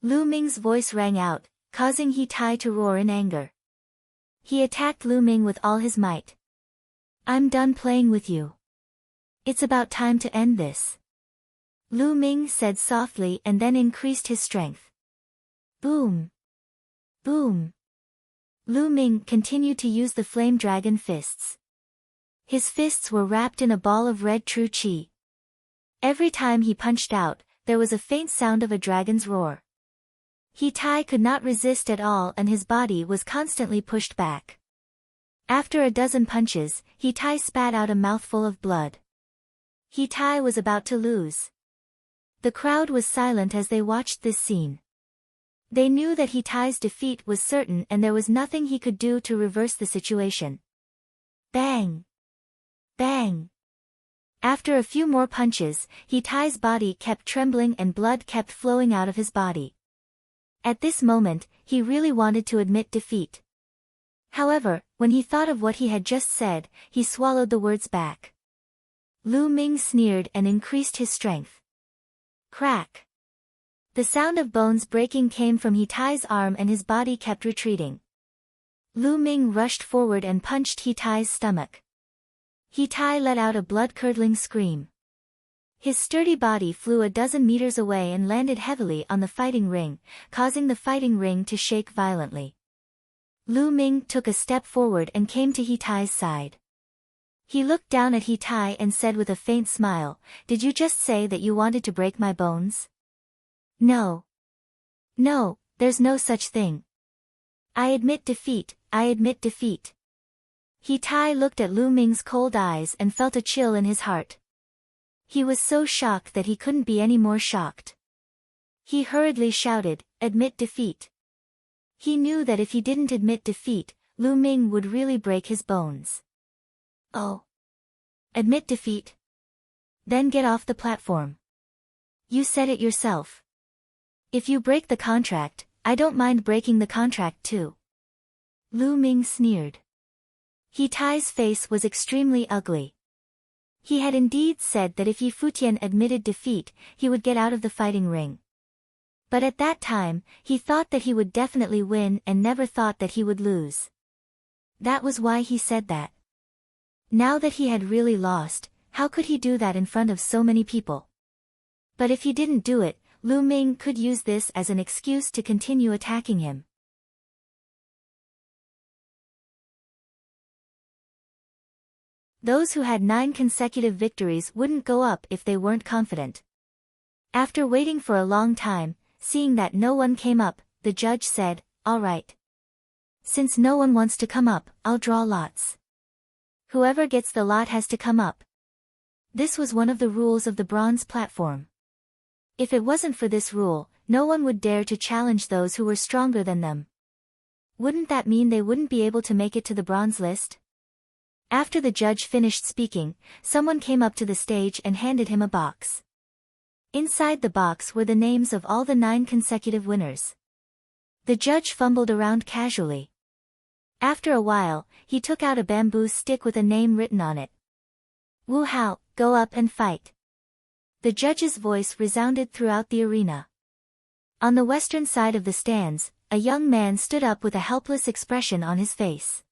Lu Ming's voice rang out, causing He Tai to roar in anger. He attacked Lu Ming with all his might. I'm done playing with you. It's about time to end this. Lu Ming said softly and then increased his strength. Boom! Boom! Lu Ming continued to use the flame dragon fists. His fists were wrapped in a ball of red true chi. Every time he punched out, there was a faint sound of a dragon's roar. He Tai could not resist at all and his body was constantly pushed back. After a dozen punches, He Tai spat out a mouthful of blood. He Tai was about to lose. The crowd was silent as they watched this scene. They knew that He Tai's defeat was certain and there was nothing he could do to reverse the situation. Bang! Bang! After a few more punches, He Tai's body kept trembling and blood kept flowing out of his body. At this moment, he really wanted to admit defeat. However, when he thought of what he had just said, he swallowed the words back. Lu Ming sneered and increased his strength. Crack! The sound of bones breaking came from He Tai's arm and his body kept retreating. Lu Ming rushed forward and punched He Tai's stomach. He Tai let out a blood-curdling scream. His sturdy body flew a dozen meters away and landed heavily on the fighting ring, causing the fighting ring to shake violently. Lu Ming took a step forward and came to He Tai's side. He looked down at He Tai and said with a faint smile, "Did you just say that you wanted to break my bones?" No. No, there's no such thing. I admit defeat, I admit defeat. He Tai looked at Lu Ming's cold eyes and felt a chill in his heart. He was so shocked that he couldn't be any more shocked. He hurriedly shouted, "Admit defeat." He knew that if he didn't admit defeat, Lu Ming would really break his bones. Oh. Admit defeat? Then get off the platform. You said it yourself. If you break the contract, I don't mind breaking the contract too. Lu Ming sneered. He Tai's face was extremely ugly. He had indeed said that if Yi Futian admitted defeat, he would get out of the fighting ring. But at that time, he thought that he would definitely win and never thought that he would lose. That was why he said that. Now that he had really lost, how could he do that in front of so many people? But if he didn't do it, Lu Ming could use this as an excuse to continue attacking him. Those who had 9 consecutive victories wouldn't go up if they weren't confident. After waiting for a long time, seeing that no one came up, the judge said, "All right. Since no one wants to come up, I'll draw lots. Whoever gets the lot has to come up." This was one of the rules of the bronze platform. If it wasn't for this rule, no one would dare to challenge those who were stronger than them. Wouldn't that mean they wouldn't be able to make it to the bronze list? After the judge finished speaking, someone came up to the stage and handed him a box. Inside the box were the names of all the 9 consecutive winners. The judge fumbled around casually. After a while, he took out a bamboo stick with a name written on it. Wu Hao, go up and fight. The judge's voice resounded throughout the arena. On the western side of the stands, a young man stood up with a helpless expression on his face.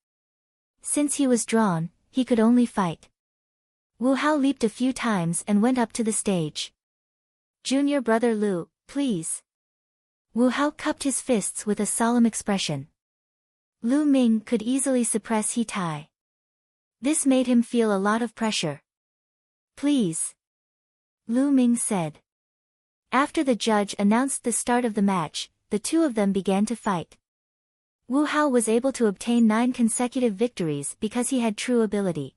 Since he was drawn, he could only fight. Wu Hao leaped a few times and went up to the stage. Junior brother Lu, please. Wu Hao cupped his fists with a solemn expression. Lu Ming could easily suppress He Tai. This made him feel a lot of pressure. Please. Lu Ming said. After the judge announced the start of the match, the two of them began to fight. Wu Hao was able to obtain 9 consecutive victories because he had true ability.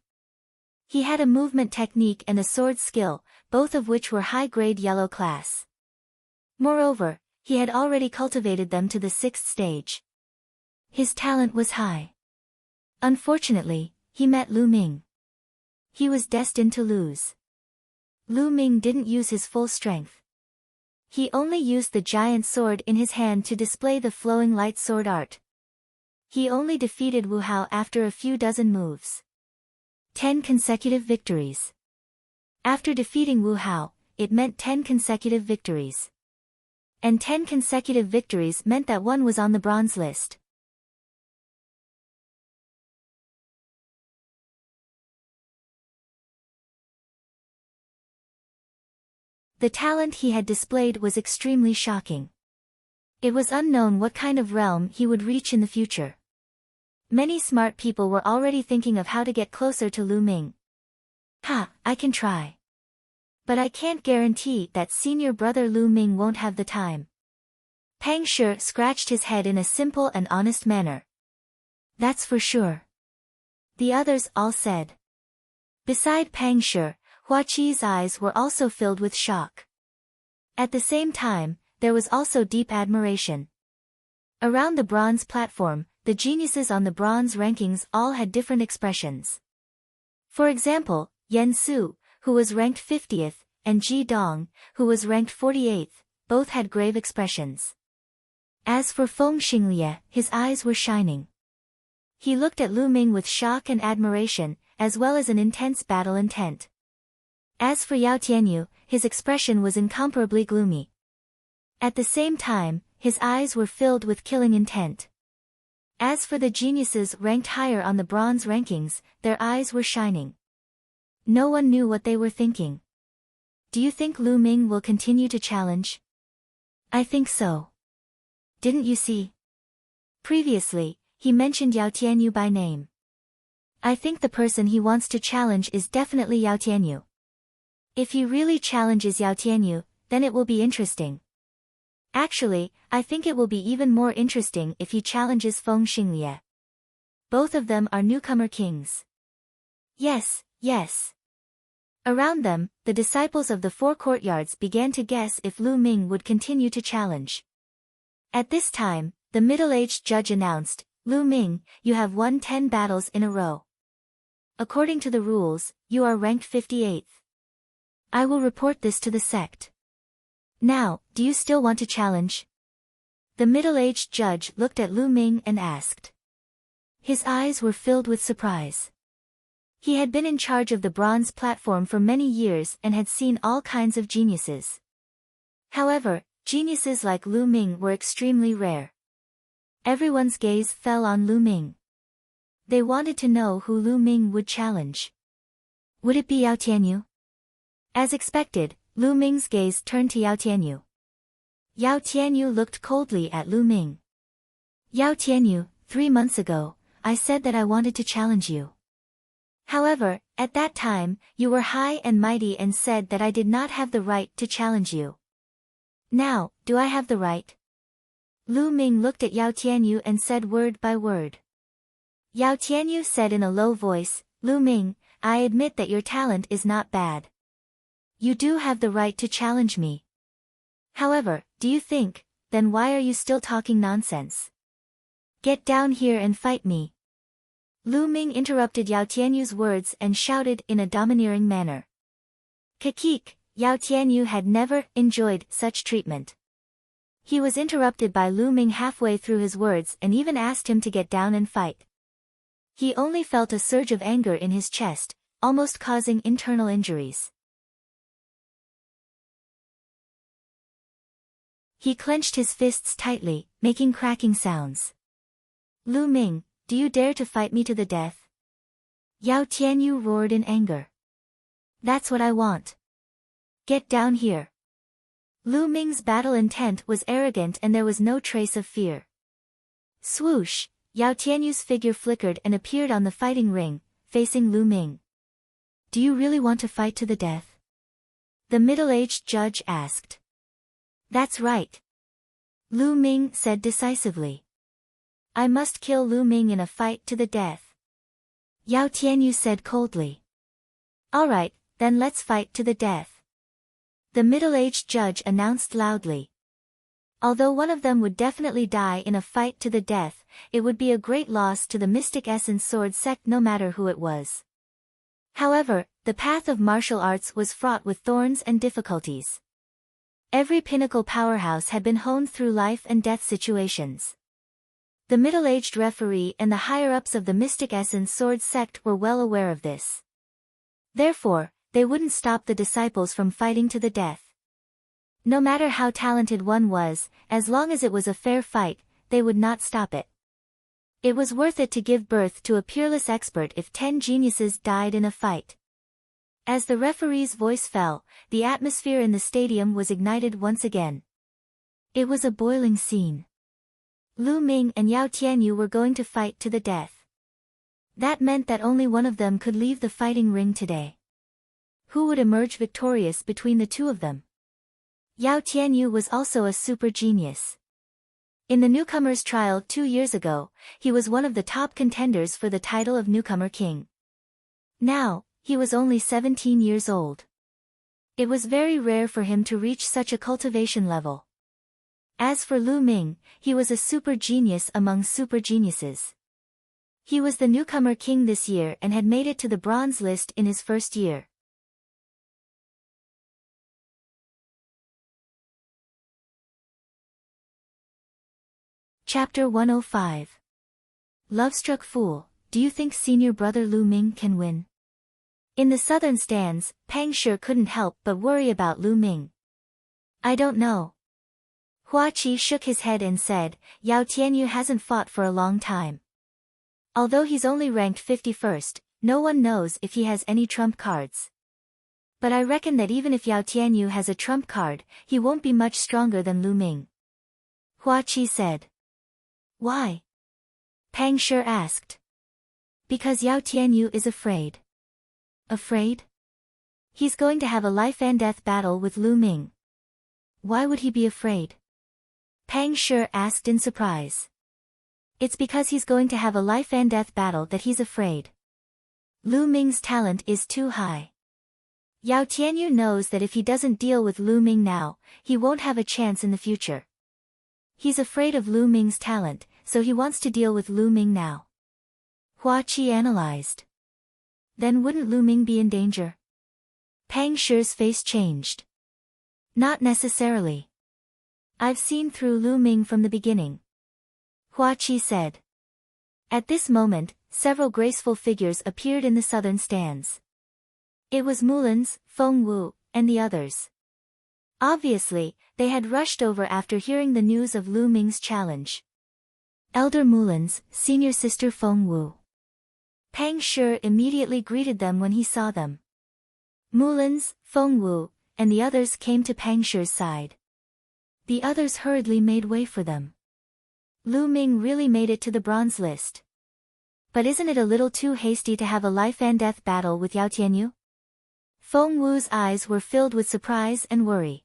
He had a movement technique and a sword skill, both of which were high-grade yellow class. Moreover, he had already cultivated them to the 6th stage. His talent was high. Unfortunately, he met Lu Ming. He was destined to lose. Lu Ming didn't use his full strength. He only used the giant sword in his hand to display the flowing light sword art. He only defeated Wu Hao after a few dozen moves. 10 consecutive victories. After defeating Wu Hao, it meant 10 consecutive victories. And 10 consecutive victories meant that one was on the bronze list. The talent he had displayed was extremely shocking. It was unknown what kind of realm he would reach in the future. Many smart people were already thinking of how to get closer to Lu Ming. I can try. But I can't guarantee that senior brother Lu Ming won't have the time. Pang Shi scratched his head in a simple and honest manner. That's for sure. The others all said. Beside Pang Shi, Hua Qi's eyes were also filled with shock. At the same time, there was also deep admiration. Around the bronze platform, the geniuses on the bronze rankings all had different expressions. For example, Yan Su, who was ranked 50th, and Ji Dong, who was ranked 48th, both had grave expressions. As for Feng Xinglie, his eyes were shining. He looked at Lu Ming with shock and admiration, as well as an intense battle intent. As for Yao Tianyu, his expression was incomparably gloomy. At the same time, his eyes were filled with killing intent. As for the geniuses ranked higher on the bronze rankings, their eyes were shining. No one knew what they were thinking. Do you think Lu Ming will continue to challenge? I think so. Didn't you see? Previously, he mentioned Yao Tianyu by name. I think the person he wants to challenge is definitely Yao Tianyu. If he really challenges Yao Tianyu, then it will be interesting. Actually, I think it will be even more interesting if he challenges Feng Xinglie. Both of them are newcomer kings. Yes, yes. Around them, the disciples of the 4 courtyards began to guess if Lu Ming would continue to challenge. At this time, the middle-aged judge announced, Lu Ming, you have won 10 battles in a row. According to the rules, you are ranked 58th. I will report this to the sect. Now, do you still want to challenge? The middle-aged judge looked at Lu Ming and asked. His eyes were filled with surprise. He had been in charge of the bronze platform for many years and had seen all kinds of geniuses. However, geniuses like Lu Ming were extremely rare. Everyone's gaze fell on Lu Ming. They wanted to know who Lu Ming would challenge. Would it be Yao Tianyu? As expected, Lu Ming's gaze turned to Yao Tianyu. Yao Tianyu looked coldly at Lu Ming. Yao Tianyu, 3 months ago, I said that I wanted to challenge you. However, at that time, you were high and mighty and said that I did not have the right to challenge you. Now, do I have the right? Lu Ming looked at Yao Tianyu and said word by word. Yao Tianyu said in a low voice, Lu Ming, I admit that your talent is not bad. You do have the right to challenge me. However, do you think, then why are you still talking nonsense? Get down here and fight me. Lu Ming interrupted Yao Tianyu's words and shouted in a domineering manner. Kakik, Yao Tianyu had never enjoyed such treatment. He was interrupted by Lu Ming halfway through his words and even asked him to get down and fight. He only felt a surge of anger in his chest, almost causing internal injuries. He clenched his fists tightly, making cracking sounds. Lu Ming, do you dare to fight me to the death? Yao Tianyu roared in anger. That's what I want. Get down here. Lu Ming's battle intent was arrogant and there was no trace of fear. Swoosh, Yao Tianyu's figure flickered and appeared on the fighting ring, facing Lu Ming. Do you really want to fight to the death? The middle-aged judge asked. That's right. Lu Ming said decisively. I must kill Lu Ming in a fight to the death. Yao Tianyu said coldly. All right, then let's fight to the death. The middle-aged judge announced loudly. Although one of them would definitely die in a fight to the death, it would be a great loss to the Mystic Essence Sword sect no matter who it was. However, the path of martial arts was fraught with thorns and difficulties. Every pinnacle powerhouse had been honed through life and death situations. The middle-aged referee and the higher-ups of the Mystic Essence Sword sect were well aware of this. Therefore, they wouldn't stop the disciples from fighting to the death. No matter how talented one was, as long as it was a fair fight, they would not stop it. It was worth it to give birth to a peerless expert if 10 geniuses died in a fight. As the referee's voice fell, the atmosphere in the stadium was ignited once again. It was a boiling scene. Lu Ming and Yao Tianyu were going to fight to the death. That meant that only one of them could leave the fighting ring today. Who would emerge victorious between the two of them? Yao Tianyu was also a super genius. In the newcomers trial 2 years ago, he was one of the top contenders for the title of newcomer king. Now, he was only 17 years old. It was very rare for him to reach such a cultivation level. As for Lu Ming, he was a super genius among super geniuses. He was the newcomer king this year and had made it to the bronze list in his first year. Chapter 105. Love-struck fool, do you think senior brother Lu Ming can win? In the southern stands, Pang Shi couldn't help but worry about Lu Ming. I don't know. Hua Qi shook his head and said, Yao Tianyu hasn't fought for a long time. Although he's only ranked 51st, no one knows if he has any trump cards. But I reckon that even if Yao Tianyu has a trump card, he won't be much stronger than Lu Ming. Hua Qi said. Why? Pang Shi asked. Because Yao Tianyu is afraid. Afraid? He's going to have a life and death battle with Lu Ming. Why would he be afraid? Pang Shi asked in surprise. It's because he's going to have a life and death battle that he's afraid. Lu Ming's talent is too high. Yao Tianyu knows that if he doesn't deal with Lu Ming now, he won't have a chance in the future. He's afraid of Lu Ming's talent, so he wants to deal with Lu Ming now. Hua Qi analyzed. Then wouldn't Lu Ming be in danger? Pang Shi's face changed. Not necessarily. I've seen through Lu Ming from the beginning. Hua Qi said. At this moment, several graceful figures appeared in the southern stands. It was Mulan's, Feng Wu, and the others. Obviously, they had rushed over after hearing the news of Lu Ming's challenge. Elder Mulan's, senior sister Feng Wu. Pang Shi immediately greeted them when he saw them. Mulan's, Feng Wu, and the others came to Pang Shi's side. The others hurriedly made way for them. Lu Ming really made it to the bronze list. But isn't it a little too hasty to have a life and death battle with Yao Tianyu? Feng Wu's eyes were filled with surprise and worry.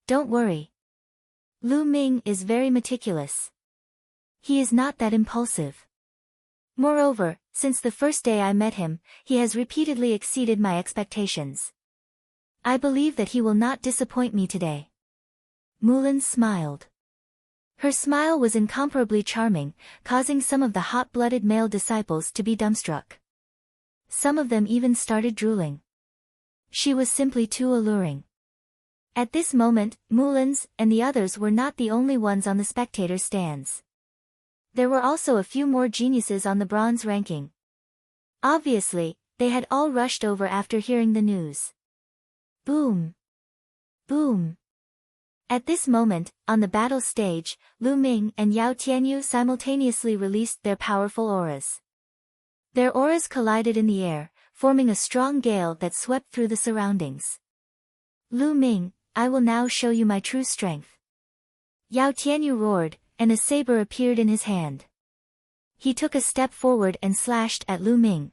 Don't worry. Lu Ming is very meticulous. He is not that impulsive. Moreover, since the first day I met him, he has repeatedly exceeded my expectations. I believe that he will not disappoint me today. Mulan smiled. Her smile was incomparably charming, causing some of the hot-blooded male disciples to be dumbstruck. Some of them even started drooling. She was simply too alluring. At this moment, Mullins and the others were not the only ones on the spectator stands. There were also a few more geniuses on the bronze ranking. Obviously, they had all rushed over after hearing the news. Boom! Boom! At this moment, on the battle stage, Lu Ming and Yao Tianyu simultaneously released their powerful auras. Their auras collided in the air, forming a strong gale that swept through the surroundings. Lu Ming, I will now show you my true strength. Yao Tianyu roared, and a saber appeared in his hand. He took a step forward and slashed at Lu Ming.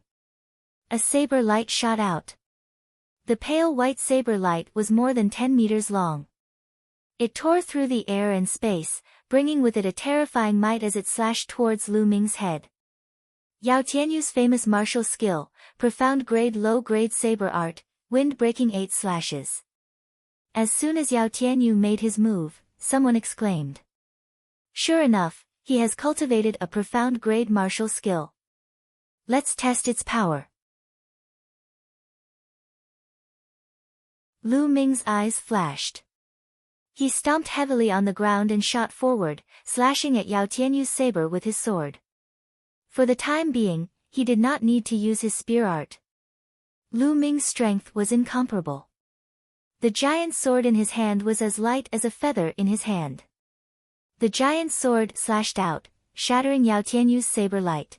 A saber light shot out. The pale white saber light was more than 10 meters long. It tore through the air and space, bringing with it a terrifying might as it slashed towards Lu Ming's head. Yao Tianyu's famous martial skill, profound grade low-grade saber art, wind-breaking 8 slashes. As soon as Yao Tianyu made his move, someone exclaimed. Sure enough, he has cultivated a profound grade martial skill. Let's test its power. Lu Ming's eyes flashed. He stomped heavily on the ground and shot forward, slashing at Yao Tianyu's saber with his sword. For the time being, he did not need to use his spear art. Lu Ming's strength was incomparable. The giant sword in his hand was as light as a feather in his hand. The giant sword slashed out, shattering Yao Tianyu's saber light.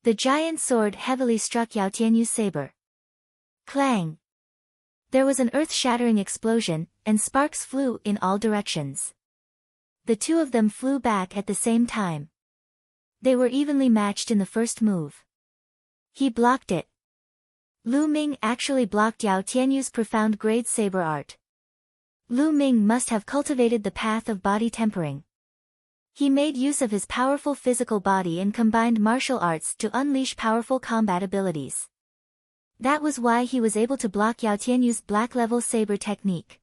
The giant sword heavily struck Yao Tianyu's saber. Clang! There was an earth-shattering explosion, and sparks flew in all directions. The two of them flew back at the same time. They were evenly matched in the first move. He blocked it. Lu Ming actually blocked Yao Tianyu's profound grade saber art. Lu Ming must have cultivated the path of body tempering. He made use of his powerful physical body and combined martial arts to unleash powerful combat abilities. That was why he was able to block Yao Tianyu's black-level saber technique.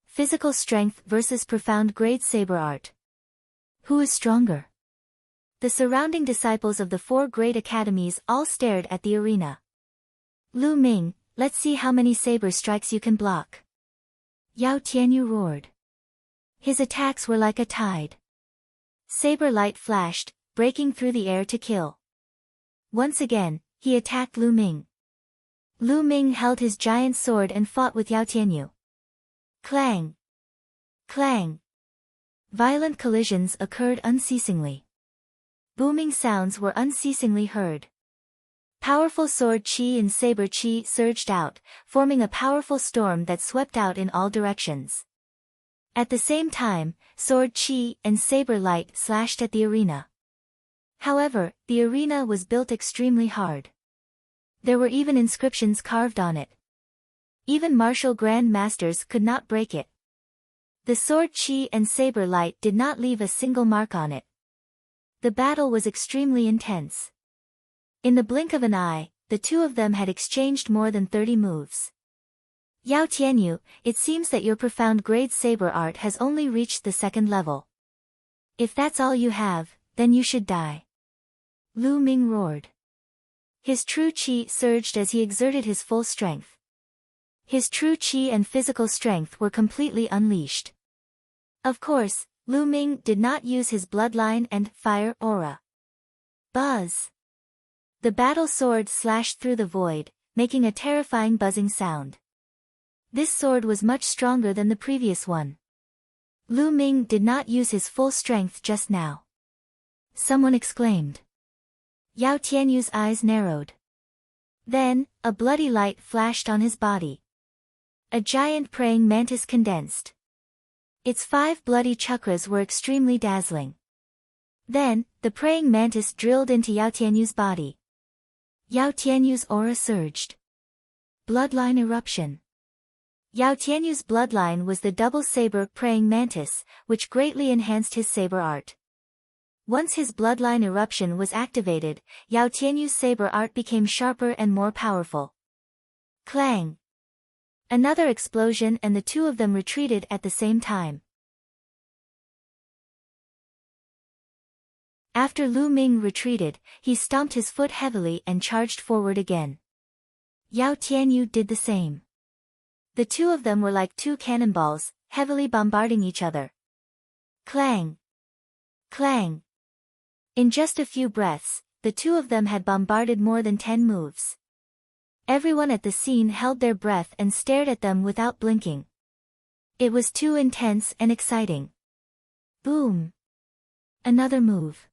Physical strength versus profound grade saber art. Who is stronger? The surrounding disciples of the 4 great academies all stared at the arena. Lu Ming, let's see how many saber strikes you can block. Yao Tianyu roared. His attacks were like a tide. Saber light flashed, breaking through the air to kill. Once again, he attacked Lu Ming. Lu Ming held his giant sword and fought with Yao Tianyu. Clang! Clang! Violent collisions occurred unceasingly. Booming sounds were unceasingly heard. Powerful sword chi and saber chi surged out, forming a powerful storm that swept out in all directions. At the same time, sword chi and saber light slashed at the arena. However, the arena was built extremely hard. There were even inscriptions carved on it. Even martial grand masters could not break it. The sword chi and saber light did not leave a single mark on it. The battle was extremely intense. In the blink of an eye, the two of them had exchanged more than 30 moves. Yao Tianyu, it seems that your profound grade saber art has only reached the 2nd level. If that's all you have, then you should die. Lu Ming roared. His true chi surged as he exerted his full strength. His true chi and physical strength were completely unleashed. Of course, Lu Ming did not use his bloodline and fire aura. Buzz! The battle sword slashed through the void, making a terrifying buzzing sound. This sword was much stronger than the previous one. Lu Ming did not use his full strength just now. Someone exclaimed. Yao Tianyu's eyes narrowed. Then, a bloody light flashed on his body. A giant praying mantis condensed. Its 5 bloody chakras were extremely dazzling. Then, the praying mantis drilled into Yao Tianyu's body. Yao Tianyu's aura surged. Bloodline eruption. Yao Tianyu's bloodline was the double saber praying mantis, which greatly enhanced his saber art. Once his bloodline eruption was activated, Yao Tianyu's saber art became sharper and more powerful. Clang! Another explosion and the two of them retreated at the same time. After Lu Ming retreated, he stomped his foot heavily and charged forward again. Yao Tianyu did the same. The two of them were like two cannonballs, heavily bombarding each other. Clang! Clang! In just a few breaths, the two of them had bombarded more than 10 moves. Everyone at the scene held their breath and stared at them without blinking. It was too intense and exciting. Boom! Another move.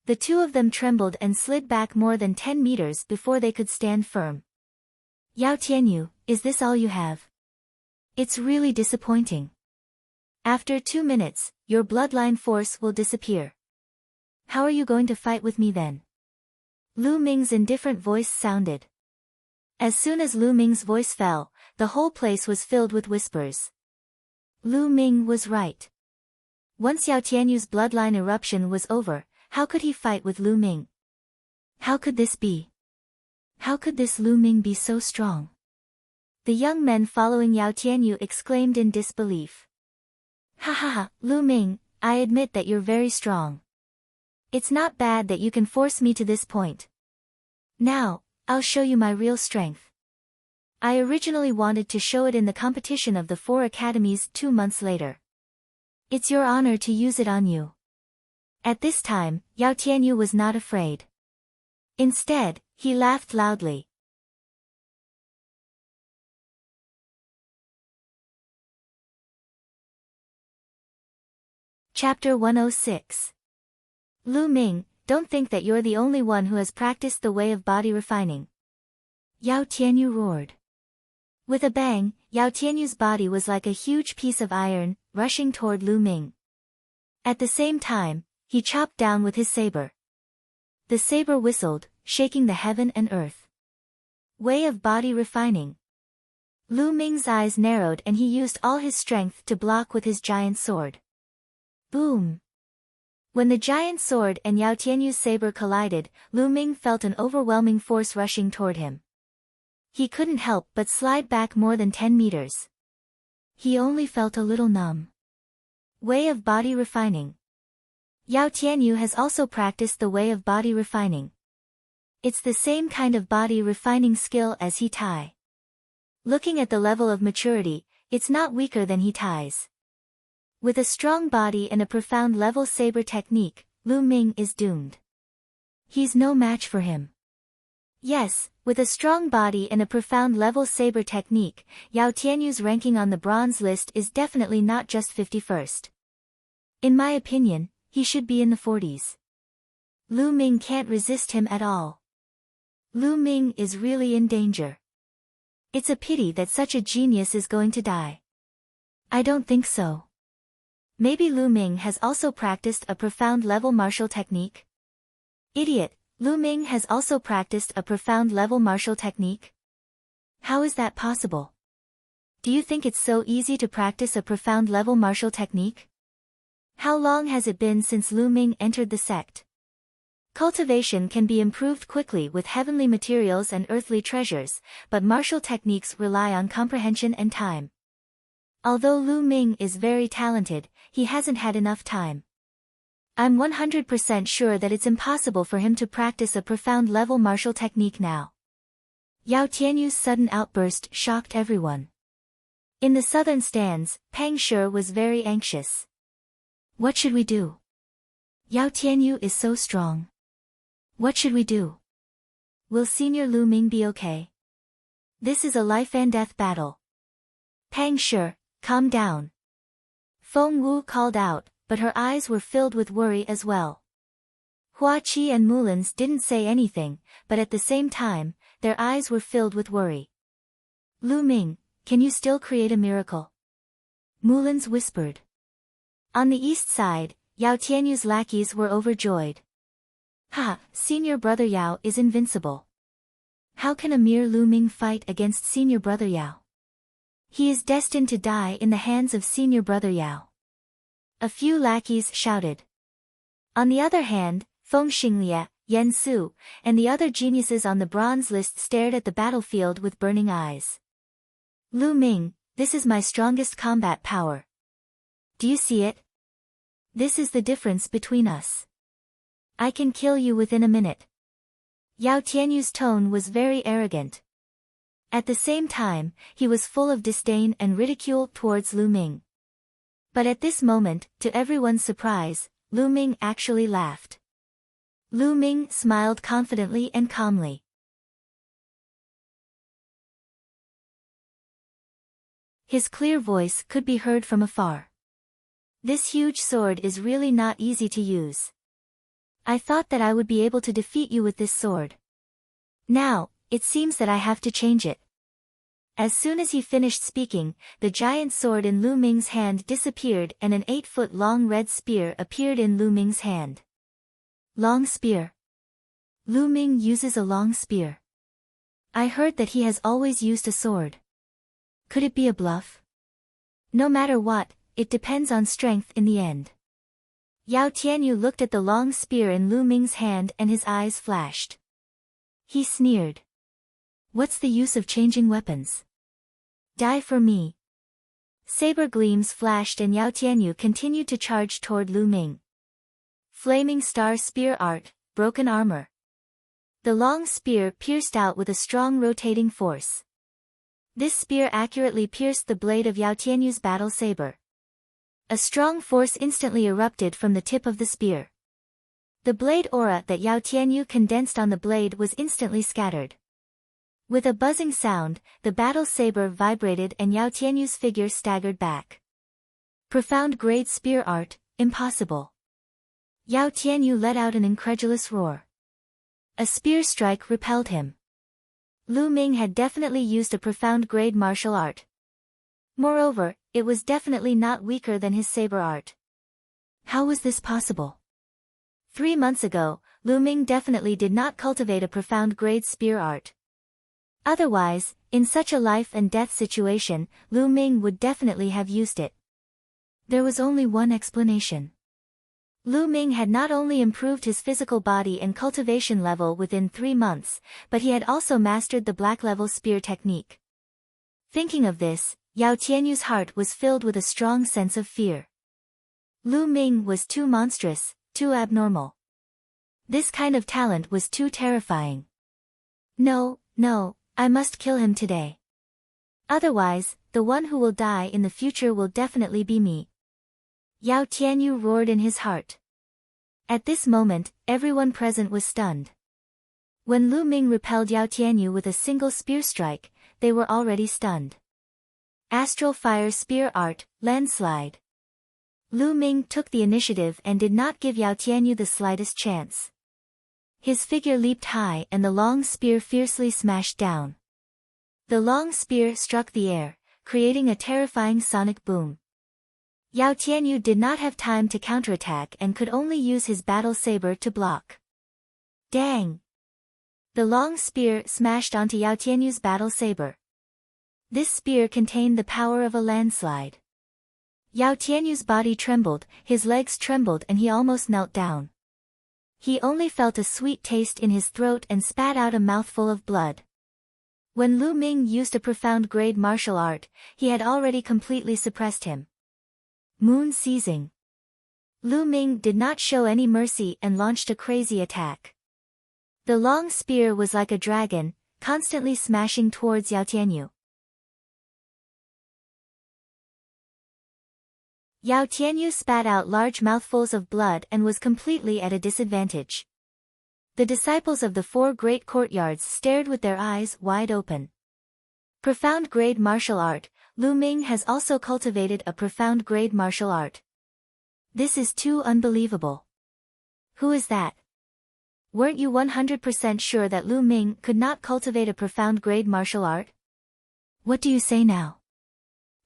The two of them trembled and slid back more than 10 meters before they could stand firm. Yao Tianyu, is this all you have? It's really disappointing. After 2 minutes, your bloodline force will disappear. How are you going to fight with me then? Lu Ming's indifferent voice sounded. As soon as Lu Ming's voice fell, the whole place was filled with whispers. Lu Ming was right. Once Yao Tianyu's bloodline eruption was over, how could he fight with Lu Ming? How could this be? How could this Lu Ming be so strong? The young men following Yao Tianyu exclaimed in disbelief. Ha ha ha, Lu Ming, I admit that you're very strong. It's not bad that you can force me to this point. Now, I'll show you my real strength. I originally wanted to show it in the competition of the 4 academies 2 months later. It's your honor to use it on you. At this time, Yao Tianyu was not afraid. Instead, he laughed loudly. Chapter 106. Lu Ming, don't think that you're the only one who has practiced the way of body refining. Yao Tianyu roared. With a bang, Yao Tianyu's body was like a huge piece of iron, rushing toward Lu Ming. At the same time, he chopped down with his saber. The saber whistled, shaking the heaven and earth. Way of body refining. Lu Ming's eyes narrowed and he used all his strength to block with his giant sword. Boom! When the giant sword and Yao Tianyu's saber collided, Lu Ming felt an overwhelming force rushing toward him. He couldn't help but slide back more than 10 meters. He only felt a little numb. Way of body refining. Yao Tianyu has also practiced the way of body refining. It's the same kind of body refining skill as He Tai. Looking at the level of maturity, it's not weaker than He Tai's. With a strong body and a profound level saber technique, Lu Ming is doomed. He's no match for him. Yes, with a strong body and a profound level saber technique, Yao Tianyu's ranking on the bronze list is definitely not just 51st. In my opinion, he should be in the 40s. Lu Ming can't resist him at all. Lu Ming is really in danger. It's a pity that such a genius is going to die. I don't think so. Maybe Lu Ming has also practiced a profound level martial technique? Idiot, Lu Ming has also practiced a profound level martial technique? How is that possible? Do you think it's so easy to practice a profound level martial technique? How long has it been since Lu Ming entered the sect? Cultivation can be improved quickly with heavenly materials and earthly treasures, but martial techniques rely on comprehension and time. Although Lu Ming is very talented, he hasn't had enough time. I'm 100% sure that it's impossible for him to practice a profound level martial technique now. Yao Tianyu's sudden outburst shocked everyone. In the southern stands, Pang Shi was very anxious. What should we do? Yao Tianyu is so strong. What should we do? Will Senior Lu Ming be okay? This is a life and death battle. Pang Shi, calm down. Feng Wu called out, but her eyes were filled with worry as well. Hua Qi and Mulin's didn't say anything, but at the same time, their eyes were filled with worry. Lu Ming, can you still create a miracle? Mulin's whispered. On the east side, Yao Tianyu's lackeys were overjoyed. Ha, Senior Brother Yao is invincible. How can a mere Lu Ming fight against Senior Brother Yao? He is destined to die in the hands of Senior Brother Yao. A few lackeys shouted. On the other hand, Feng Xinglie, Yen Su, and the other geniuses on the bronze list stared at the battlefield with burning eyes. Lu Ming, this is my strongest combat power. Do you see it? This is the difference between us. I can kill you within a minute. Yao Tianyu's tone was very arrogant. At the same time, he was full of disdain and ridicule towards Lu Ming. But at this moment, to everyone's surprise, Lu Ming actually laughed. Lu Ming smiled confidently and calmly. His clear voice could be heard from afar. This huge sword is really not easy to use. I thought that I would be able to defeat you with this sword. Now, it seems that I have to change it. As soon as he finished speaking, the giant sword in Lu Ming's hand disappeared and an 8-foot-long red spear appeared in Lu Ming's hand. Long spear. Lu Ming uses a long spear. I heard that he has always used a sword. Could it be a bluff? No matter what, it depends on strength in the end. Yao Tianyu looked at the long spear in Lu Ming's hand and his eyes flashed. He sneered. What's the use of changing weapons? Die for me. Saber gleams flashed and Yao Tianyu continued to charge toward Lu Ming. Flaming Star Spear Art, Broken Armor. The long spear pierced out with a strong rotating force. This spear accurately pierced the blade of Yao Tianyu's battle saber. A strong force instantly erupted from the tip of the spear. The blade aura that Yao Tianyu condensed on the blade was instantly scattered. With a buzzing sound, the battle saber vibrated and Yao Tianyu's figure staggered back. Profound grade spear art, impossible. Yao Tianyu let out an incredulous roar. A spear strike repelled him. Lu Ming had definitely used a profound grade martial art. Moreover, it was definitely not weaker than his saber art. How was this possible? 3 months ago, Lu Ming definitely did not cultivate a profound grade spear art. Otherwise, in such a life and death situation, Lu Ming would definitely have used it. There was only one explanation. Lu Ming had not only improved his physical body and cultivation level within 3 months, but he had also mastered the black-level spear technique. Thinking of this, Yao Tianyu's heart was filled with a strong sense of fear. Lu Ming was too monstrous, too abnormal. This kind of talent was too terrifying. No, I must kill him today. Otherwise, the one who will die in the future will definitely be me. Yao Tianyu roared in his heart. At this moment, everyone present was stunned. When Lu Ming repelled Yao Tianyu with a single spear strike, they were already stunned. Astral Fire Spear Art, Landslide. Lu Ming took the initiative and did not give Yao Tianyu the slightest chance. His figure leaped high and the long spear fiercely smashed down. The long spear struck the air, creating a terrifying sonic boom. Yao Tianyu did not have time to counterattack and could only use his battle saber to block. Dang! The long spear smashed onto Yao Tianyu's battle saber. This spear contained the power of a landslide. Yao Tianyu's body trembled, his legs trembled and he almost knelt down. He only felt a sweet taste in his throat and spat out a mouthful of blood. When Lu Ming used a profound grade martial art, he had already completely suppressed him. Moon Seizing. Lu Ming did not show any mercy and launched a crazy attack. The long spear was like a dragon, constantly smashing towards Yao Tianyu. Yao Tianyu spat out large mouthfuls of blood and was completely at a disadvantage. The disciples of the 4 great courtyards stared with their eyes wide open. Profound grade martial art. Lu Ming has also cultivated a profound grade martial art. This is too unbelievable. Who is that? Weren't you 100% sure that Lu Ming could not cultivate a profound grade martial art? What do you say now?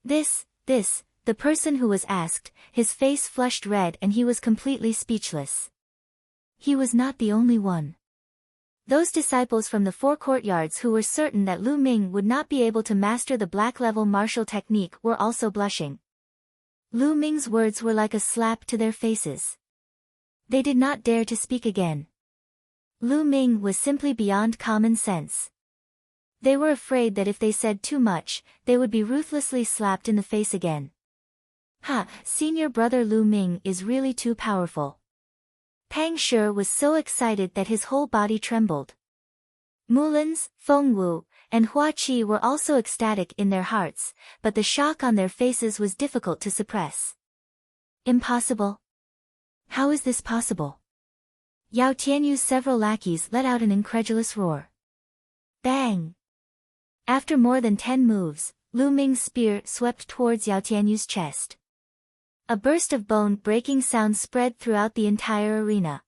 The person who was asked, his face flushed red and he was completely speechless. He was not the only one. Those disciples from the 4 courtyards who were certain that Lu Ming would not be able to master the black-level martial technique were also blushing. Lu Ming's words were like a slap to their faces. They did not dare to speak again. Lu Ming was simply beyond common sense. They were afraid that if they said too much, they would be ruthlessly slapped in the face again. Senior brother Lu Ming is really too powerful. Pang Shi was so excited that his whole body trembled. Mulins, Feng Wu, and Hua Qi were also ecstatic in their hearts, but the shock on their faces was difficult to suppress. Impossible? How is this possible? Yao Tianyu's several lackeys let out an incredulous roar. Bang! After more than 10 moves, Lu Ming's spear swept towards Yao Tianyu's chest. A burst of bone-breaking sound spread throughout the entire arena.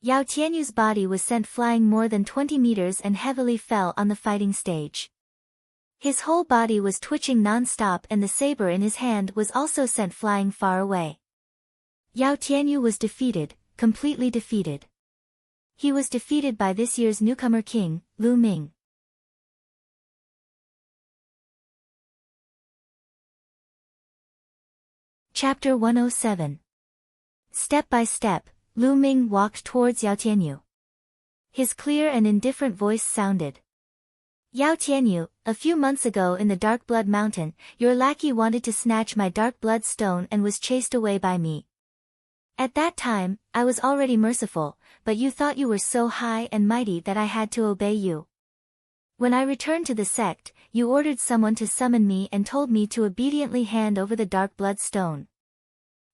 Yao Tianyu's body was sent flying more than 20 meters and heavily fell on the fighting stage. His whole body was twitching non-stop and the saber in his hand was also sent flying far away. Yao Tianyu was defeated, completely defeated. He was defeated by this year's newcomer king, Lu Ming. Chapter 107. Step by step, Lu Ming walked towards Yao Tianyu. His clear and indifferent voice sounded. Yao Tianyu, a few months ago in the Dark Blood Mountain, your lackey wanted to snatch my Dark Blood Stone and was chased away by me. At that time, I was already merciful, but you thought you were so high and mighty that I had to obey you. When I returned to the sect, you ordered someone to summon me and told me to obediently hand over the Dark Blood Stone.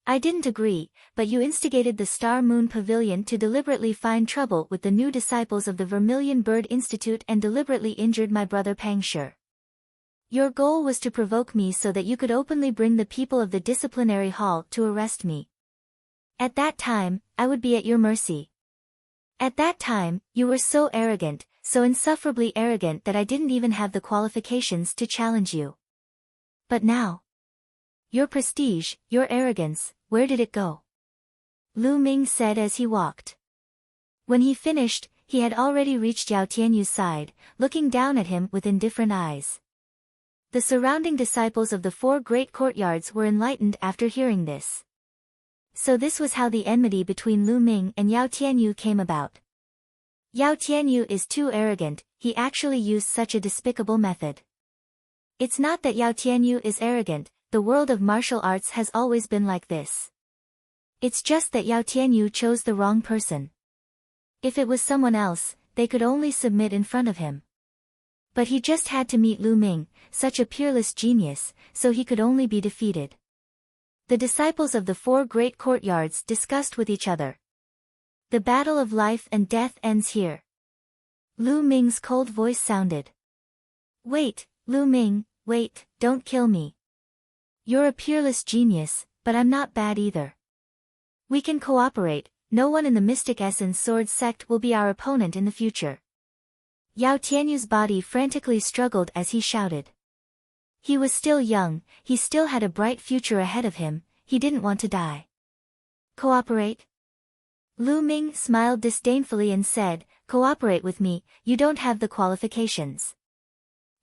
I didn't agree, but you instigated the Star Moon Pavilion to deliberately find trouble with the new disciples of the Vermilion Bird Institute and deliberately injured my brother Pang Shi. Your goal was to provoke me so that you could openly bring the people of the disciplinary hall to arrest me. At that time, I would be at your mercy. At that time, you were so arrogant, so insufferably arrogant that I didn't even have the qualifications to challenge you. But now, your prestige, your arrogance, where did it go? Lu Ming said as he walked. When he finished, he had already reached Yao Tianyu's side, looking down at him with indifferent eyes. The surrounding disciples of the 4 great courtyards were enlightened after hearing this. So this was how the enmity between Lu Ming and Yao Tianyu came about. Yao Tianyu is too arrogant, he actually used such a despicable method. It's not that Yao Tianyu is arrogant, the world of martial arts has always been like this. It's just that Yao Tianyu chose the wrong person. If it was someone else, they could only submit in front of him. But he just had to meet Lu Ming, such a peerless genius, so he could only be defeated. The disciples of the 4 great courtyards discussed with each other. The battle of life and death ends here. Lu Ming's cold voice sounded. Wait, Lu Ming, wait, don't kill me. You're a peerless genius, but I'm not bad either. We can cooperate, no one in the Mystic Essence Sword sect will be our opponent in the future. Yao Tianyu's body frantically struggled as he shouted. He was still young, he still had a bright future ahead of him, he didn't want to die. Cooperate? Lu Ming smiled disdainfully and said, cooperate with me, you don't have the qualifications.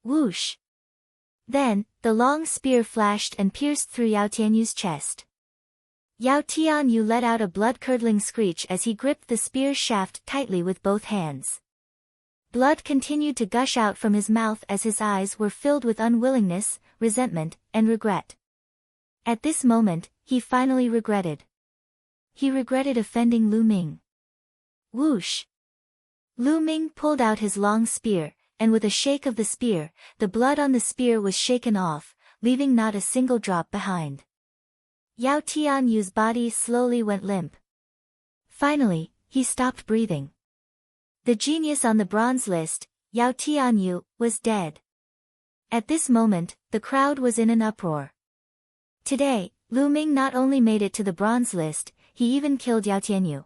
Whoosh! Then, the long spear flashed and pierced through Yao Tianyu's chest. Yao Tianyu let out a blood-curdling screech as he gripped the spear's shaft tightly with both hands. Blood continued to gush out from his mouth as his eyes were filled with unwillingness, resentment, and regret. At this moment, he finally regretted. He regretted offending Lu Ming. Whoosh! Lu Ming pulled out his long spear, and with a shake of the spear, the blood on the spear was shaken off, leaving not a single drop behind. Yao Tianyu's body slowly went limp. Finally, he stopped breathing. The genius on the bronze list, Yao Tianyu, was dead. At this moment, the crowd was in an uproar. Today, Lu Ming not only made it to the bronze list, he even killed Yao Tianyu.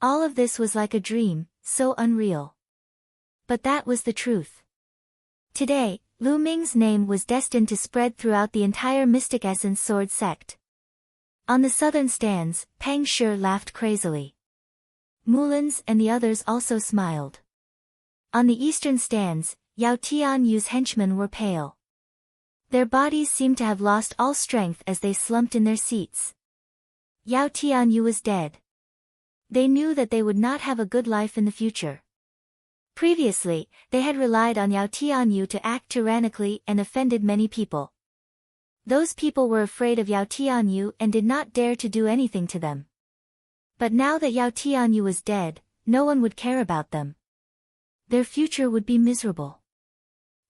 All of this was like a dream, so unreal. But that was the truth. Today, Lu Ming's name was destined to spread throughout the entire Mystic Essence Sword sect. On the southern stands, Pang Shi laughed crazily. Mulins and the others also smiled. On the eastern stands, Yao Tianyu's henchmen were pale. Their bodies seemed to have lost all strength as they slumped in their seats. Yao Tianyu was dead. They knew that they would not have a good life in the future. Previously, they had relied on Yao Tianyu to act tyrannically and offended many people. Those people were afraid of Yao Tianyu and did not dare to do anything to them. But now that Yao Tianyu was dead, no one would care about them. Their future would be miserable.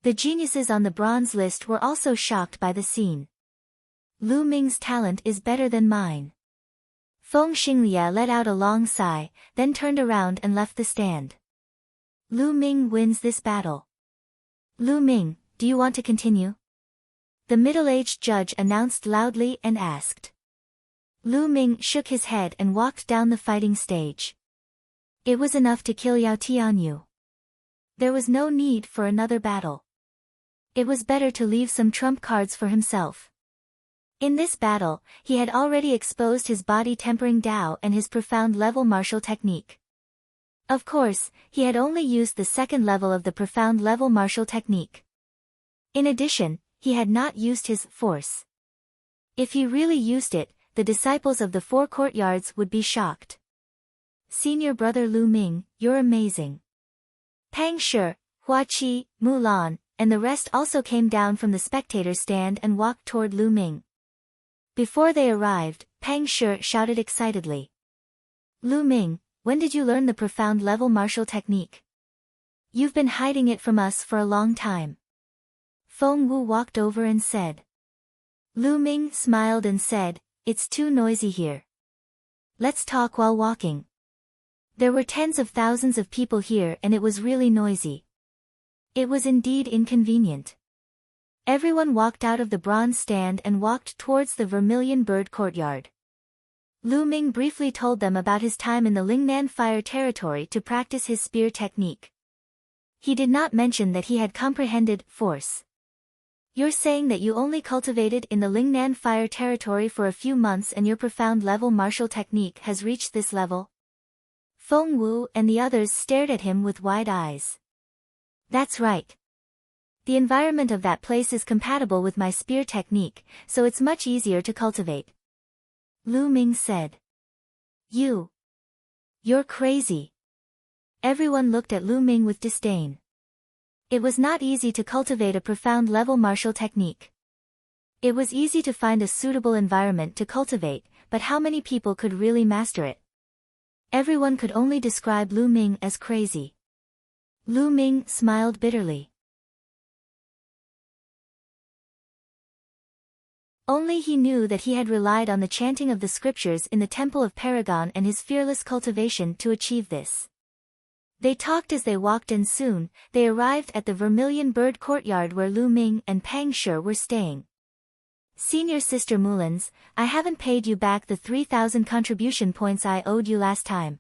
The geniuses on the bronze list were also shocked by the scene. Lu Ming's talent is better than mine. Feng Xinglia let out a long sigh, then turned around and left the stand. Lu Ming wins this battle. Lu Ming, do you want to continue? The middle-aged judge announced loudly and asked. Lu Ming shook his head and walked down the fighting stage. It was enough to kill Yao Tianyu. There was no need for another battle. It was better to leave some trump cards for himself. In this battle, he had already exposed his body-tempering Dao and his profound-level martial technique. Of course, he had only used the second level of the profound-level martial technique. In addition, he had not used his force. If he really used it, the disciples of the four courtyards would be shocked. Senior brother Lu Ming, you're amazing. Pang Shi, Hua Qi, Mulan, and the rest also came down from the spectator stand and walked toward Lu Ming. Before they arrived, Pang Shi shouted excitedly. Lu Ming, when did you learn the profound-level martial technique? You've been hiding it from us for a long time. Feng Wu walked over and said. Lu Ming smiled and said, it's too noisy here. Let's talk while walking. There were tens of thousands of people here and it was really noisy. It was indeed inconvenient. Everyone walked out of the bronze stand and walked towards the Vermilion Bird courtyard. Lu Ming briefly told them about his time in the Lingnan Fire territory to practice his spear technique. He did not mention that he had comprehended force. You're saying that you only cultivated in the Lingnan Fire territory for a few months and your profound-level martial technique has reached this level? Feng Wu and the others stared at him with wide eyes. That's right. The environment of that place is compatible with my spear technique, so it's much easier to cultivate. Lu Ming said. You're crazy. Everyone looked at Lu Ming with disdain. It was not easy to cultivate a profound-level martial technique. It was easy to find a suitable environment to cultivate, but how many people could really master it? Everyone could only describe Lu Ming as crazy. Lu Ming smiled bitterly. Only he knew that he had relied on the chanting of the scriptures in the Temple of Paragon and his fearless cultivation to achieve this. They talked as they walked and soon, they arrived at the Vermilion Bird courtyard where Lu Ming and Pang Shi were staying. Senior Sister Mulans, I haven't paid you back the 3,000 contribution points I owed you last time.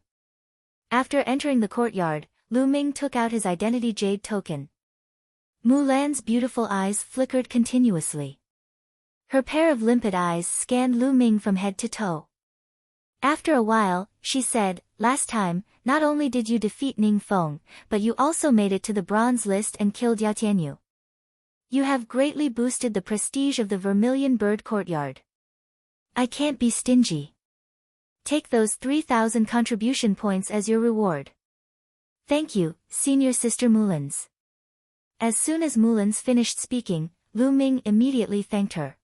After entering the courtyard, Lu Ming took out his identity jade token. Mulan's beautiful eyes flickered continuously. Her pair of limpid eyes scanned Lu Ming from head to toe. After a while, she said, last time, not only did you defeat Ning Feng, but you also made it to the bronze list and killed Yao Tianyu. You have greatly boosted the prestige of the Vermilion Bird courtyard. I can't be stingy. Take those 3,000 contribution points as your reward. Thank you, Senior Sister Mulans. As soon as Mulans finished speaking, Lu Ming immediately thanked her.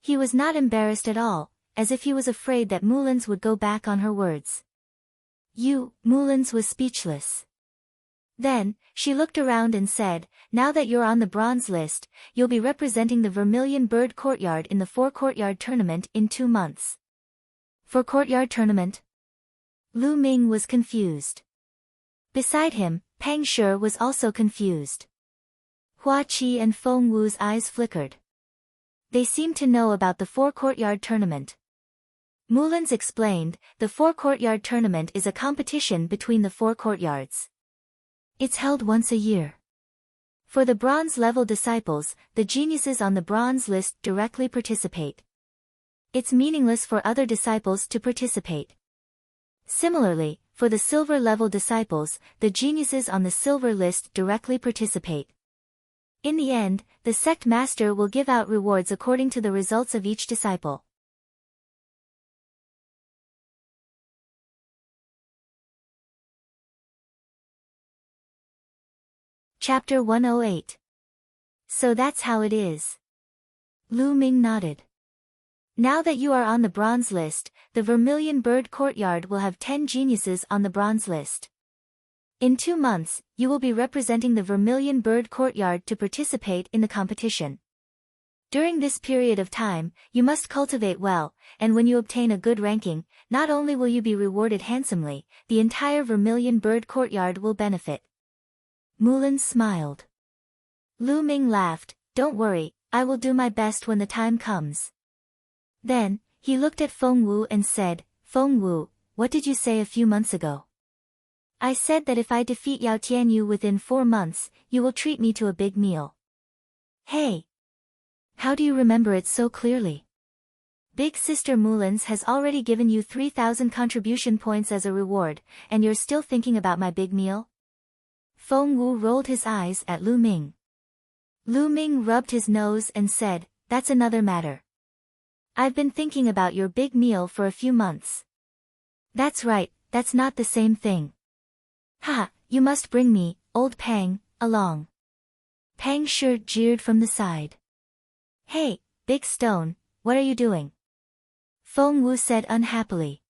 He was not embarrassed at all, as if he was afraid that Mulans would go back on her words. Mulans was speechless. Then, she looked around and said, now that you're on the bronze list, you'll be representing the Vermilion Bird courtyard in the 4-courtyard tournament in 2 months. 4-courtyard tournament? Lu Ming was confused. Beside him, Pang Shi was also confused. Hua Qi and Feng Wu's eyes flickered. They seemed to know about the 4-courtyard tournament. Mulans explained, the 4-courtyard tournament is a competition between the 4 courtyards. It's held once a year. For the bronze-level disciples, the geniuses on the bronze list directly participate. It's meaningless for other disciples to participate. Similarly, for the silver-level disciples, the geniuses on the silver list directly participate. In the end, the sect master will give out rewards according to the results of each disciple. Chapter 108. So that's how it is. Lu Ming nodded. Now that you are on the bronze list, the Vermilion Bird Courtyard will have 10 geniuses on the bronze list. In 2 months, you will be representing the Vermilion Bird Courtyard to participate in the competition. During this period of time, you must cultivate well, and when you obtain a good ranking, not only will you be rewarded handsomely, the entire Vermilion Bird Courtyard will benefit. Mulan smiled. Lu Ming laughed, "Don't worry, I will do my best when the time comes." Then, he looked at Feng Wu and said, "Feng Wu, what did you say a few months ago?" "I said that if I defeat Yao Tianyu within 4 months, you will treat me to a big meal." "Hey! How do you remember it so clearly?" "Big Sister Mulan's has already given you 3,000 contribution points as a reward, and you're still thinking about my big meal?" Feng Wu rolled his eyes at Lu Ming. Lu Ming rubbed his nose and said, "That's another matter. I've been thinking about your big meal for a few months." "That's right, that's not the same thing." "Ha, you must bring me, old Pang, along." Pang Shi jeered from the side. "Hey, Big Stone, what are you doing?" Feng Wu said unhappily.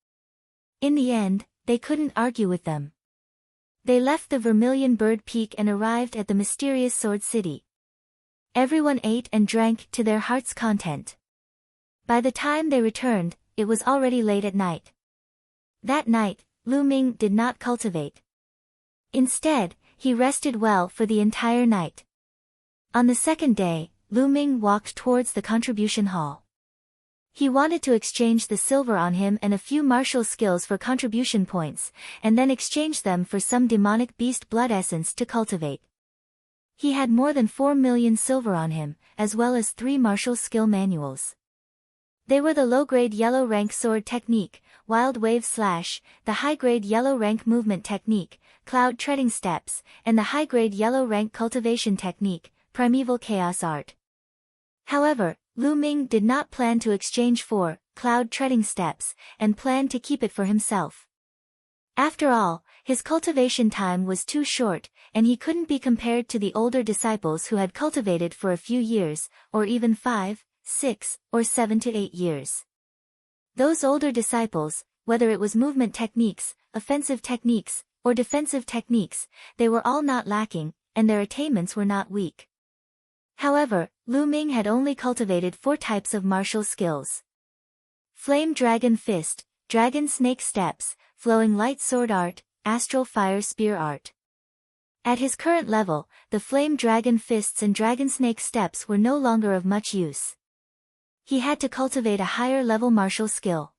In the end, they couldn't argue with them. They left the Vermilion Bird Peak and arrived at the mysterious Sword City. Everyone ate and drank to their heart's content. By the time they returned, it was already late at night. That night, Lu Ming did not cultivate. Instead, he rested well for the entire night. On the second day, Lu Ming walked towards the contribution hall. He wanted to exchange the silver on him and a few martial skills for contribution points, and then exchange them for some demonic beast blood essence to cultivate. He had more than 4 million silver on him, as well as 3 martial skill manuals. They were the low-grade yellow rank sword technique, Wild Wave Slash, the high-grade yellow rank movement technique, Cloud Treading Steps, and the high-grade yellow rank cultivation technique, Primeval Chaos Art. However, Lu Ming did not plan to exchange for Cloud Treading Steps, and planned to keep it for himself. After all, his cultivation time was too short, and he couldn't be compared to the older disciples who had cultivated for a few years, or even 5, 6, or 7 to 8 years. Those older disciples, whether it was movement techniques, offensive techniques, or defensive techniques, they were all not lacking, and their attainments were not weak. However, Lu Ming had only cultivated 4 types of martial skills. Flame Dragon Fist, Dragon Snake Steps, Flowing Light Sword Art, Astral Fire Spear Art. At his current level, the Flame Dragon Fists and Dragon Snake Steps were no longer of much use. He had to cultivate a higher level martial skill.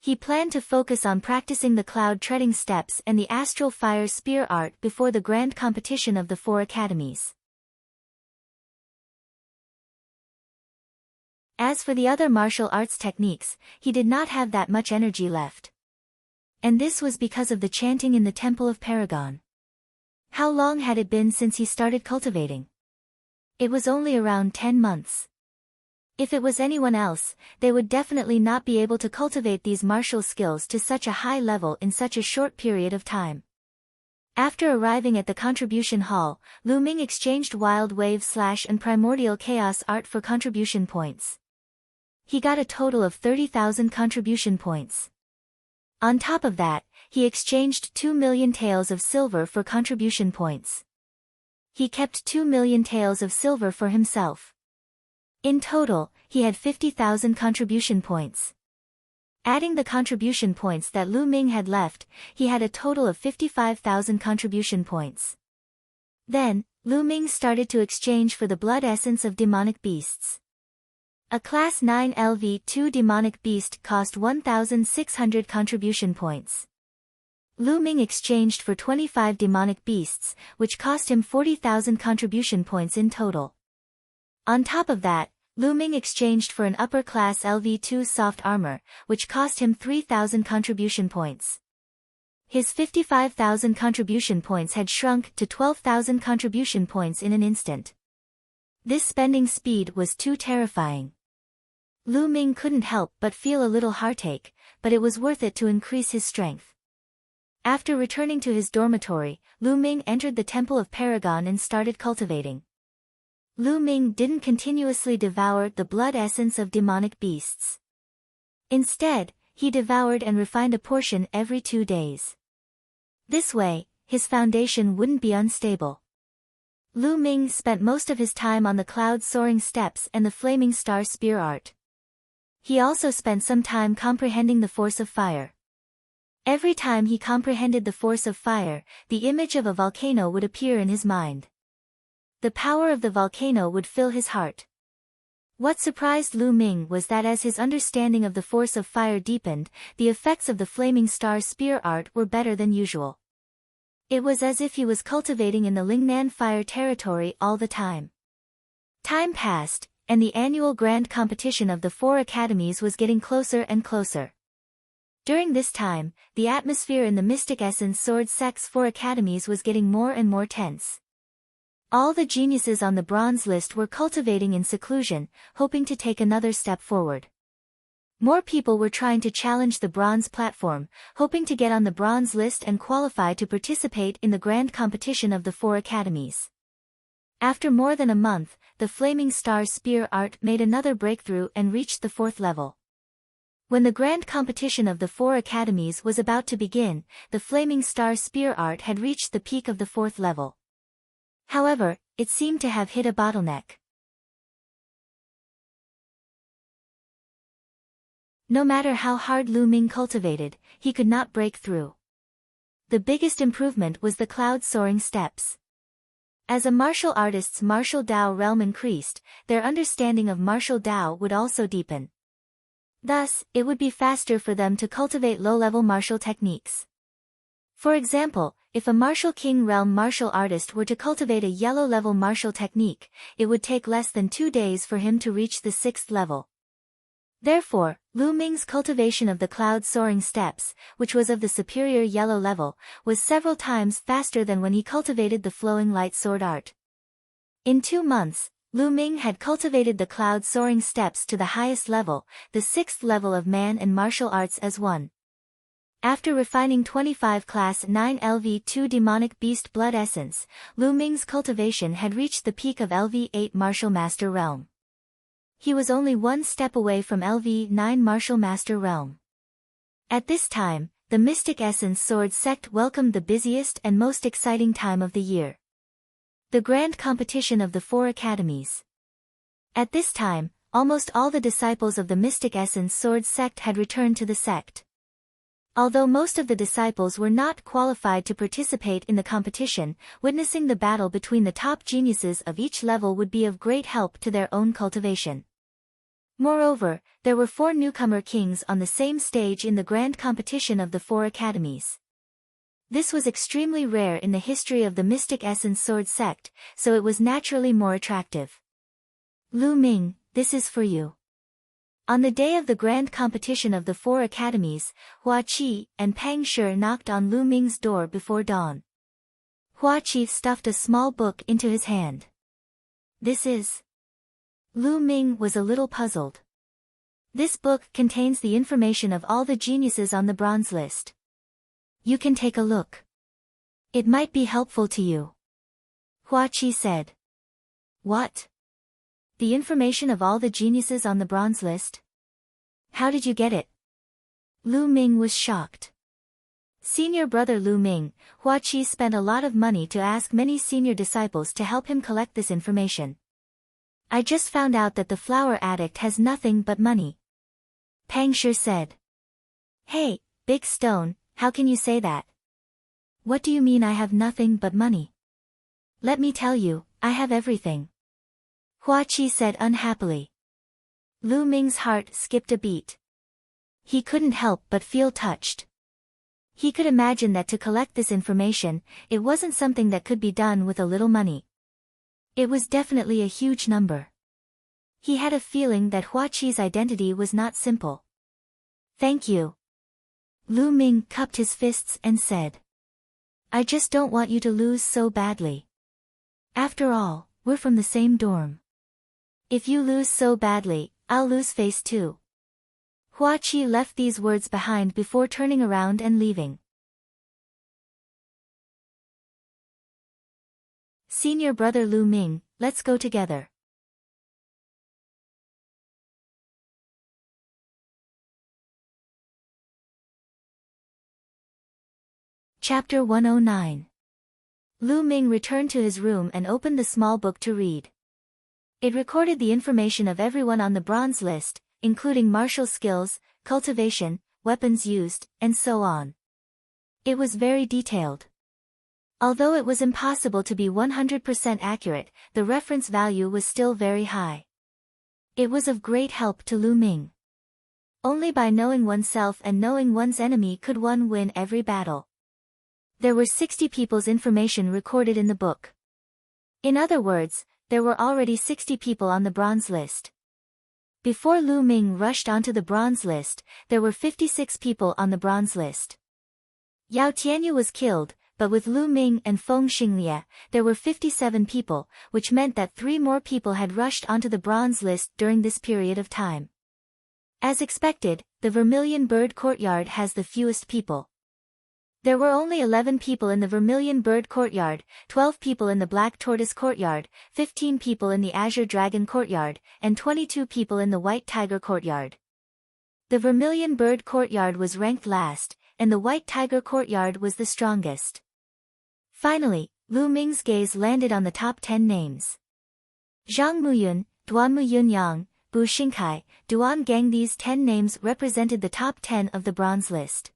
He planned to focus on practicing the Cloud Treading Steps and the Astral Fire Spear Art before the grand competition of the 4 academies. As for the other martial arts techniques, he did not have that much energy left. And this was because of the chanting in the Temple of Paragon. How long had it been since he started cultivating? It was only around 10 months. If it was anyone else, they would definitely not be able to cultivate these martial skills to such a high level in such a short period of time. After arriving at the contribution hall, Lu Ming exchanged Wild Wave Slash and Primordial Chaos Art for contribution points. He got a total of 30,000 contribution points. On top of that, he exchanged 2 million taels of silver for contribution points. He kept 2 million taels of silver for himself. In total, he had 50,000 contribution points. Adding the contribution points that Lu Ming had left, he had a total of 55,000 contribution points. Then, Lu Ming started to exchange for the blood essence of demonic beasts. A Class 9 LV2 demonic beast cost 1,600 contribution points. Lu Ming exchanged for 25 demonic beasts, which cost him 40,000 contribution points in total. On top of that, Lu Ming exchanged for an upper class LV2 soft armor, which cost him 3,000 contribution points. His 55,000 contribution points had shrunk to 12,000 contribution points in an instant. This spending speed was too terrifying. Lu Ming couldn't help but feel a little heartache, but it was worth it to increase his strength. After returning to his dormitory, Lu Ming entered the Temple of Paragon and started cultivating. Lu Ming didn't continuously devour the blood essence of demonic beasts. Instead, he devoured and refined a portion every 2 days. This way, his foundation wouldn't be unstable. Lu Ming spent most of his time on the cloud-soaring steps and the flaming star spear art. He also spent some time comprehending the force of fire. Every time he comprehended the force of fire, the image of a volcano would appear in his mind. The power of the volcano would fill his heart. What surprised Lu Ming was that as his understanding of the force of fire deepened, the effects of the flaming star spear art were better than usual. It was as if he was cultivating in the Lingnan fire territory all the time. Time passed, and the annual grand competition of the 4 academies was getting closer and closer. During this time, the atmosphere in the Mystic Essence Sword Sect's 4 academies was getting more and more tense. All the geniuses on the bronze list were cultivating in seclusion, hoping to take another step forward. More people were trying to challenge the bronze platform, hoping to get on the bronze list and qualify to participate in the grand competition of the 4 academies. After more than a month, the Flaming Star Spear art made another breakthrough and reached the 4th level. When the grand competition of the 4 academies was about to begin, the Flaming Star Spear art had reached the peak of the 4th level. However, it seemed to have hit a bottleneck. No matter how hard Lu Ming cultivated, he could not break through. The biggest improvement was the cloud-soaring steps. As a martial artist's martial Dao realm increased, their understanding of martial Dao would also deepen. Thus, it would be faster for them to cultivate low-level martial techniques. For example, if a martial king realm martial artist were to cultivate a yellow-level martial technique, it would take less than 2 days for him to reach the 6th level. Therefore, Lu Ming's cultivation of the cloud-soaring steps, which was of the superior yellow level, was several times faster than when he cultivated the flowing light sword art. In 2 months, Lu Ming had cultivated the cloud-soaring steps to the highest level, the 6th level of man and martial arts as one. After refining 25 Class 9 LV2 Demonic Beast Blood Essence, Lu Ming's cultivation had reached the peak of LV8 Martial Master Realm. He was only 1 step away from LV9 Martial Master Realm. At this time, the Mystic Essence Sword Sect welcomed the busiest and most exciting time of the year. The grand competition of the 4 academies. At this time, almost all the disciples of the Mystic Essence Sword Sect had returned to the sect. Although most of the disciples were not qualified to participate in the competition, witnessing the battle between the top geniuses of each level would be of great help to their own cultivation. Moreover, there were 4 newcomer kings on the same stage in the grand competition of the 4 academies. This was extremely rare in the history of the Mystic Essence Sword Sect, so it was naturally more attractive. Lu Ming, this is for you. On the day of the grand competition of the 4 academies, Hua Qi and Pang Shi knocked on Lu Ming's door before dawn. Hua Qi stuffed a small book into his hand. This is... Lu Ming was a little puzzled. This book contains the information of all the geniuses on the bronze list. You can take a look. It might be helpful to you. Hua Qi said. What? The information of all the geniuses on the bronze list? How did you get it? Lu Ming was shocked. Senior brother Lu Ming, Hua Qi spent a lot of money to ask many senior disciples to help him collect this information. I just found out that the flower addict has nothing but money. Pang Shi said. Hey, Big Stone, how can you say that? What do you mean I have nothing but money? Let me tell you, I have everything. Hua Qi said unhappily. Lu Ming's heart skipped a beat. He couldn't help but feel touched. He could imagine that to collect this information, it wasn't something that could be done with a little money. It was definitely a huge number. He had a feeling that Hua Qi's identity was not simple. Thank you. Lu Ming cupped his fists and said. I just don't want you to lose so badly. After all, we're from the same dorm. If you lose so badly, I'll lose face too. Hua Qi left these words behind before turning around and leaving. Senior brother Lu Ming, let's go together. Chapter 109. Lu Ming returned to his room and opened the small book to read. It recorded the information of everyone on the bronze list, including martial skills, cultivation, weapons used, and so on. It was very detailed. Although it was impossible to be 100% accurate, the reference value was still very high. It was of great help to Lu Ming. Only by knowing oneself and knowing one's enemy could one win every battle. There were 60 people's information recorded in the book. In other words, there were already 60 people on the bronze list. Before Lu Ming rushed onto the bronze list, there were 56 people on the bronze list. Yao Tianyu was killed, but with Lu Ming and Feng Xinglie, there were 57 people, which meant that 3 more people had rushed onto the bronze list during this period of time. As expected, the Vermilion Bird Courtyard has the fewest people. There were only 11 people in the Vermilion Bird Courtyard, 12 people in the Black Tortoise Courtyard, 15 people in the Azure Dragon Courtyard, and 22 people in the White Tiger Courtyard. The Vermilion Bird Courtyard was ranked last, and the White Tiger Courtyard was the strongest. Finally, Lu Ming's gaze landed on the top 10 names. Zhang Muyun, Duan Muyunyang, Bu Xingkai, Duan Gang. These 10 names represented the top 10 of the bronze list.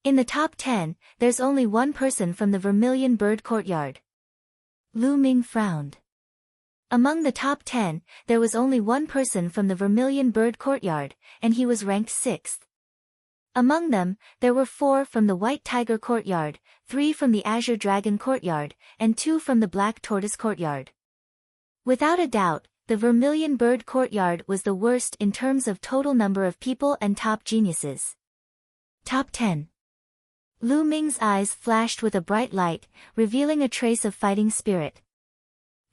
In the top 10, there's only one person from the Vermilion Bird Courtyard. Lu Ming frowned. Among the top 10, there was only one person from the Vermilion Bird Courtyard, and he was ranked 6th. Among them, there were 4 from the White Tiger Courtyard, 3 from the Azure Dragon Courtyard, and 2 from the Black Tortoise Courtyard. Without a doubt, the Vermilion Bird Courtyard was the worst in terms of total number of people and top geniuses. Top 10. Lu Ming's eyes flashed with a bright light, revealing a trace of fighting spirit.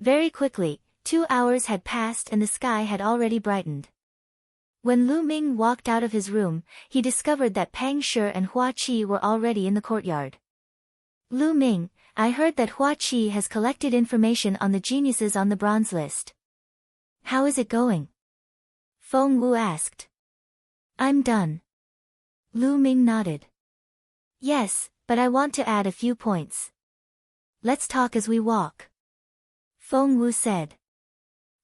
Very quickly, 2 hours had passed and the sky had already brightened. When Lu Ming walked out of his room, he discovered that Pang Shi and Hua Qi were already in the courtyard. Lu Ming, I heard that Hua Qi has collected information on the geniuses on the bronze list. How is it going? Feng Wu asked. I'm done. Lu Ming nodded. Yes, but I want to add a few points. Let's talk as we walk. Feng Wu said.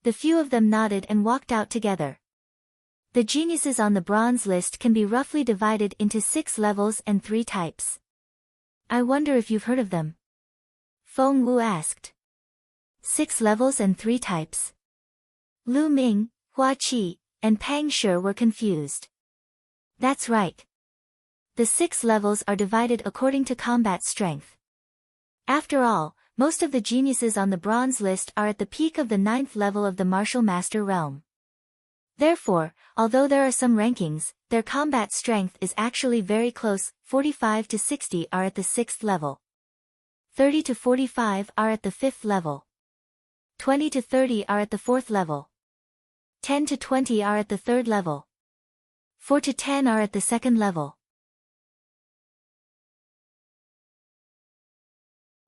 The few of them nodded and walked out together. The geniuses on the bronze list can be roughly divided into 6 levels and 3 types. I wonder if you've heard of them. Feng Wu asked. 6 levels and 3 types. Lu Ming, Hua Qi, and Pang Shi were confused. That's right. The 6 levels are divided according to combat strength. After all, most of the geniuses on the bronze list are at the peak of the 9th level of the martial master realm. Therefore, although there are some rankings, their combat strength is actually very close. 45 to 60 are at the 6th level. 30 to 45 are at the 5th level. 20 to 30 are at the 4th level. 10 to 20 are at the 3rd level. 4 to 10 are at the 2nd level.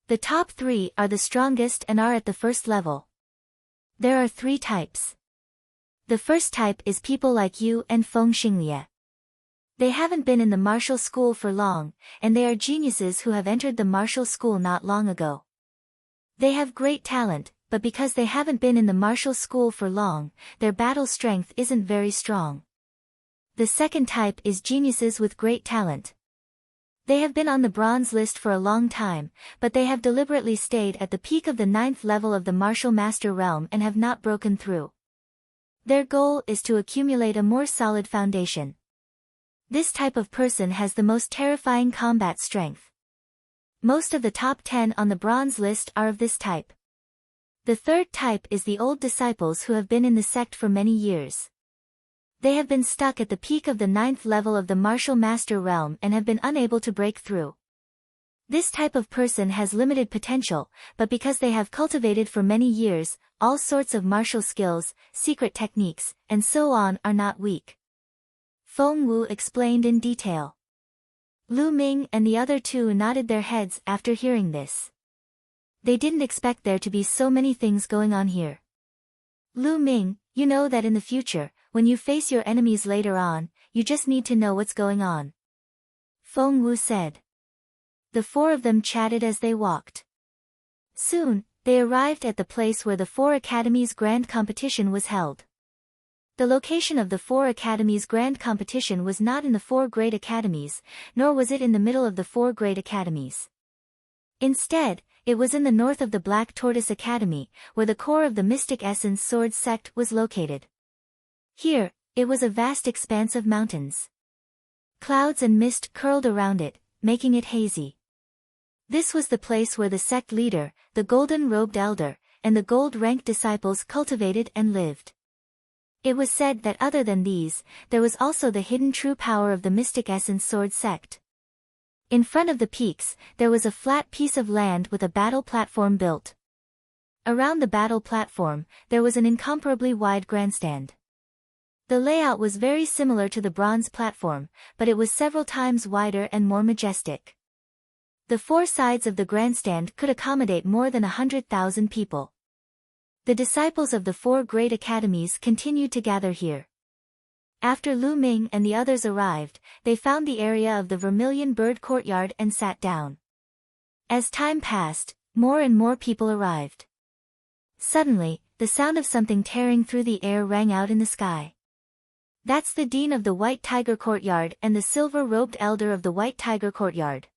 The top 3 are the strongest and are at the 1st level. There are 3 types. The first type is people like you and Feng Xinglie. They haven't been in the martial school for long, and they are geniuses who have entered the martial school not long ago. They have great talent, but because they haven't been in the martial school for long, their battle strength isn't very strong. The second type is geniuses with great talent. They have been on the bronze list for a long time, but they have deliberately stayed at the peak of the 9th level of the martial master realm and have not broken through. Their goal is to accumulate a more solid foundation. This type of person has the most terrifying combat strength. Most of the top 10 on the bronze list are of this type. The third type is the old disciples who have been in the sect for many years. They have been stuck at the peak of the 9th level of the martial master realm and have been unable to break through. This type of person has limited potential, but because they have cultivated for many years, all sorts of martial skills, secret techniques, and so on are not weak. Feng Wu explained in detail. Lu Ming and the other 2 nodded their heads after hearing this. They didn't expect there to be so many things going on here. Lu Ming, you know that in the future, when you face your enemies later on, you just need to know what's going on. Feng Wu said. The four of them chatted as they walked. Soon, they arrived at the place where the four academies' grand competition was held. The location of the four academies' grand competition was not in the four great academies, nor was it in the middle of the four great academies. Instead, it was in the north of the Black Tortoise Academy, where the core of the Mystic Essence Sword sect was located. Here, it was a vast expanse of mountains. Clouds and mist curled around it, making it hazy. This was the place where the sect leader, the golden-robed elder, and the gold-ranked disciples cultivated and lived. It was said that other than these, there was also the hidden true power of the Mystic Essence Sword sect. In front of the peaks, there was a flat piece of land with a battle platform built. Around the battle platform, there was an incomparably wide grandstand. The layout was very similar to the bronze platform, but it was several times wider and more majestic. The four sides of the grandstand could accommodate more than 100,000 people. The disciples of the four great academies continued to gather here. After Lu Ming and the others arrived, they found the area of the Vermilion Bird Courtyard and sat down. As time passed, more and more people arrived. Suddenly, the sound of something tearing through the air rang out in the sky. That's the Dean of the White Tiger Courtyard and the silver-robed elder of the White Tiger Courtyard.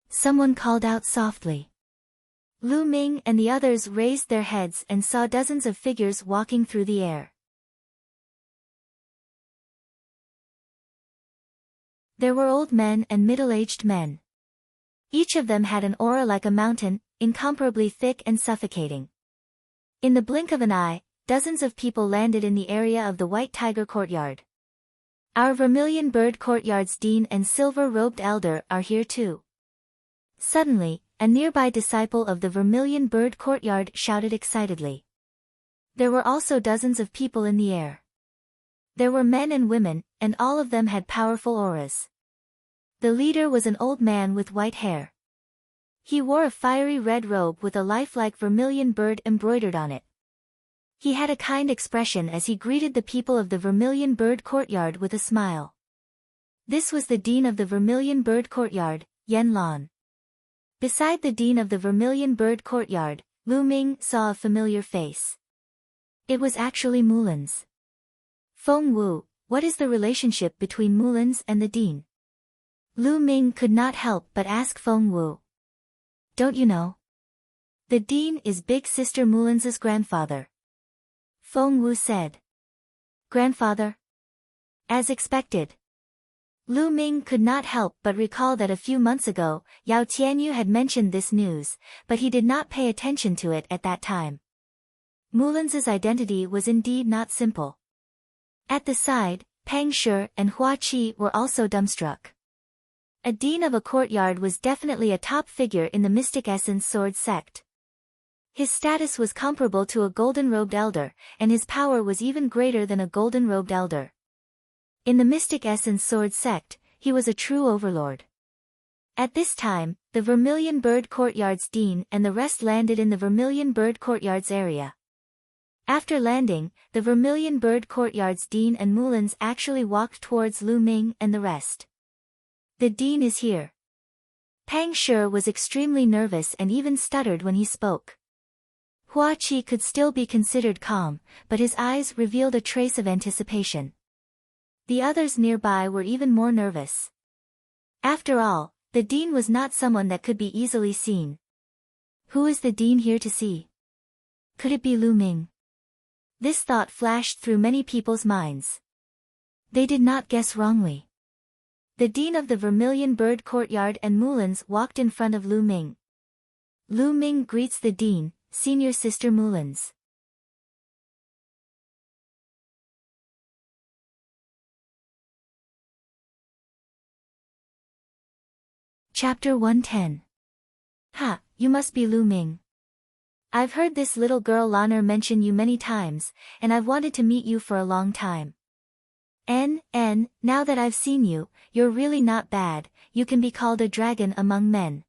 Someone called out softly. Lu Ming and the others raised their heads and saw dozens of figures walking through the air. There were old men and middle-aged men. Each of them had an aura like a mountain, incomparably thick and suffocating. In the blink of an eye, dozens of people landed in the area of the White Tiger Courtyard. Our Vermilion Bird Courtyard's Dean and Silver-Robed Elder are here too. Suddenly, a nearby disciple of the Vermilion Bird Courtyard shouted excitedly. There were also dozens of people in the air. There were men and women, and all of them had powerful auras. The leader was an old man with white hair. He wore a fiery red robe with a lifelike vermilion bird embroidered on it. He had a kind expression as he greeted the people of the Vermilion Bird Courtyard with a smile. This was the Dean of the Vermilion Bird Courtyard, Yan Lan. Beside the Dean of the Vermilion Bird Courtyard, Lu Ming saw a familiar face. It was actually Mulan's. Feng Wu, what is the relationship between Mulan's and the Dean? Lu Ming could not help but ask Feng Wu. Don't you know? The Dean is big sister Mulan's grandfather. Feng Wu said. Grandfather? As expected. Lu Ming could not help but recall that a few months ago, Yao Tianyu had mentioned this news, but he did not pay attention to it at that time. Mulan's identity was indeed not simple. At the side, Pang Shi and Hua Qi were also dumbstruck. A dean of a courtyard was definitely a top figure in the Mystic Essence Sword sect. His status was comparable to a golden-robed elder, and his power was even greater than a golden-robed elder. In the Mystic Essence Sword sect, he was a true overlord. At this time, the Vermilion Bird Courtyard's dean and the rest landed in the Vermilion Bird Courtyard's area. After landing, the Vermilion Bird Courtyard's dean and Mulan's actually walked towards Lu Ming and the rest. The dean is here. Pang Shi was extremely nervous and even stuttered when he spoke. Hua Qi could still be considered calm, but his eyes revealed a trace of anticipation. The others nearby were even more nervous. After all, the dean was not someone that could be easily seen. Who is the dean here to see? Could it be Lu Ming? This thought flashed through many people's minds. They did not guess wrongly. The dean of the Vermilion Bird Courtyard and Mulan's walked in front of Lu Ming. Lu Ming greets the dean, senior sister Mulan's. Chapter 110. Ha, you must be Lu Ming. I've heard this little girl Lan'er mention you many times, and I've wanted to meet you for a long time. Now that I've seen you, you're really not bad, you can be called a dragon among men.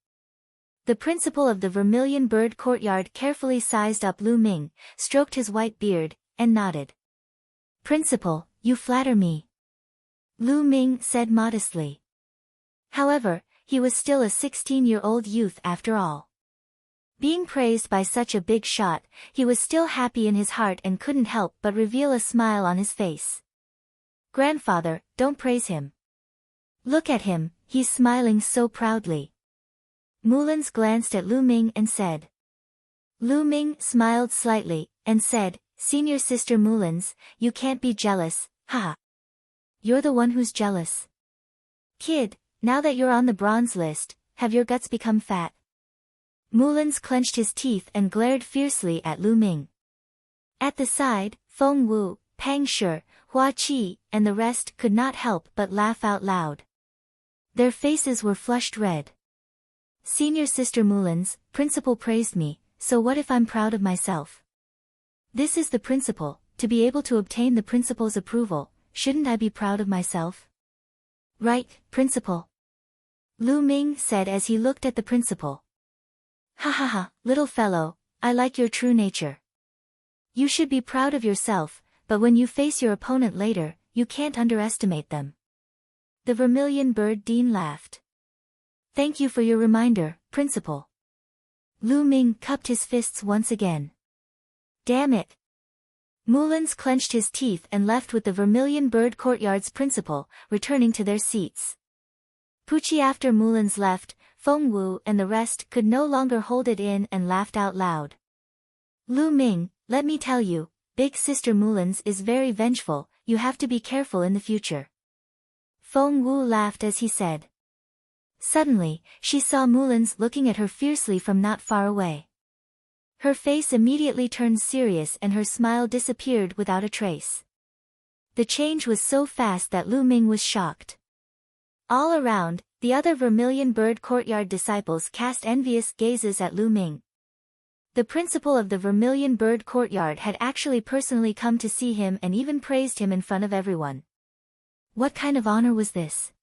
The principal of the Vermilion Bird Courtyard carefully sized up Lu Ming, stroked his white beard, and nodded. "Principal, you flatter me," Lu Ming said modestly. However, he was still a 16-year-old youth after all. Being praised by such a big shot, he was still happy in his heart and couldn't help but reveal a smile on his face. "Grandfather, don't praise him. Look at him, he's smiling so proudly." Mullins glanced at Lu Ming and said. Lu Ming smiled slightly, and said, "Senior Sister Mullins, you can't be jealous, haha. You're the one who's jealous. Kid, now that you're on the bronze list, have your guts become fat?" Mullins clenched his teeth and glared fiercely at Lu Ming. At the side, Feng Wu, Pang Shi, Hua Qi, and the rest could not help but laugh out loud. Their faces were flushed red. "Senior Sister Mullins, Principal praised me, so what if I'm proud of myself? This is the principal, to be able to obtain the principal's approval, shouldn't I be proud of myself?" "Right, Principal," Lu Ming said as he looked at the principal. "Ha ha ha, little fellow, I like your true nature. You should be proud of yourself, but when you face your opponent later, you can't underestimate them." The Vermilion Bird Dean laughed. "Thank you for your reminder, Principal." Lu Ming cupped his fists once again. "Damn it." Mullins clenched his teeth and left with the Vermilion Bird Courtyard's principal, returning to their seats. Pucci after Mullins left, Feng Wu and the rest could no longer hold it in and laughed out loud. "Lu Ming, let me tell you, Big Sister Mullins is very vengeful, you have to be careful in the future." Feng Wu laughed as he said. Suddenly, she saw Mullins looking at her fiercely from not far away. Her face immediately turned serious and her smile disappeared without a trace. The change was so fast that Lu Ming was shocked. All around, the other Vermilion Bird Courtyard disciples cast envious gazes at Lu Ming. The principal of the Vermilion Bird Courtyard had actually personally come to see him and even praised him in front of everyone. What kind of honor was this?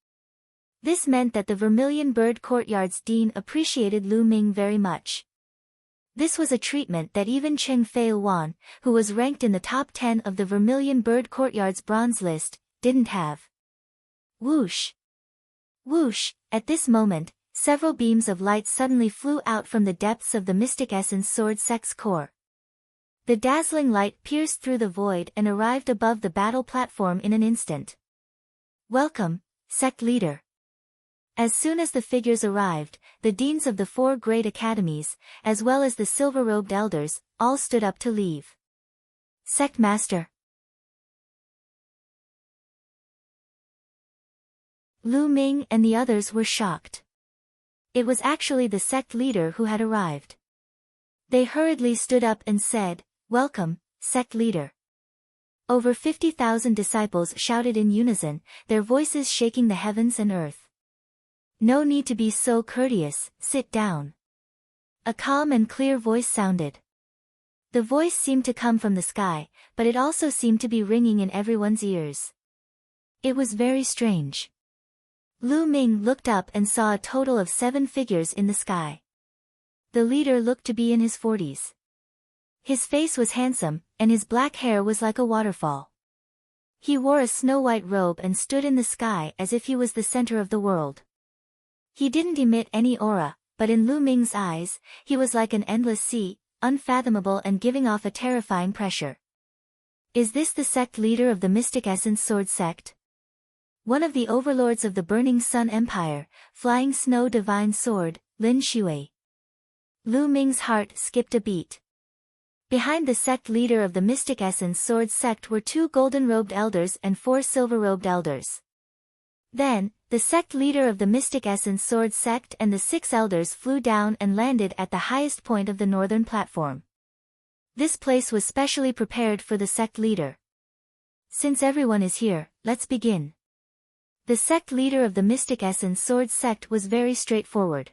This meant that the Vermilion Bird Courtyard's dean appreciated Lu Ming very much. This was a treatment that even Cheng Fei Wan, who was ranked in the top 10 of the Vermilion Bird Courtyard's bronze list, didn't have. Whoosh! Whoosh! At this moment, several beams of light suddenly flew out from the depths of the Mystic Essence Sword Sect's core. The dazzling light pierced through the void and arrived above the battle platform in an instant. "Welcome, Sect Leader." As soon as the figures arrived, the deans of the 4 great academies, as well as the silver-robed elders, all stood up to leave. "Sect Master." Lu Ming and the others were shocked. It was actually the sect leader who had arrived. They hurriedly stood up and said, "Welcome, Sect Leader." Over 50,000 disciples shouted in unison, their voices shaking the heavens and earth. "No need to be so courteous, sit down." A calm and clear voice sounded. The voice seemed to come from the sky, but it also seemed to be ringing in everyone's ears. It was very strange. Lu Ming looked up and saw a total of 7 figures in the sky. The leader looked to be in his 40s. His face was handsome, and his black hair was like a waterfall. He wore a snow-white robe and stood in the sky as if he was the center of the world. He didn't emit any aura, but in Lu Ming's eyes, he was like an endless sea, unfathomable and giving off a terrifying pressure. Is this the sect leader of the Mystic Essence Sword Sect? One of the overlords of the Burning Sun Empire, Flying Snow Divine Sword, Lin Shui. Lu Ming's heart skipped a beat. Behind the sect leader of the Mystic Essence Sword Sect were 2 golden-robed elders and 4 silver-robed elders. Then, the sect leader of the Mystic Essence Sword Sect and the 6 elders flew down and landed at the highest point of the northern platform. This place was specially prepared for the sect leader. Since everyone is here, let's begin. The sect leader of the Mystic Essence Sword Sect was very straightforward.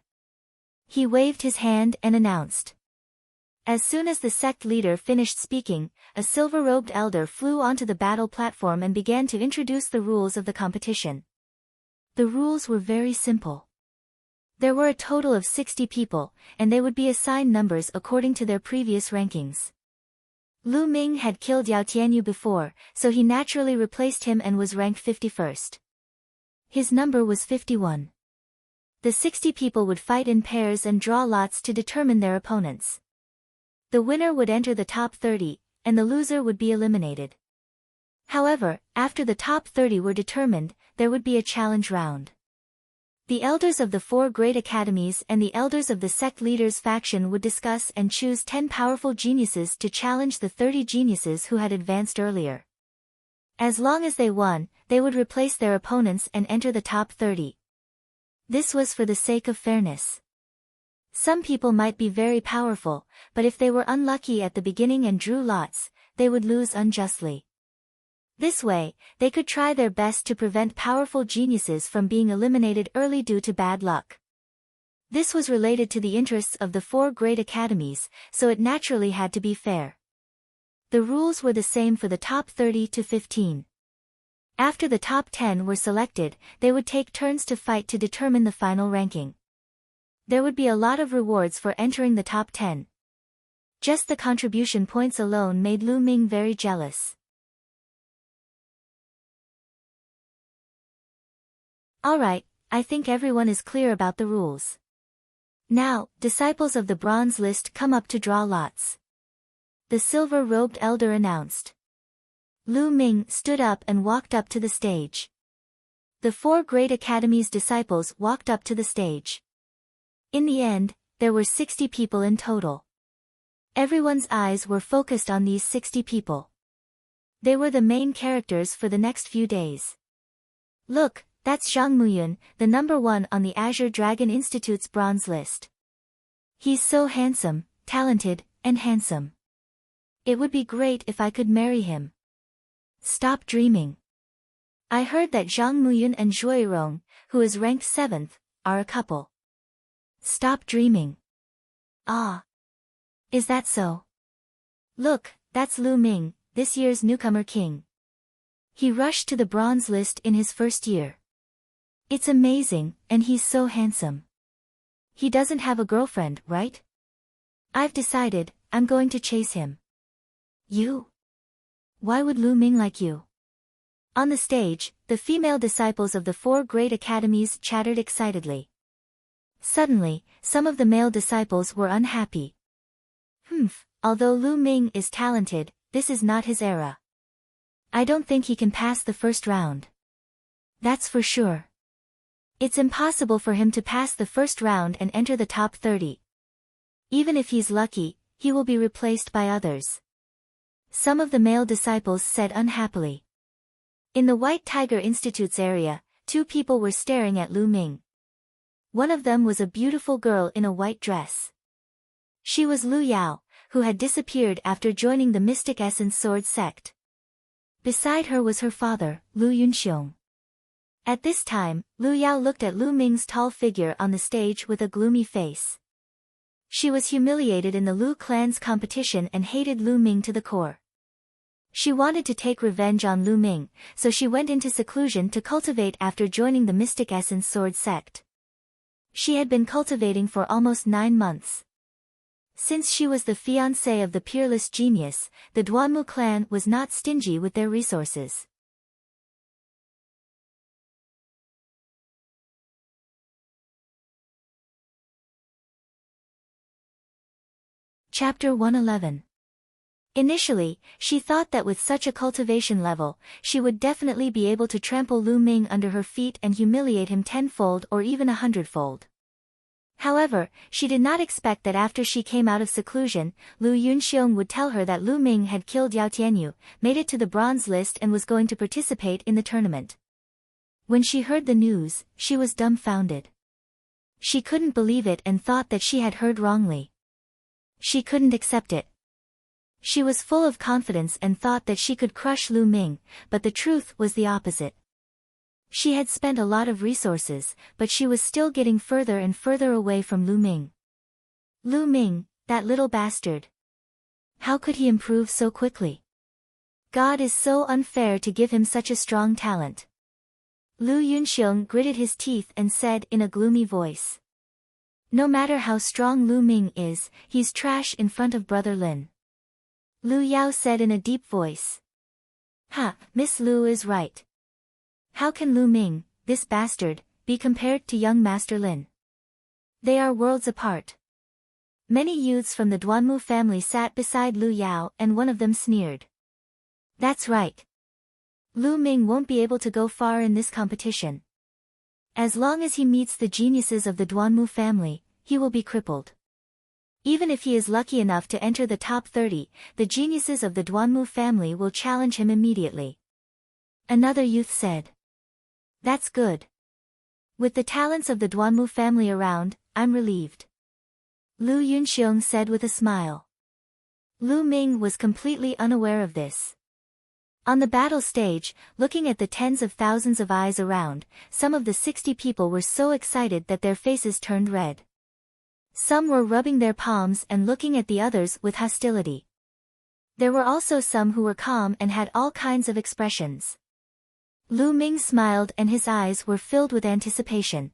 He waved his hand and announced. As soon as the sect leader finished speaking, a silver-robed elder flew onto the battle platform and began to introduce the rules of the competition. The rules were very simple. There were a total of 60 people, and they would be assigned numbers according to their previous rankings. Lu Ming had killed Yao Tianyu before, so he naturally replaced him and was ranked 51st. His number was 51. The 60 people would fight in pairs and draw lots to determine their opponents. The winner would enter the top 30, and the loser would be eliminated. However, after the top 30 were determined, there would be a challenge round. The elders of the 4 great academies and the elders of the sect leaders faction would discuss and choose 10 powerful geniuses to challenge the 30 geniuses who had advanced earlier. As long as they won, they would replace their opponents and enter the top 30. This was for the sake of fairness. Some people might be very powerful, but if they were unlucky at the beginning and drew lots, they would lose unjustly. This way, they could try their best to prevent powerful geniuses from being eliminated early due to bad luck. This was related to the interests of the 4 great academies, so it naturally had to be fair. The rules were the same for the top 30 to 15. After the top 10 were selected, they would take turns to fight to determine the final ranking. There would be a lot of rewards for entering the top 10. Just the contribution points alone made Lu Ming very jealous. Alright, I think everyone is clear about the rules. Now, disciples of the bronze list come up to draw lots. The silver-robed elder announced. Lu Ming stood up and walked up to the stage. The 4 great academies' disciples walked up to the stage. In the end, there were 60 people in total. Everyone's eyes were focused on these 60 people. They were the main characters for the next few days. Look, that's Zhang Muyun, the number 1 on the Azure Dragon Institute's bronze list. He's so handsome, talented, and handsome. It would be great if I could marry him. Stop dreaming. I heard that Zhang Muyun and Zhuirong, who is ranked 7th, are a couple. Stop dreaming. Ah. Is that so? Look, that's Lu Ming, this year's newcomer king. He rushed to the bronze list in his first year. It's amazing, and he's so handsome. He doesn't have a girlfriend, right? I've decided, I'm going to chase him. You? Why would Lu Ming like you? On the stage, the female disciples of the 4 great academies chattered excitedly. Suddenly, some of the male disciples were unhappy. Although Lu Ming is talented, this is not his era. I don't think he can pass the first round. That's for sure. It's impossible for him to pass the first round and enter the top 30. Even if he's lucky, he will be replaced by others. Some of the male disciples said unhappily. In the White Tiger Institute's area, 2 people were staring at Lu Ming. One of them was a beautiful girl in a white dress. She was Lu Yao, who had disappeared after joining the Mystic Essence Sword sect. Beside her was her father, Lu Yunxiong. At this time, Lu Yao looked at Lu Ming's tall figure on the stage with a gloomy face. She was humiliated in the Lu clan's competition and hated Lu Ming to the core. She wanted to take revenge on Lu Ming, so she went into seclusion to cultivate after joining the Mystic Essence Sword sect. She had been cultivating for almost 9 months. Since she was the fiancée of the peerless genius, the Duanmu clan was not stingy with their resources. Chapter 111. Initially, she thought that with such a cultivation level, she would definitely be able to trample Lu Ming under her feet and humiliate him 10-fold or even 100-fold. However, she did not expect that after she came out of seclusion, Lu Yunxiong would tell her that Lu Ming had killed Yao Tianyu, made it to the bronze list and was going to participate in the tournament. When she heard the news, she was dumbfounded. She couldn't believe it and thought that she had heard wrongly. She couldn't accept it. She was full of confidence and thought that she could crush Lu Ming, but the truth was the opposite. She had spent a lot of resources, but she was still getting further and further away from Lu Ming. Lu Ming, that little bastard. How could he improve so quickly? God is so unfair to give him such a strong talent. Lu Yunxiong gritted his teeth and said in a gloomy voice. No matter how strong Lu Ming is, he's trash in front of Brother Lin. Lu Yao said in a deep voice. Ha, Miss Lu is right. How can Lu Ming, this bastard, be compared to young Master Lin? They are worlds apart. Many youths from the Duanmu family sat beside Lu Yao and one of them sneered. That's right. Lu Ming won't be able to go far in this competition. As long as he meets the geniuses of the Duanmu family, he will be crippled. Even if he is lucky enough to enter the top 30, the geniuses of the Duanmu family will challenge him immediately. Another youth said. That's good. With the talents of the Duanmu family around, I'm relieved. Lu Yunxiong said with a smile. Lu Ming was completely unaware of this. On the battle stage, looking at the tens of thousands of eyes around, some of the 60 people were so excited that their faces turned red. Some were rubbing their palms and looking at the others with hostility. There were also some who were calm and had all kinds of expressions. Lu Ming smiled and his eyes were filled with anticipation.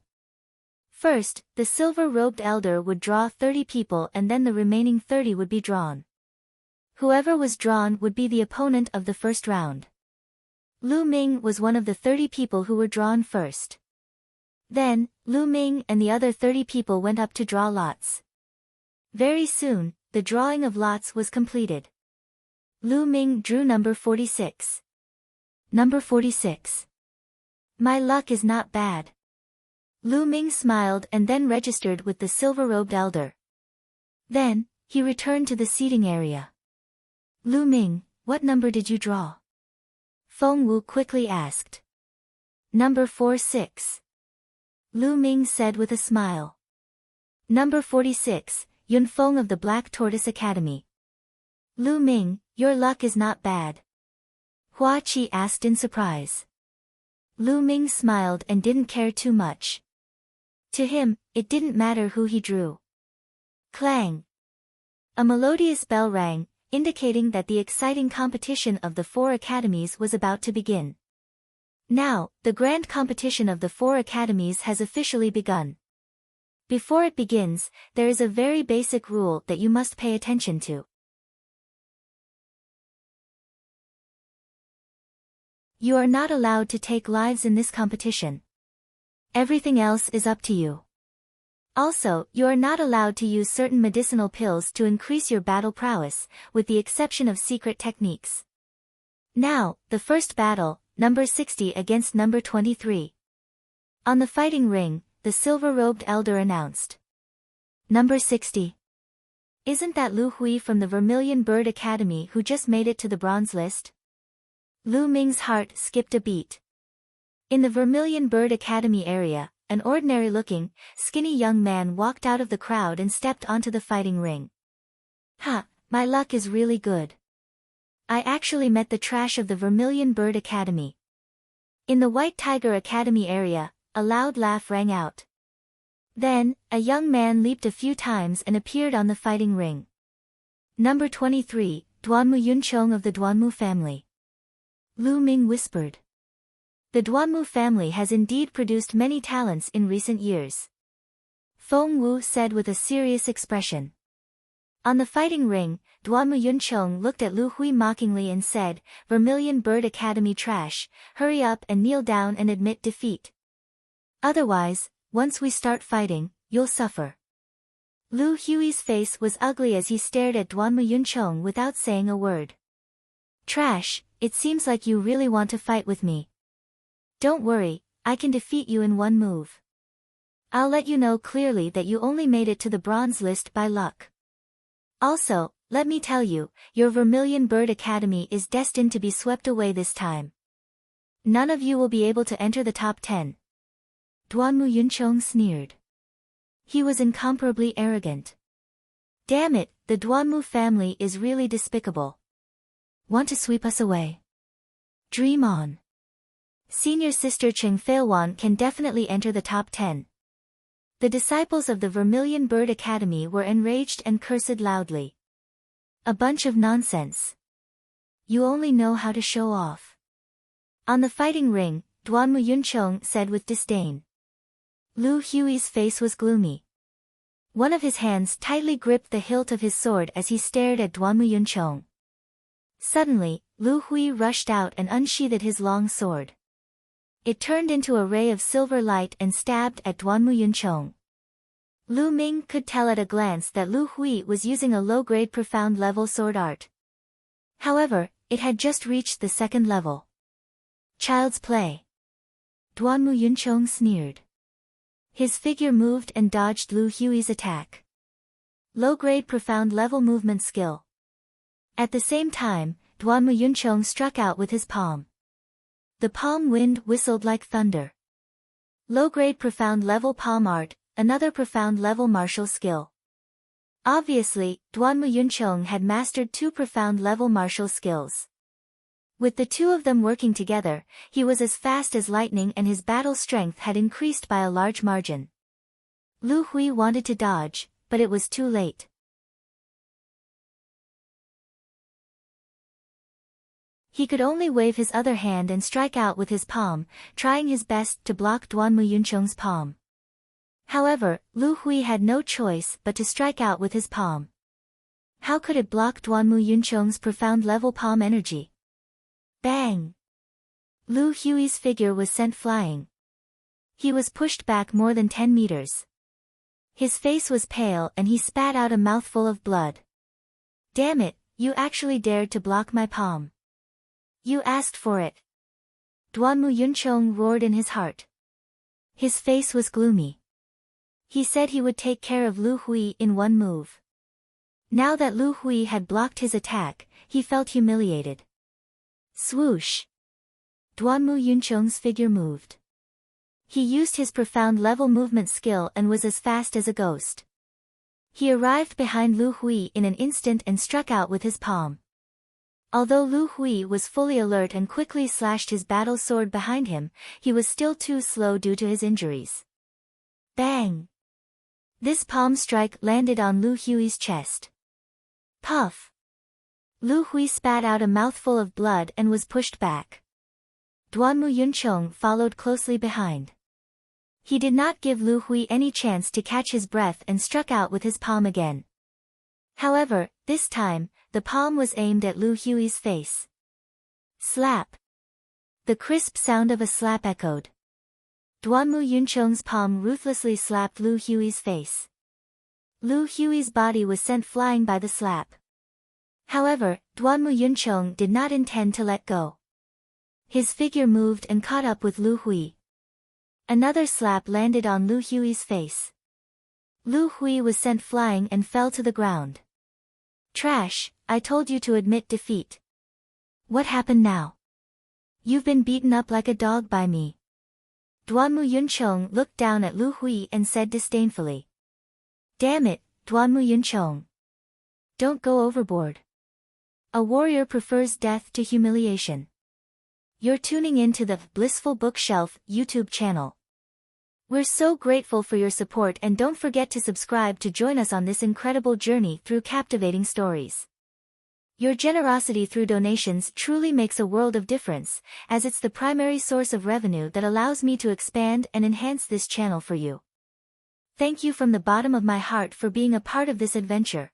First, the silver-robed elder would draw 30 people and then the remaining 30 would be drawn. Whoever was drawn would be the opponent of the first round. Lu Ming was one of the 30 people who were drawn first. Then, Lu Ming and the other 30 people went up to draw lots. Very soon, the drawing of lots was completed. Lu Ming drew number 46. Number 46. My luck is not bad. Lu Ming smiled and then registered with the silver-robed elder. Then, he returned to the seating area. Lu Ming, what number did you draw? Feng Wu quickly asked. Number 46. Lu Ming said with a smile. Number 46, Yun Feng of the Black Tortoise Academy. Lu Ming, your luck is not bad. Hua Qi asked in surprise. Lu Ming smiled and didn't care too much. To him, it didn't matter who he drew. Clang! A melodious bell rang, indicating that the exciting competition of the 4 academies was about to begin. Now, the grand competition of the 4 academies has officially begun. Before it begins, there is a very basic rule that you must pay attention to. You are not allowed to take lives in this competition. Everything else is up to you. Also, you are not allowed to use certain medicinal pills to increase your battle prowess, with the exception of secret techniques. Now, the first battle, number 60 against number 23. On the fighting ring, the silver-robed elder announced. Number 60. Isn't that Lu Hui from the Vermilion Bird Academy who just made it to the bronze list? Lu Ming's heart skipped a beat. In the Vermilion Bird Academy area, an ordinary-looking, skinny young man walked out of the crowd and stepped onto the fighting ring. Ha, my luck is really good. I actually met the trash of the Vermilion Bird Academy. In the White Tiger Academy area, a loud laugh rang out. Then, a young man leaped a few times and appeared on the fighting ring. Number 23, Duanmu Yunchong of the Duanmu family. Lu Ming whispered. The Duanmu family has indeed produced many talents in recent years. Feng Wu said with a serious expression. On the fighting ring, Duanmu Yunchong looked at Lu Hui mockingly and said, Vermilion Bird Academy trash, hurry up and kneel down and admit defeat. Otherwise, once we start fighting, you'll suffer. Lu Hui's face was ugly as he stared at Duanmu Yunchong without saying a word. Trash, it seems like you really want to fight with me. Don't worry, I can defeat you in one move. I'll let you know clearly that you only made it to the bronze list by luck. Also, let me tell you, your Vermilion Bird Academy is destined to be swept away this time. None of you will be able to enter the top 10. Duanmu Yunchong sneered. He was incomparably arrogant. Damn it, the Duanmu family is really despicable. Want to sweep us away? Dream on. Senior sister Cheng Feilwan can definitely enter the top 10. The disciples of the Vermilion Bird Academy were enraged and cursed loudly. A bunch of nonsense. You only know how to show off. On the fighting ring, Duanmu Yunchong said with disdain. Lu Hui's face was gloomy. One of his hands tightly gripped the hilt of his sword as he stared at Duanmu Yuncheng. Suddenly, Lu Hui rushed out and unsheathed his long sword. It turned into a ray of silver light and stabbed at Duanmu Yuncheng. Lu Ming could tell at a glance that Lu Hui was using a low-grade profound level sword art. However, it had just reached the second level. Child's play. Duanmu Yuncheng sneered. His figure moved and dodged Lu Hui's attack. Low-grade profound level movement skill. At the same time, Duanmu Yuncheng struck out with his palm. The palm wind whistled like thunder. Low-grade profound level palm art, another profound level martial skill. Obviously, Duanmu Yuncheng had mastered 2 profound level martial skills. With the 2 of them working together, he was as fast as lightning and his battle strength had increased by a large margin. Lu Hui wanted to dodge, but it was too late. He could only wave his other hand and strike out with his palm, trying his best to block Duanmu Yuncheng's palm. However, Lu Hui had no choice but to strike out with his palm. How could it block Duanmu Yuncheng's profound level palm energy? Bang! Lu Hui's figure was sent flying. He was pushed back more than 10 meters. His face was pale and he spat out a mouthful of blood. Damn it, you actually dared to block my palm. You asked for it. Duanmu Yuncheng roared in his heart. His face was gloomy. He said he would take care of Lu Hui in one move. Now that Lu Hui had blocked his attack, he felt humiliated. Swoosh! Duanmu Yuncheng's figure moved. He used his profound level movement skill and was as fast as a ghost. He arrived behind Lu Hui in an instant and struck out with his palm. Although Lu Hui was fully alert and quickly slashed his battle sword behind him, he was still too slow due to his injuries. Bang! This palm strike landed on Lu Hui's chest. Puff! Lu Hui spat out a mouthful of blood and was pushed back. Duanmu Yuncheng followed closely behind. He did not give Lu Hui any chance to catch his breath and struck out with his palm again. However, this time, the palm was aimed at Lu Hui's face. Slap! The crisp sound of a slap echoed. Duanmu Yuncheng's palm ruthlessly slapped Lu Hui's face. Lu Hui's body was sent flying by the slap. However, Duanmu Yuncheng did not intend to let go. His figure moved and caught up with Lu Hui. Another slap landed on Lu Hui's face. Lu Hui was sent flying and fell to the ground. Trash, I told you to admit defeat. What happened now? You've been beaten up like a dog by me. Duanmu Yuncheng looked down at Lu Hui and said disdainfully. Damn it, Duanmu Yuncheng. Don't go overboard. A warrior prefers death to humiliation. You're tuning in to the Blissful Bookshelf YouTube channel. We're so grateful for your support and don't forget to subscribe to join us on this incredible journey through captivating stories. Your generosity through donations truly makes a world of difference, as it's the primary source of revenue that allows me to expand and enhance this channel for you. Thank you from the bottom of my heart for being a part of this adventure.